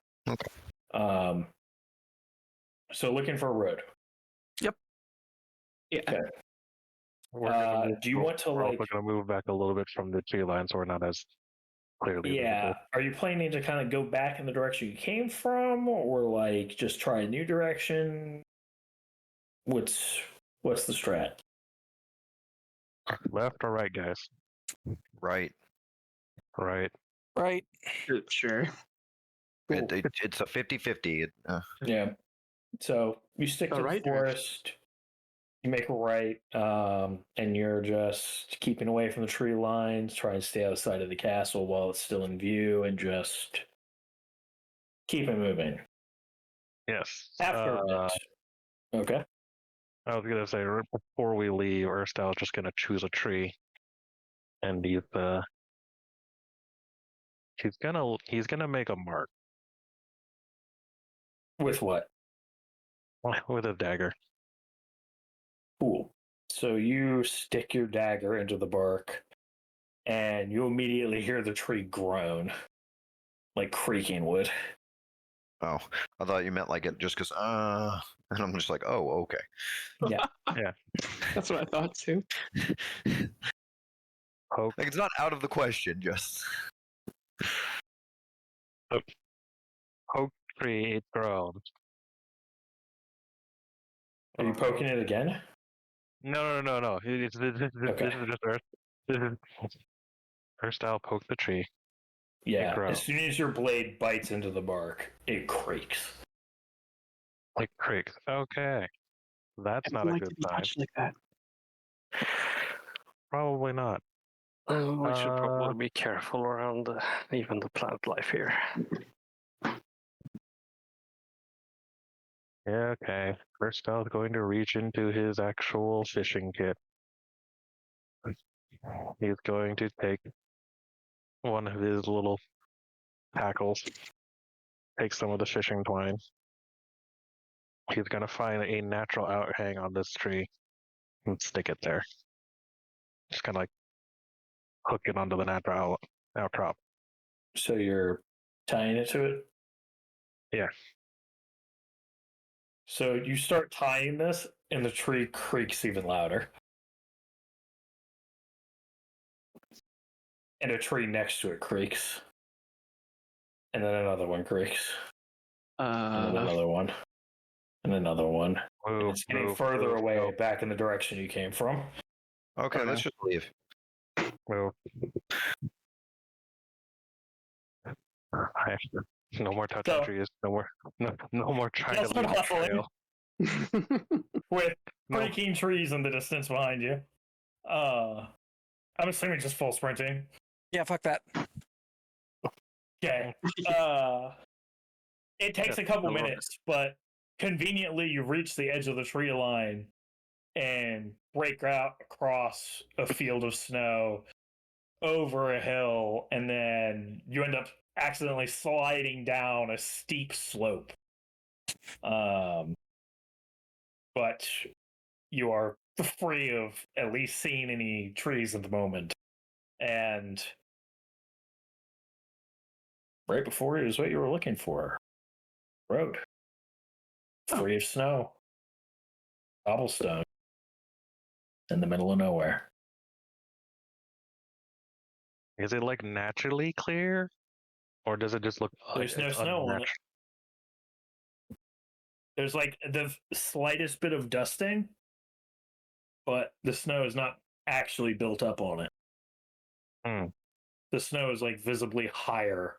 So looking for a road. Yep. Yeah. Okay. Do you want to we're like? also going to move back a little bit from the tree line, so we're not as clearly Yeah. visible. Are you planning to kind of go back in the direction you came from, or like just try a new direction? What's the strat? Left or right, guys? Right. Right. right? Sure. Cool. It's a 50-50. Yeah. So you stick The to right the forest, you make a right, and you're just keeping away from the tree lines, trying to stay outside of the castle while it's still in view, and just keep it moving. Yes. After a bit. Okay. I was going to say, right before we leave, Erstyl's just going to choose a tree. And he's gonna make a mark With what? with a dagger. Cool. So you stick your dagger into the bark, and you immediately hear the tree groan, like creaking wood. Oh, I thought you meant like it just because, and I'm just like, oh, okay. Yeah. Yeah. That's what I thought too. Poke. Like, it's not out of the question, just. Poke tree, it grows. Are you poking it again? No. This is just Earth. This is Erstyl poke the tree. Yeah. grows. As soon as your blade bites into the bark, it creaks. Like creaks. Okay. That's not a like good to be sign. touched like that. Probably not. We should probably be careful around even the plant life here. Yeah, okay. Erstyl's going to reach into his actual fishing kit. He's going to take one of his little tackles, take some of the fishing twine. He's going to find a natural outhang on this tree and stick it there. Just kind of like hook it onto the natural outcrop. So you're tying it to it? Yeah. So you start tying this, and the tree creaks even louder. And a tree next to it creaks. And then another one creaks. And then another one. And another one. And it's getting further away, back in the direction you came from. Okay, let's just leave. Move. No more touching trees. No more trying to leave a trail. With creaking trees in the distance behind you. I'm assuming just full sprinting. Yeah, fuck that. Okay. It takes a couple minutes, but conveniently you reach the edge of the tree line and break out across a field of snow over a hill, and then you end up accidentally sliding down a steep slope. But you are free of at least seeing any trees at the moment. And right before you is what you were looking for. Road. Free of snow. Cobblestone. In the middle of nowhere. Is it like naturally clear? Or does it just look There's no snow on it. There's like the slightest bit of dusting, but the snow is not actually built up on it. The snow is like visibly higher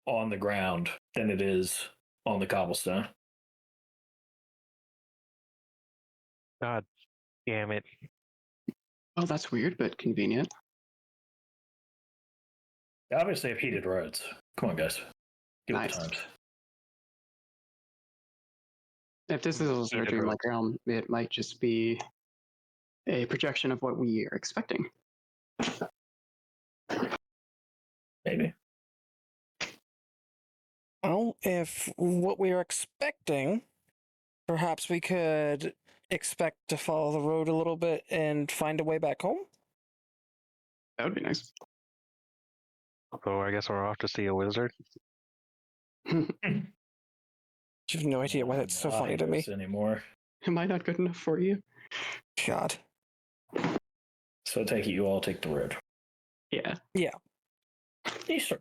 on the ground than it is on the cobblestone. God damn it. Oh, that's weird, but convenient. They obviously have heated roads. Come on, guys. Get with Nice. the times. If this is also a dreamlike realm, it might just be a projection of what we are expecting. Maybe. Well, if what we are expecting, perhaps we could expect to follow the road a little bit and find a way back home. That would be nice. So I guess we're off to see a wizard. You have no idea why that's so funny to me. Anymore. Am I not good enough for you? God. So I take it you all take the road. Yeah.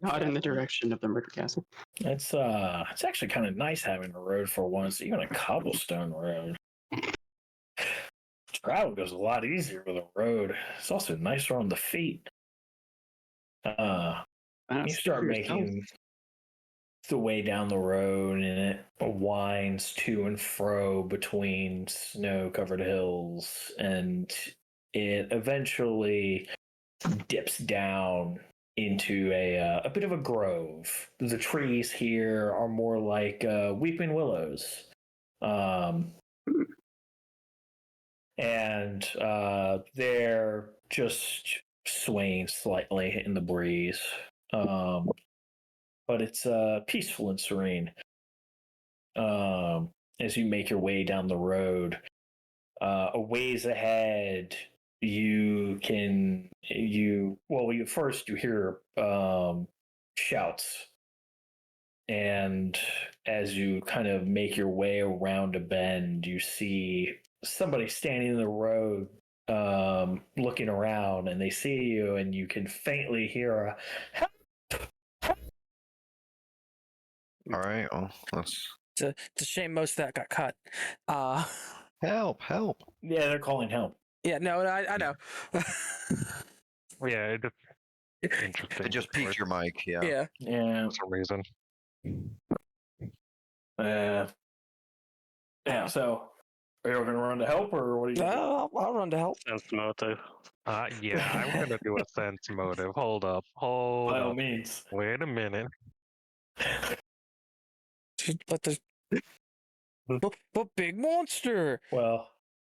Not in the direction of the murder castle. It's actually kind of nice having a road for once, even a cobblestone road. Travel goes a lot easier with a road. It's also nicer on the feet. You start making the way down the road, and it winds to and fro between snow-covered hills, and it eventually dips down into a bit of a grove. The trees here are more like weeping willows. And they're just swaying slightly in the breeze. But it's peaceful and serene. As you make your way down the road, a ways ahead, you hear shouts, and as you kind of make your way around a bend, you see somebody standing in the road, looking around, and they see you, and you can faintly hear a help. All right, well, that's... It's a shame most of that got cut. Help. Yeah, they're calling help. Yeah, no, I know. Yeah, it's interesting. It just peaked your mic, yeah. Yeah. For some reason. Yeah, so are you going to run to help, or what are you doing? I'll run to help. Sense motive. Yeah, I'm gonna do a sense motive. Hold up. By all up. means. Wait a minute. Let the big monster. Well,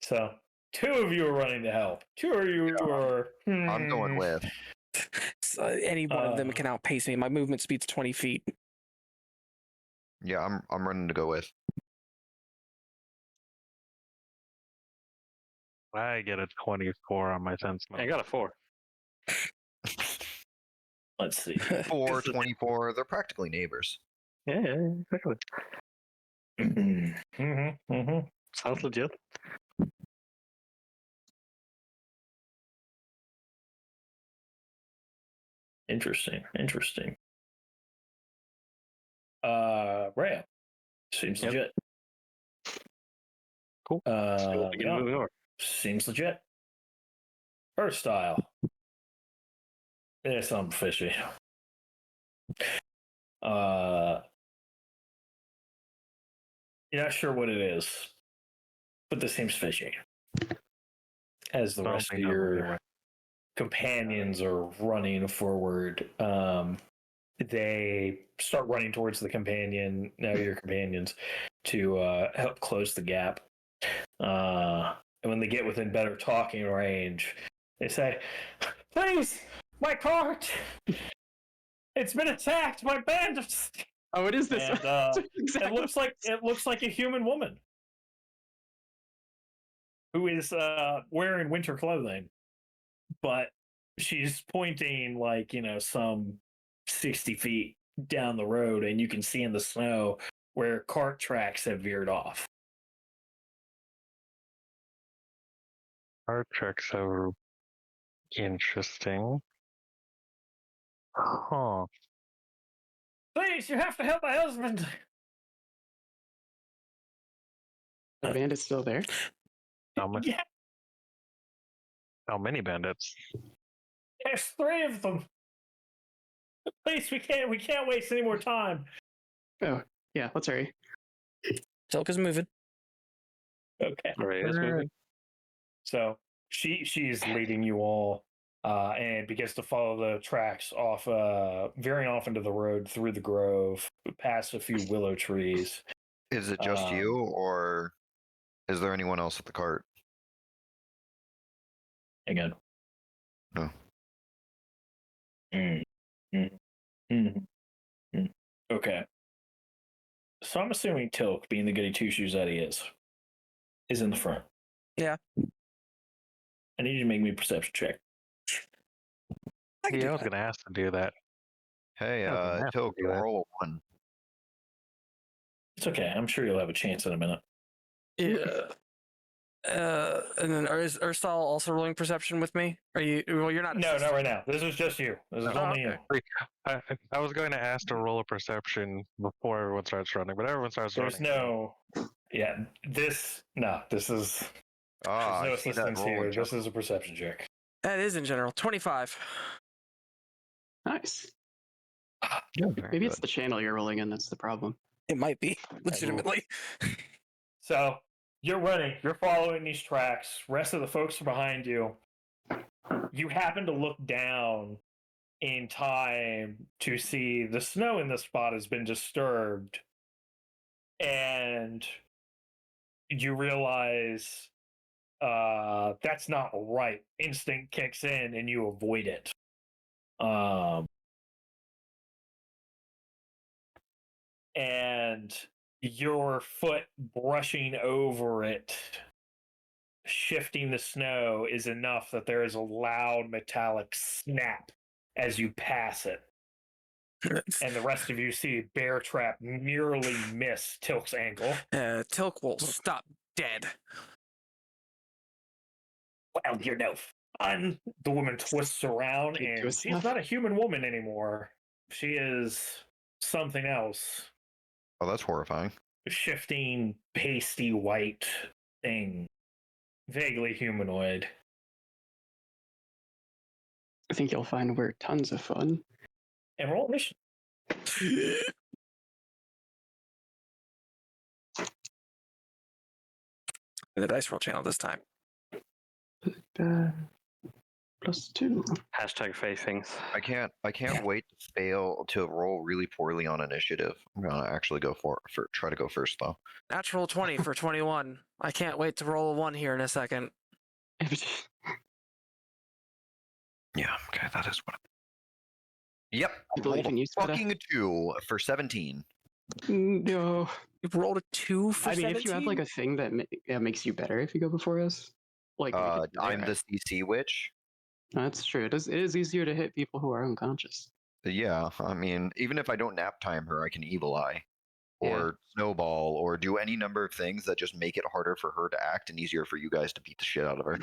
so 2 of you are running to help. 2 of you are. I'm going with. Any one of them can outpace me. My movement speed's 20 feet. Yeah, I'm running to go with. I get a 24 on my sense motive. I got a 4. Let's see. 4, 24, they're practically neighbors. Yeah, exactly. Sounds legit. Interesting. Rhea. Seems legit. Cool. Moving over. Seems legit. Earth style. There's something fishy. You're not sure what it is, but this seems fishy. As the rest of your companions are running forward, they start running towards your companions, to help close the gap. And when they get within better talking range, they say, "Please, my cart! It's been attacked by bandits." Oh, what is this? And, exactly. it looks like a human woman who is wearing winter clothing, but she's pointing some 60 feet down the road, and you can see in the snow where cart tracks have veered off. Our tracks are interesting. Huh. Please, you have to help my husband. The bandit's still there? How much? Yeah, How many bandits? there's 3 of them. Please, we can't waste any more time. Oh, yeah, let's hurry. Tilka's moving. Okay. Rhea's moving. So she's leading you all, and begins to follow the tracks off, veering off into the road through the grove, past a few willow trees, Is it just you, or is there anyone else at the cart? Hang on. No. Okay. So I'm assuming Tilk, being the goody two shoes that he is in the front. Yeah. I need you to make me a perception check. I can do I was that. going to ask to do that. Hey, Tilk, roll a 1. It's okay. I'm sure you'll have a chance in a minute. Yeah. And then is Ursal also rolling perception with me? Are you? Well, you're not. No, not right now. This is just you. This is only you. I was going to ask to roll a perception before everyone starts running, but everyone starts There's running. no. Yeah. This is. Ah, There's no I see that assistance roll here. in This is a perception check. That is in general 25. Nice. Very Maybe it's good. the channel you're rolling in that's the problem. It might be legitimately. So you're running. You're following these tracks. Rest of the folks are behind you. You happen to look down in time to see the snow in this spot has been disturbed, and you realize that's not right. Instinct kicks in and you avoid it. And your foot brushing over it, shifting the snow, is enough that there is a loud metallic snap as you pass it. And the rest of you see Bear Trap nearly miss Tilk's ankle. Tilk will stop dead. Well, you're no fun. The woman twists around, and she's not a human woman anymore. She is something else. Oh, that's horrifying. Shifting, pasty white thing. Vaguely humanoid. I think you'll find we're tons of fun. And roll mission. The dice roll channel this time. +2. Hashtag facings. I can't wait to fail to roll really poorly on initiative. I'm gonna actually go try to go first though. Natural 20 for 21. I can't wait to roll a 1 here in a second. Yeah, okay, that is what. Yep, I believe in you, Sveta. fucking 2 for 17. No. You rolled a 2 for 17? I mean, if you have like a thing that makes you better if you go before us, like I'm the CC witch. That's true. It is easier to hit people who are unconscious. Yeah, I mean, even if I don't nap time her, I can evil eye, or snowball, or do any number of things that just make it harder for her to act and easier for you guys to beat the shit out of her.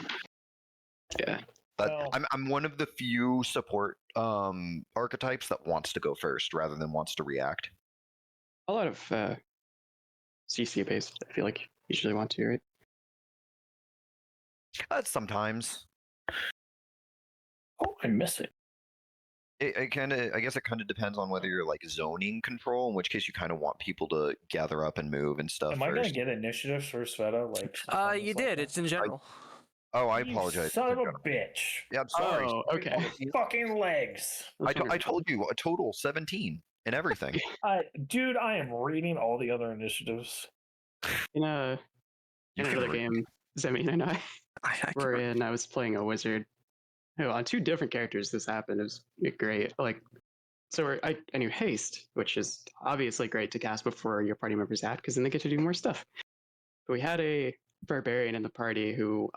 Yeah. I'm one of the few support archetypes that wants to go first rather than wants to react. A lot of CC based, I feel like usually want to, right? Sometimes. Oh, I miss it. I guess it kind of depends on whether you're like zoning control, in which case you kind of want people to gather up and move and stuff. Am I gonna get initiative for Sveta? You did. It's in general. I apologize. Son of a bitch. Yeah, I'm sorry. Oh, okay. Fucking legs. I told you a total 17 and everything. Dude, I am reading all the other initiatives. In another game, Zemian and I were in. I was playing a wizard. On 2 different characters, this happened. It was great. I knew haste, which is obviously great to cast before your party members act, because then they get to do more stuff. But we had a barbarian in the party who,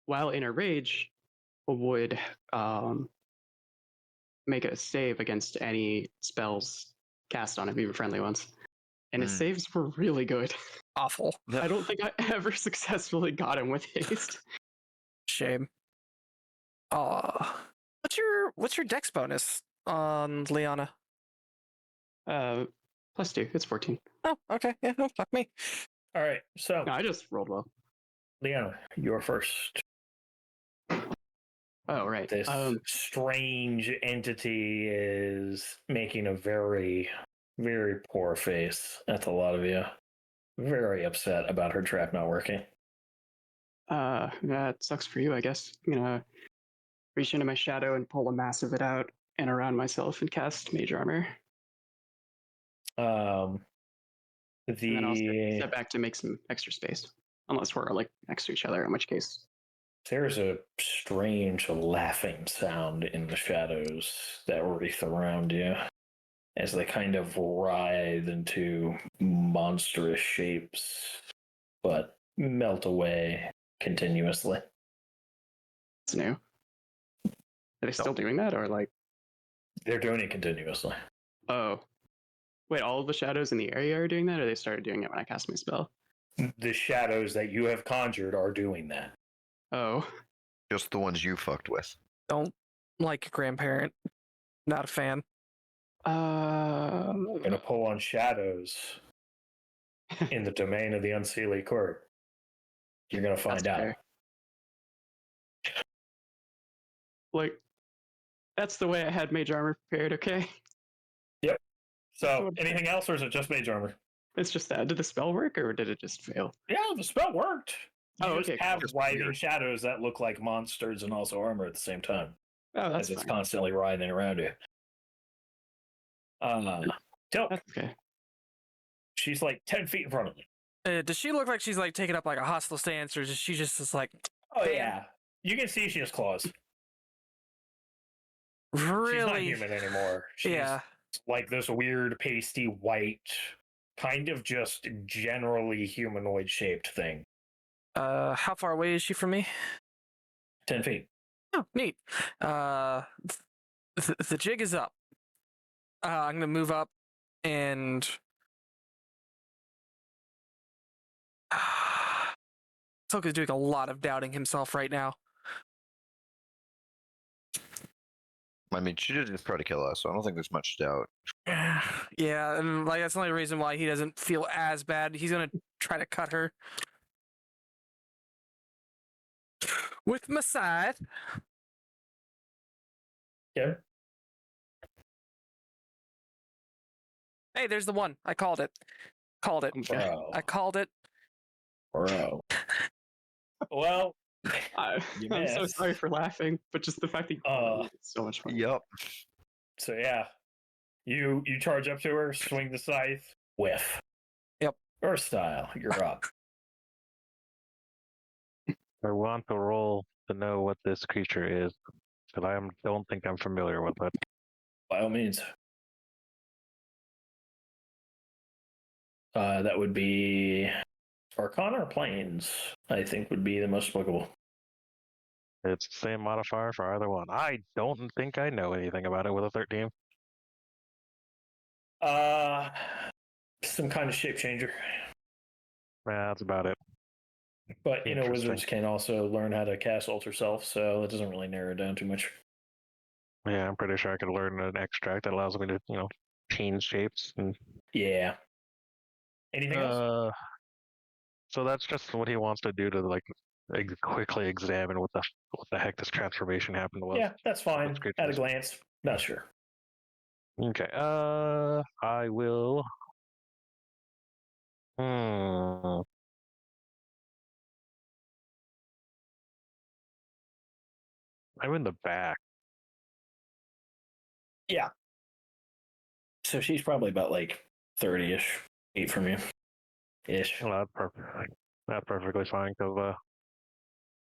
while in a rage, would make a save against any spells cast on him, even friendly ones. And his saves were really good. Awful. I don't think I ever successfully got him with haste. Shame. What's your dex bonus on Liana? +2. It's 14. Oh, okay. Yeah, no, fuck me. All right, so No, I just rolled well. Liana, you're first. Oh, right. This strange entity is making a very, very poor face at the lot of you. Very upset about her trap not working. That sucks for you, I guess. I'm gonna reach into my shadow and pull a mass of it out and around myself and cast Mage Armor. And then I'll step back to make some extra space. Unless we're like next to each other, in which case. There's a strange laughing sound in the shadows that wreath around you as they kind of writhe into monstrous shapes, but melt away continuously. It's new. Are they still doing that, or like? They're doing it continuously. Oh. Wait, all of the shadows in the area are doing that, or they started doing it when I cast my spell? The shadows that you have conjured are doing that. Oh. Just the ones you fucked with. Don't like your grandparent. Not a fan. I'm going to pull on shadows in the domain of the Unseelie Court. You're going to find out. Fair. Like, that's the way I had mage armor prepared, okay? Yep. So, anything else, or is it just mage armor? It's just that. Did the spell work, or did it just fail? Yeah, the spell worked. You just have Just writhing weird. shadows that look like monsters and also armor at the same time. Oh, that's as it's fine. constantly writhing around you. Tilk, That's okay. she's like 10 feet in front of me. Does she look like she's like taking up like a hostile stance, or is she just like? Oh, yeah. You can see she has claws. Really? She's not human anymore. She's like this weird, pasty, white, kind of just generally humanoid shaped thing. How far away is she from me? 10 feet. Oh, neat. The jig is up. I'm gonna move up and Soka's doing a lot of doubting himself right now. I mean, she did just try to kill us, so I don't think there's much doubt. Yeah, and like that's the only reason why he doesn't feel as bad. He's gonna try to cut her with my scythe. Yeah. Hey, there's the one. I called it. Bro. I called it. Bro. Well, I'm so sorry for laughing, but just the fact that you it's so much fun. Yep. So yeah, you charge up to her, swing the scythe, whiff. Yep. Earth style, you're up. I want to roll to know what this creature is, but I don't think I'm familiar with it. By all means. That would be Arcana or Planes, I think would be the most applicable. It's the same modifier for either one. I don't think I know anything about it with a 13. Some kind of shape changer. Yeah, that's about it. But, you know, Interesting. wizards can also learn how to cast Alter Self, so it doesn't really narrow it down too much. Yeah, I'm pretty sure I could learn an extract that allows me to, change shapes. And Yeah. Anything else? So that's just what he wants to do to quickly examine what the heck this transformation happened was. Yeah, that's fine. That's great. At a glance, not sure. Okay. I will. I'm in the back. Yeah. So she's probably about like 30-ish feet from you. Ish. Well, that's perfect. That's perfectly fine, because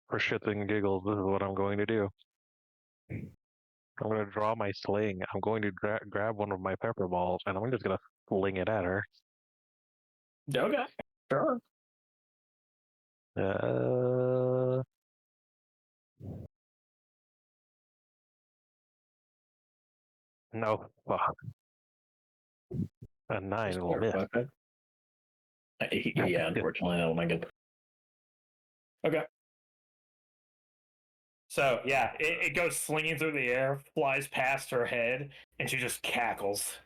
for shits and giggles, this is what I'm going to do. I'm going to draw my sling. I'm going to grab one of my pepper balls, and I'm just going to fling it at her. Okay. Sure. No. Fuck. A 9 will miss. Yeah, unfortunately, that'll make it. Okay. So, yeah, it goes slinging through the air, flies past her head, and she just cackles.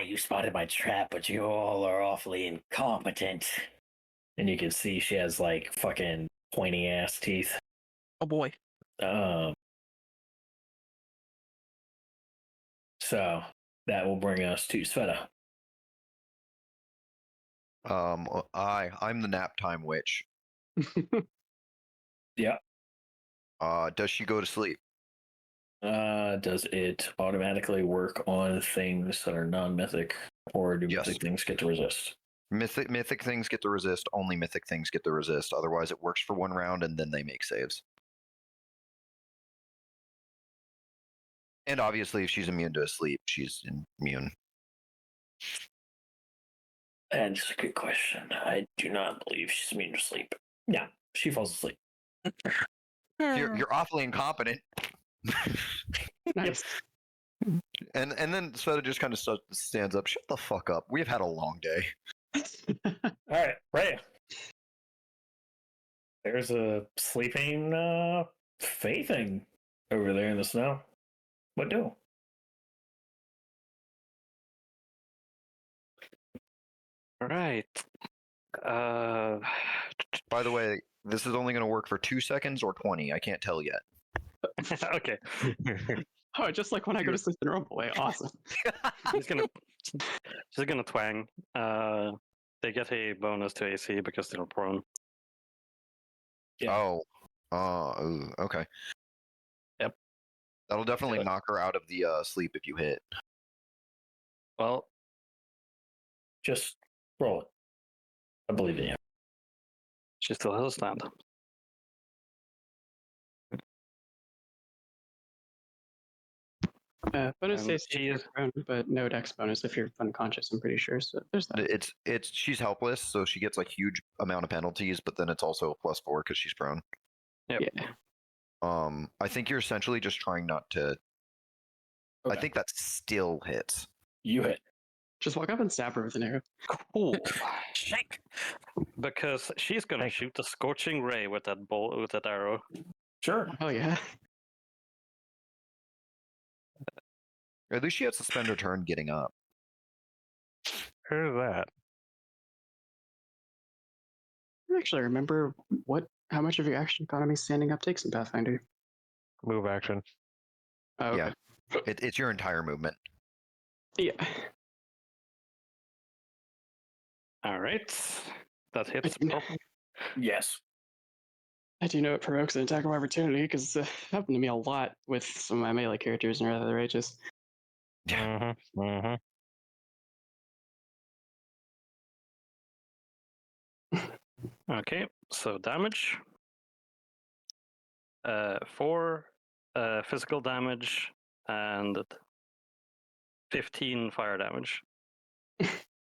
You spotted my trap, but you all are awfully incompetent. And you can see she has, like, fucking pointy-ass teeth. Oh, boy. So, that will bring us to Sveta. I'm the nap time witch. Yeah. Does she go to sleep? Does it automatically work on things that are non-mythic, or do mythic things get to resist? Mythic things get to resist. Only mythic things get to resist. Otherwise, it works for one round, and then they make saves. And obviously, if she's immune to sleep, she's immune. That's a good question. I do not believe she's immune to sleep. Yeah, she falls asleep. You're awfully incompetent. Nice. And then Sveta just kind of stands up. Shut the fuck up. We've had a long day. All right, Ray. There's a sleeping Fae thing over there in the snow. What do? All right. By the way, this is only going to work for 2 seconds or 20. I can't tell yet. Okay. Oh, just like when I go to sleep in Rollboy. Awesome. She's gonna twang. They get a bonus to AC because they're prone. Yeah. Okay. Yep. That'll definitely knock her out of the sleep if you hit. Well, just roll it. I believe in you. she still has a stand. Bonus AC she is but no dex bonus if you're unconscious, I'm pretty sure. So there's that. She's helpless, so she gets like huge amount of penalties, but then it's also a +4 because she's prone. Yep. Yeah. I think you're essentially just trying not to. Okay. I think that still hits. You hit. Just walk up and stab her with an arrow. Cool. Shake. Because she's gonna shoot the scorching ray with that arrow. Sure. Oh yeah. At least she had to spend her turn getting up. Here's that. I actually remember how much of your action economy standing up takes in Pathfinder. Move action. Oh, okay. Yeah. It's your entire movement. Yeah. All right. That hits. Yes. I do know it provokes an attack of opportunity because it happened to me a lot with some of my melee characters in Wrath of the Righteous. Yeah. Okay, so damage. 4 physical damage and 15 fire damage.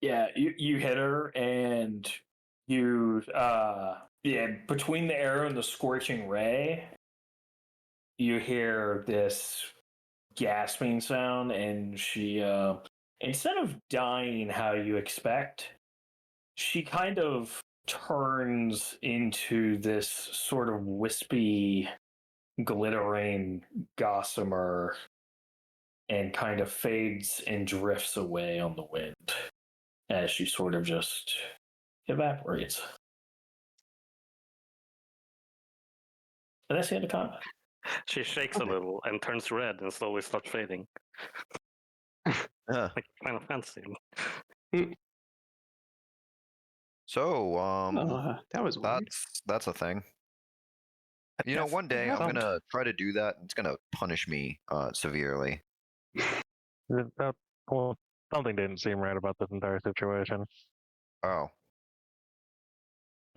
Yeah, you hit her, and you between the arrow and the scorching ray, you hear this gasping sound, and she instead of dying how you expect, she kind of turns into this sort of wispy, glittering gossamer and kind of fades and drifts away on the wind as she sort of just evaporates. And that's the end of combat. She shakes a little and turns red and slowly starts fading. Yeah. Like Final Fantasy. So, that was weird. that's a thing. You know, one day I'm gonna try to do that, and it's gonna punish me severely. Well, something didn't seem right about this entire situation. Oh.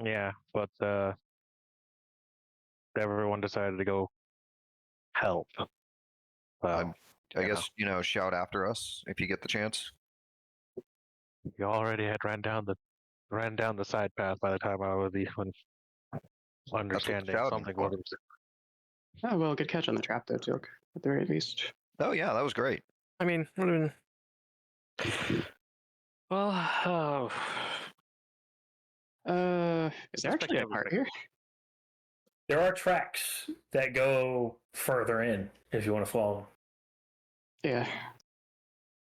Yeah, but everyone decided to go help. I guess, shout after us if you get the chance. You already had ran down the side path by the time I was even understanding something wasn't. Oh well, good catch on the trap though, Tilk, at the very least. Oh yeah, that was great. I mean, would have been. Well, is there actually a part here? There are tracks that go further in if you want to follow. Yeah.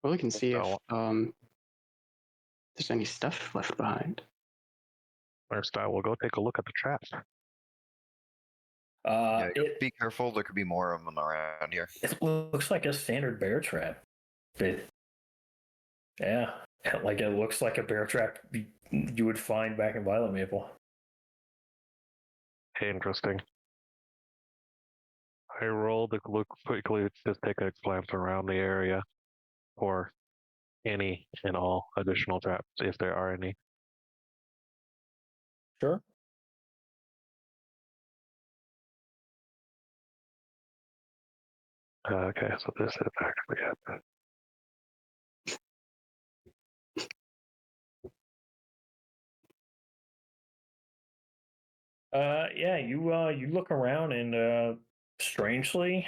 Well, we can see if there's any stuff left behind. First, I will go take a look at the traps. Be careful. There could be more of them around here. It looks like a standard bear trap. Yeah, like it looks like a bear trap you would find back in Violet Maple. Interesting. I roll to look quickly, just take a glance around the area for any and all additional traps, if there are any. Sure. Okay, so this is actually happening. Yeah, you look around and strangely,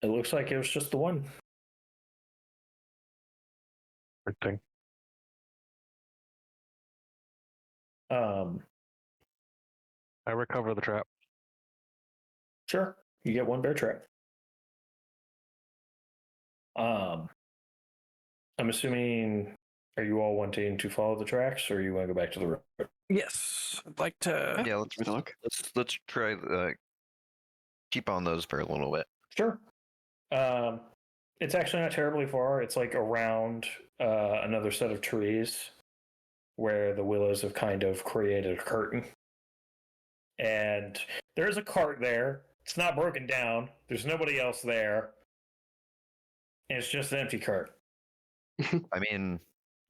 it looks like it was just the one. Good thing. I recover the trap. Sure. You get one bear trap. I'm assuming, are you all wanting to follow the tracks, or you want to go back to the road? Yes, I'd like to. Yeah, Give it a look. let's try keep on those for a little bit. Sure. It's actually not terribly far. It's like around another set of trees where the willows have kind of created a curtain. And there's a cart there. It's not broken down. There's nobody else there. And it's just an empty cart. I mean,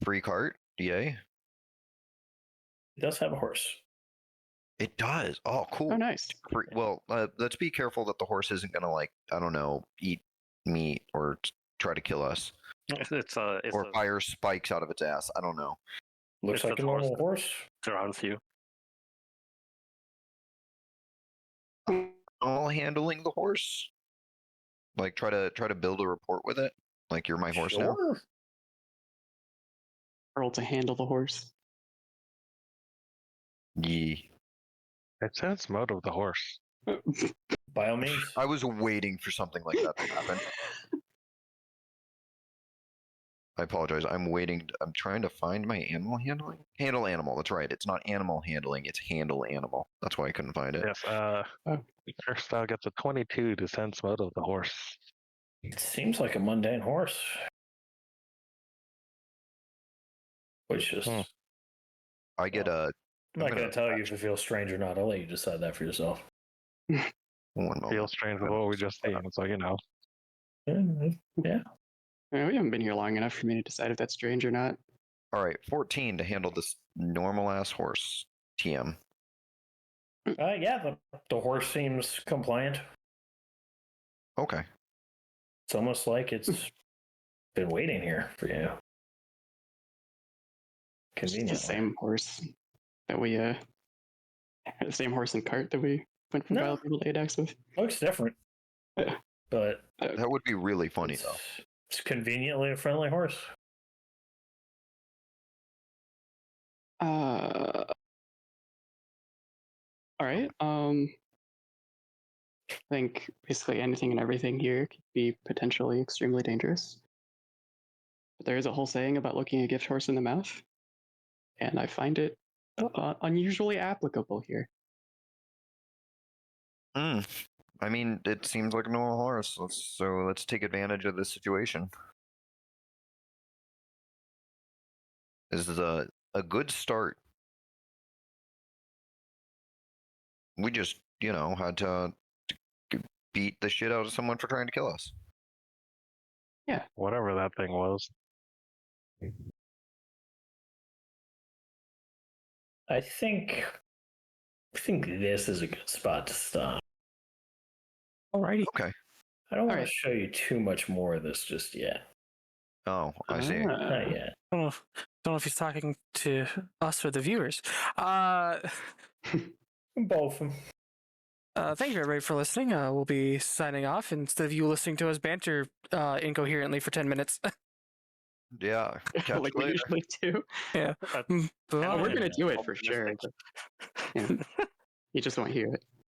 free cart, yay. It does have a horse. It does. Oh, cool. Oh, nice. Well, let's be careful that the horse isn't gonna, like, I don't know, eat meat or try to kill us, It's or fire spikes out of its ass. I don't know. Looks It's like a a normal horse. surrounds you. All handling the horse. Like, try to build a report with it. Like, you're my horse now. Sure. Roll to handle the horse. Yee. It sense mode of the horse. By all means. I was waiting for something like that to happen. I apologize. I'm waiting. I'm trying to find my animal handling. Handle animal. That's right. It's not animal handling. It's handle animal. That's why I couldn't find it. Yes. Hairstyle gets a 22 to sense mode of the horse. It seems like a mundane horse. Which is. I get a. I'm not going to tell you if it feels strange or not. I'll let you decide that for yourself. One moment. Feels strange with what we just seen. It's like, Yeah. We haven't been here long enough for me to decide if that's strange or not. All right, 14 to handle this normal ass horse. TM. Yeah, the horse seems compliant. Okay. It's almost like it's been waiting here for you. It's Convenient. the same horse that we the same horse and cart that we went from Wild People to Adax with. Looks different. But That would be really funny, though. It's conveniently a friendly horse. All right. I think basically anything and everything here could be potentially extremely dangerous. But there is a whole saying about looking a gift horse in the mouth, and I find it unusually applicable here. I mean, it seems like a normal horse, so let's take advantage of this situation. This is a good start. We just, had to beat the shit out of someone for trying to kill us. Yeah. Whatever that thing was. I think this is a good spot to stop. Alrighty. Okay. I don't want Alright. to show you too much more of this just yet. Oh, I see. Not yet. I don't know if he's talking to us or the viewers. Both of them. Thank you everybody for listening. We'll be signing off instead of you listening to us banter incoherently for 10 minutes. Yeah. Catch Like you we later. usually do. Yeah. Oh, we're gonna do it for sure. But, yeah. You just won't hear it.